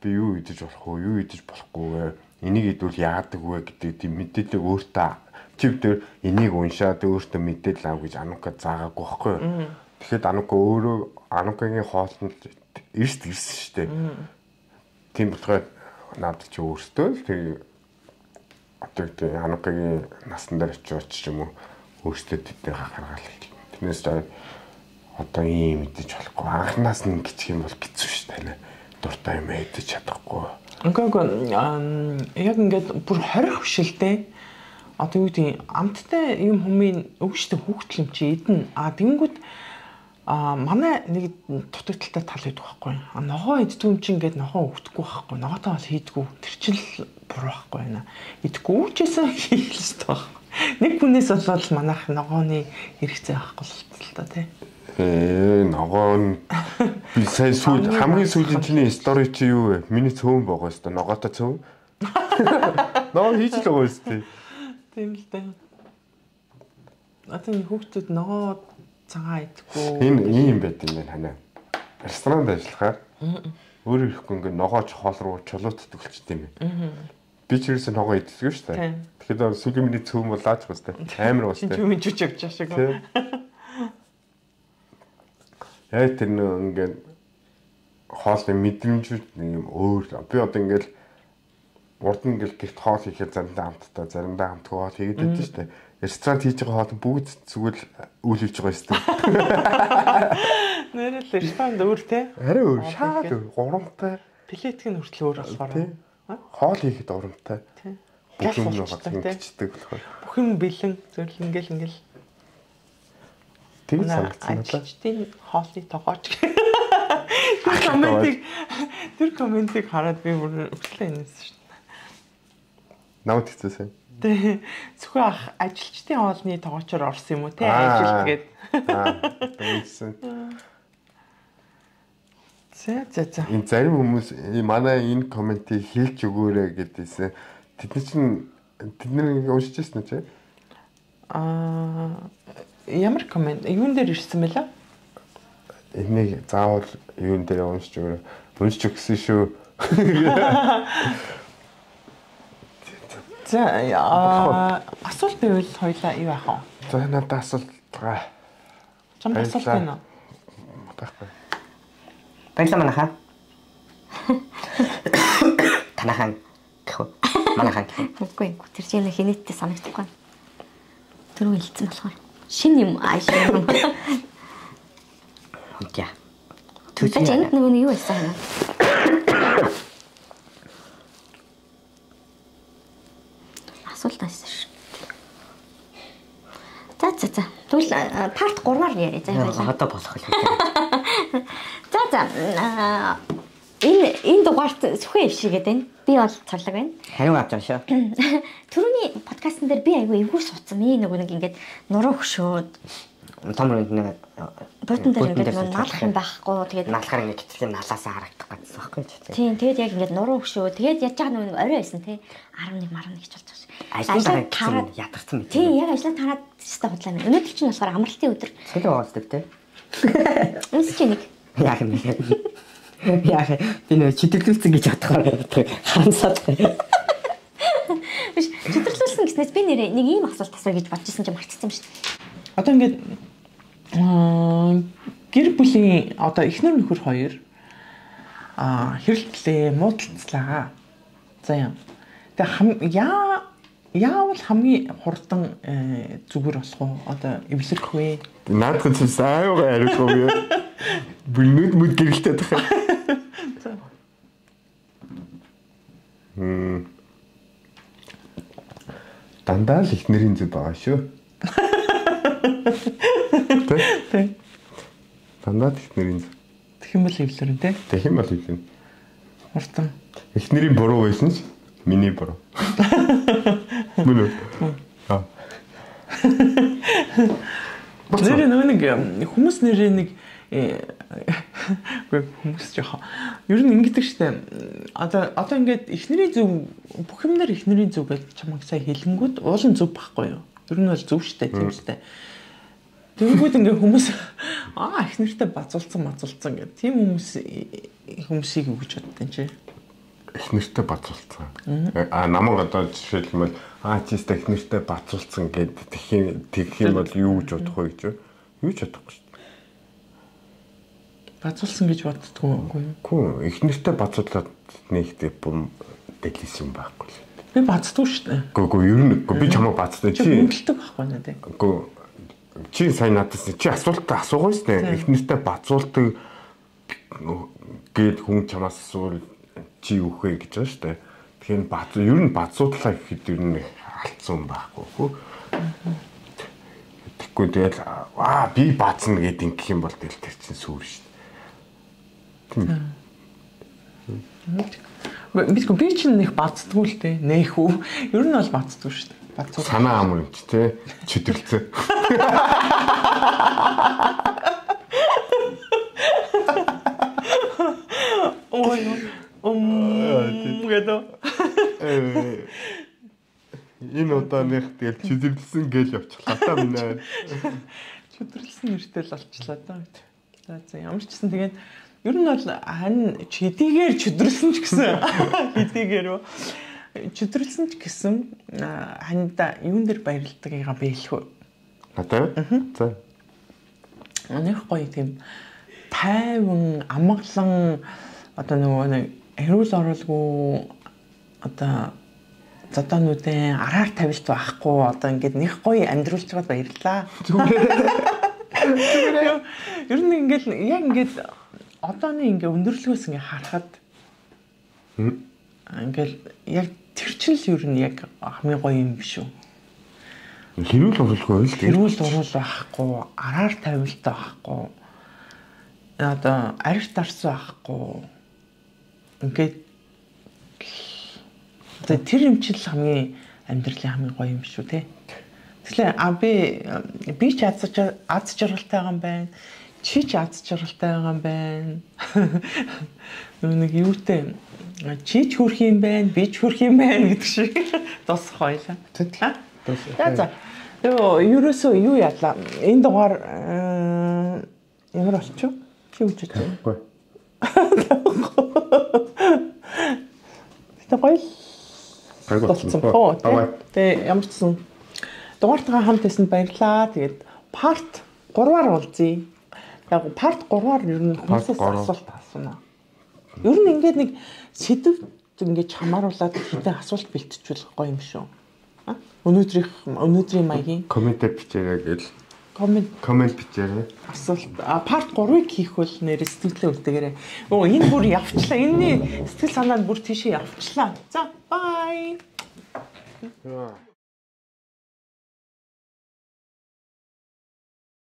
Speaker 4: Би юу идэж болох вэ? Юу идэж болохгүй вэ? Энийг идвэл яадаг вэ гэдэг тийм мэдээлэл өөртөө чивдэр энийг уншаад өөртөө мэдээлэл ав гэж анука заагаагүй байхгүй юу? Тэгэхэд анукагийн хоолнд эрс ирсэн шүү дээ. Тийм болохоор надад чи өөртөө л тэр одоо тийм анукагийн насан дээр очиж ч юм уу өөртөө тэдний гаргаал хэлээ. Тэрнээс одоо ийм мэдэж болохгүй. Анханаас нь гिचх юм бол хэцүү шүү дээ. Дуртай юм идэж чадахгүй.
Speaker 3: Яг ингээд бүр хорих бишэлтэй. Одоо юу гэдэг амттай юм хүмүүс өвчтэй хүүхдэл юм чи идэн. Тэнгүүд манай нэг дутагдaltaй тал байдаг байхгүй. Ногоо иддэг юм чи ингээд ногоо өвдөхгүй байхгүй. Ногоотой бол хийдгүү. Тэр чинь л буруу байхгүй байна. Идэхгүй өвчээсээ хийх хэрэгтэй байхгүй. Нэг хүнээс болоод манайх ногооны хэрэгцээ байхгүй л та тий.
Speaker 4: Ногоо нь би сайн хамгийн сүүлийн чиний стори чи юу вэ? Миний цөөн байгаа өстой ногоотой цөөн. Ногоо хийж л байгаа өстой.
Speaker 3: Тийм л дээ. Одоо хүүхдүүд ногоо цагаан идэхгүй.
Speaker 4: Энэ ийм байт юм байна ханаа. Ресторанд ажиллахаар өөрөө ирэхгүй ингээд ногооч хоол руу чулуутдаг болчтой юм. Би ч ерөөсөө ногоо иддэг шүү дээ. Тэгэхээр сүүлийн миний цөөн бол лаач бастай. Амар бастай.
Speaker 3: Юу жижиг жашиг.
Speaker 4: Яа тэр нэг ингээд хоолны мэдрэмжүүд юм өөр. Би одоо ингээд урд нь ингээл гэрт хоол хийхээр заримдаа хамтдаа, заримдаа хамтгүй хоол хийгээд байдаг шүү дээ. Ресторан хийж байгаа хоол бүгд зүгээр үйл хийж байгаа шүү дээ.
Speaker 3: Нэрэл ресторан өөр те.
Speaker 4: Арай өөр, шал өөр, гурамтай.
Speaker 3: Плетик нь хүртэл өөр болохоор.
Speaker 4: Хоол хийхэд урамтай.
Speaker 3: Тийм.
Speaker 4: Бүх юм хацдаг болохоор.
Speaker 3: Бүх юм бэлэн зөвл ингээл.
Speaker 4: Тийм санагдсан уу?
Speaker 3: Ажилчдын хоолны тогооч. Тэр комментиг хараад би бүр өглөө инээс шүү дээ.
Speaker 4: Намд хэцээсэн.
Speaker 3: Тэ зөвхөн ажилчдын хоолны тогоочор орсон юм уу те ажилт гээд.
Speaker 4: Тэгсэн.
Speaker 3: За.
Speaker 4: Энэ зарим хүмүүс манай энэ комментиг хийлж өгөөрэй гэдээсэн. Тэдний уншиж ирсэн үү чи?
Speaker 3: Ямар коммент? Юун дээр ирсэн мэлээ?
Speaker 4: Энийг заавал юун дээр уншиж өгөөрэй. Уншиж өгсөн шүү.
Speaker 3: За асуулт байвал хоёлаа юу яах вэ?
Speaker 4: За надад асуулт байгаа.
Speaker 3: Чамд асуулт байна уу?
Speaker 4: Баггүй.
Speaker 1: Баярлалаа манайхаа. Танахан. Манайхан.
Speaker 2: Үгүй тэр чинь хинэттэй санагдахгүй. Түрүү хэлсэн болохоор шин юм аашиг юм.
Speaker 1: Окей.
Speaker 2: Түлхэж энд нөгөө юу байсан хана? Асуулт байсан ш. За. Тэгвэл парт 3-аар яриа заа
Speaker 1: яваа. Одоо болох л.
Speaker 2: За. Энэ дугаарт сүхэ ившигээд байна. Би бол царлаг байна.
Speaker 1: Хариу авч байгаа шүү.
Speaker 2: Түрүүний подкастн дээр би айгүй эвгүй суудсан. Нэг ингээд нуруу хөшөөд
Speaker 1: том нэг
Speaker 2: бодон дээр ингээд наалах юм байхгүй. Тэгээд
Speaker 1: наалахаар ингээд гитлийн налаасаа харагдах гэсэн байхгүй ч
Speaker 2: Тийм,
Speaker 1: тийм.
Speaker 2: тэгээд яг ингээд нуруу хөшөө. Тэгээд яж байгаа нэг орой байсан тий. 11 гэж болж байгаа.
Speaker 1: Ажлаа тараад ядарсан мэт.
Speaker 2: Тийм, яг ажлаа тараад өстой бодлоо. Өнөөдөр чинь болохоор амралтын өдөр.
Speaker 1: Цэлээ угаалдаг тий.
Speaker 2: Үнс чи нэг.
Speaker 1: Яг юм. Яг би нөө читэрлүүлсэн гэж бодохоор харамсаад.
Speaker 2: Биш, читэрлүүлсэн гэснээс би нэрээ нэг ийм асуулт асууя гэж бодож исэн чинь марцсан юм шүү дээ.
Speaker 3: Одоо ингээд гэр бүлийн одоо эхнэр нөхөр хоёр хэрэлтлээ, муудалцлаа. За яа. Тэгээ яавал хамгийн хурдан зүгээр болох уу? Одоо эвлэрэх вэ?
Speaker 4: Наадхан ч сайвгаа ярихгүй юу? Бүнүүд мүд гэрэлтэй тахаа. Дандаа л их нэрийн зүг байгаа шүү. Тэ. Дандаа их нэрийн зүг.
Speaker 3: Тэгэх юм бол эвлэрэн те.
Speaker 4: Тэгэх юм бол эвлэрэн.
Speaker 3: Хурдан.
Speaker 4: Их нэрийн буруу байсан ч миний буруу. Мөн үү?
Speaker 3: Нэр нэг хүмүүс нэрээ нэг хүмүүс жоох. Ер нь ингэдэг штэ. Одоо ингээд эхнэрийн зөв бүх юмнаар эхнэрийн зөв гэж чамайг сая хэлэнгүүд уулын зөв байхгүй юу? Ер нь бол зөв штэ тийм штэ. Тэнгүүд ингээ хүмүүс эхнэртэй базуулсан гэдэг. Тийм хүмүүсийг юу гэж боддیں۔ Чи
Speaker 4: эхнэртэй бацуулсан. Намайг одоо жишээлбэл чист эхнэртэй бацуулсан гэдэг тэгэх юм бол юу гэж бодох вэ гэж юу ч бодохгүй шүү дээ.
Speaker 3: Бацуулсан гэж боддгоо үгүй юу?
Speaker 4: Үгүй эхнэртэй бацуулаад нэгтэй бум дэлгэсэн юм байхгүй л.
Speaker 3: Би бацдгүй шүү дээ.
Speaker 4: Үгүй ер нь би чамайг бацдаг
Speaker 3: чи хөндлөдөг байхгүй нэ тий.
Speaker 4: Үгүй чи сайн надаас чи асуултаа асуугаа шүү дээ. Эхнэртэй бацуулдаг гээд хүн чамаас асуувал чи юу хэ гэж байна шүү дээ. Тэгэхээр ер нь бацуудлаа гэхэд ер нь алдсан байхгүй. Тэгэхгүй тэгэл би бацна гэдэг ингэх юм бол тэгэл тэр чинь сүр шүү дээ.
Speaker 3: Би чинь нэг бацдгүй л дээ. Нээх үү? Ер нь бол бацдгүй шүү дээ. Бацуу.
Speaker 4: Санаа амар юм чи те. Чөдөрлцөө.
Speaker 3: Ой. Гэдэг.
Speaker 4: Энэ удааных тэгэл чөдөрлсөн гээл явчихлаа та минь.
Speaker 3: Чөдөрлсөн нэртэй л олчлаа даа. За ямар ч гэсэн тэгээд ер нь бол хань хэдийгээр чөдөрлсөн ч гэсэн хэдийгээр чөдөрлсөн ч гэсэн ханда юун дээр баярлдаг юм бэлхүү.
Speaker 4: Надад? За.
Speaker 3: Нэг гоё тийм тайван амгалан одоо нөгөө нэг эрүүл оролгүй одоо зодоонуудын араар тавилт байхгүй одоо ингээд нэг гоё амьдруулж байгаад баярлаа. Ер нь ингээд яг ингээд одооны ингээ өндөрлгөөс ингээ харахад ингээл яг тэр чинь л ер нь яг хамгийн гоё юм биш үү?
Speaker 4: Хэрүүл оруулахгүй л
Speaker 3: хэрүүл уруул байхгүй, араар тавилт байхгүй. Одоо арьс дарс байхгүй. Ингээд тэр юм чинь л хамгийн амьдралын хамгийн гоё юм шүү те. Тэгэхээр би ч аз жаргалтай байгаа юм байна. Чи ч аз жаргалтай байгаа юм байна. Нэг юутэй чи ч хөрх юм байна, би ч хөрх юм байна гэдэг шиг тосх хоёлаа. За. Ерөөсөө юу ядлаа? Энэ дугаар ямар болчих вэ? Чи үжиж байна. Тэгвэл тэгээ ямар ч сан дугаартайгаа хамт байсан баярлаа. Тэгээд part 3-аар уулзъя. Яг part 3-аар ер нь хүмүүсээс асуулт асууна. Ер нь ингээд нэг сэдв ингээд хамааруулаад хэдэн асуулт бэлтжүүл гоё юм шүү. Өнөөдрийн маягийн
Speaker 4: комент бичээрэй гэл. Комент бичээрэй.
Speaker 3: Асуулт part 3-ыг хийх бол нэр сэтгэлээ үлдээгээрэй. Энэ бүр явчлаа. Энэний сэтгэл санаа нь бүр тийшээ явчлаа. За bye.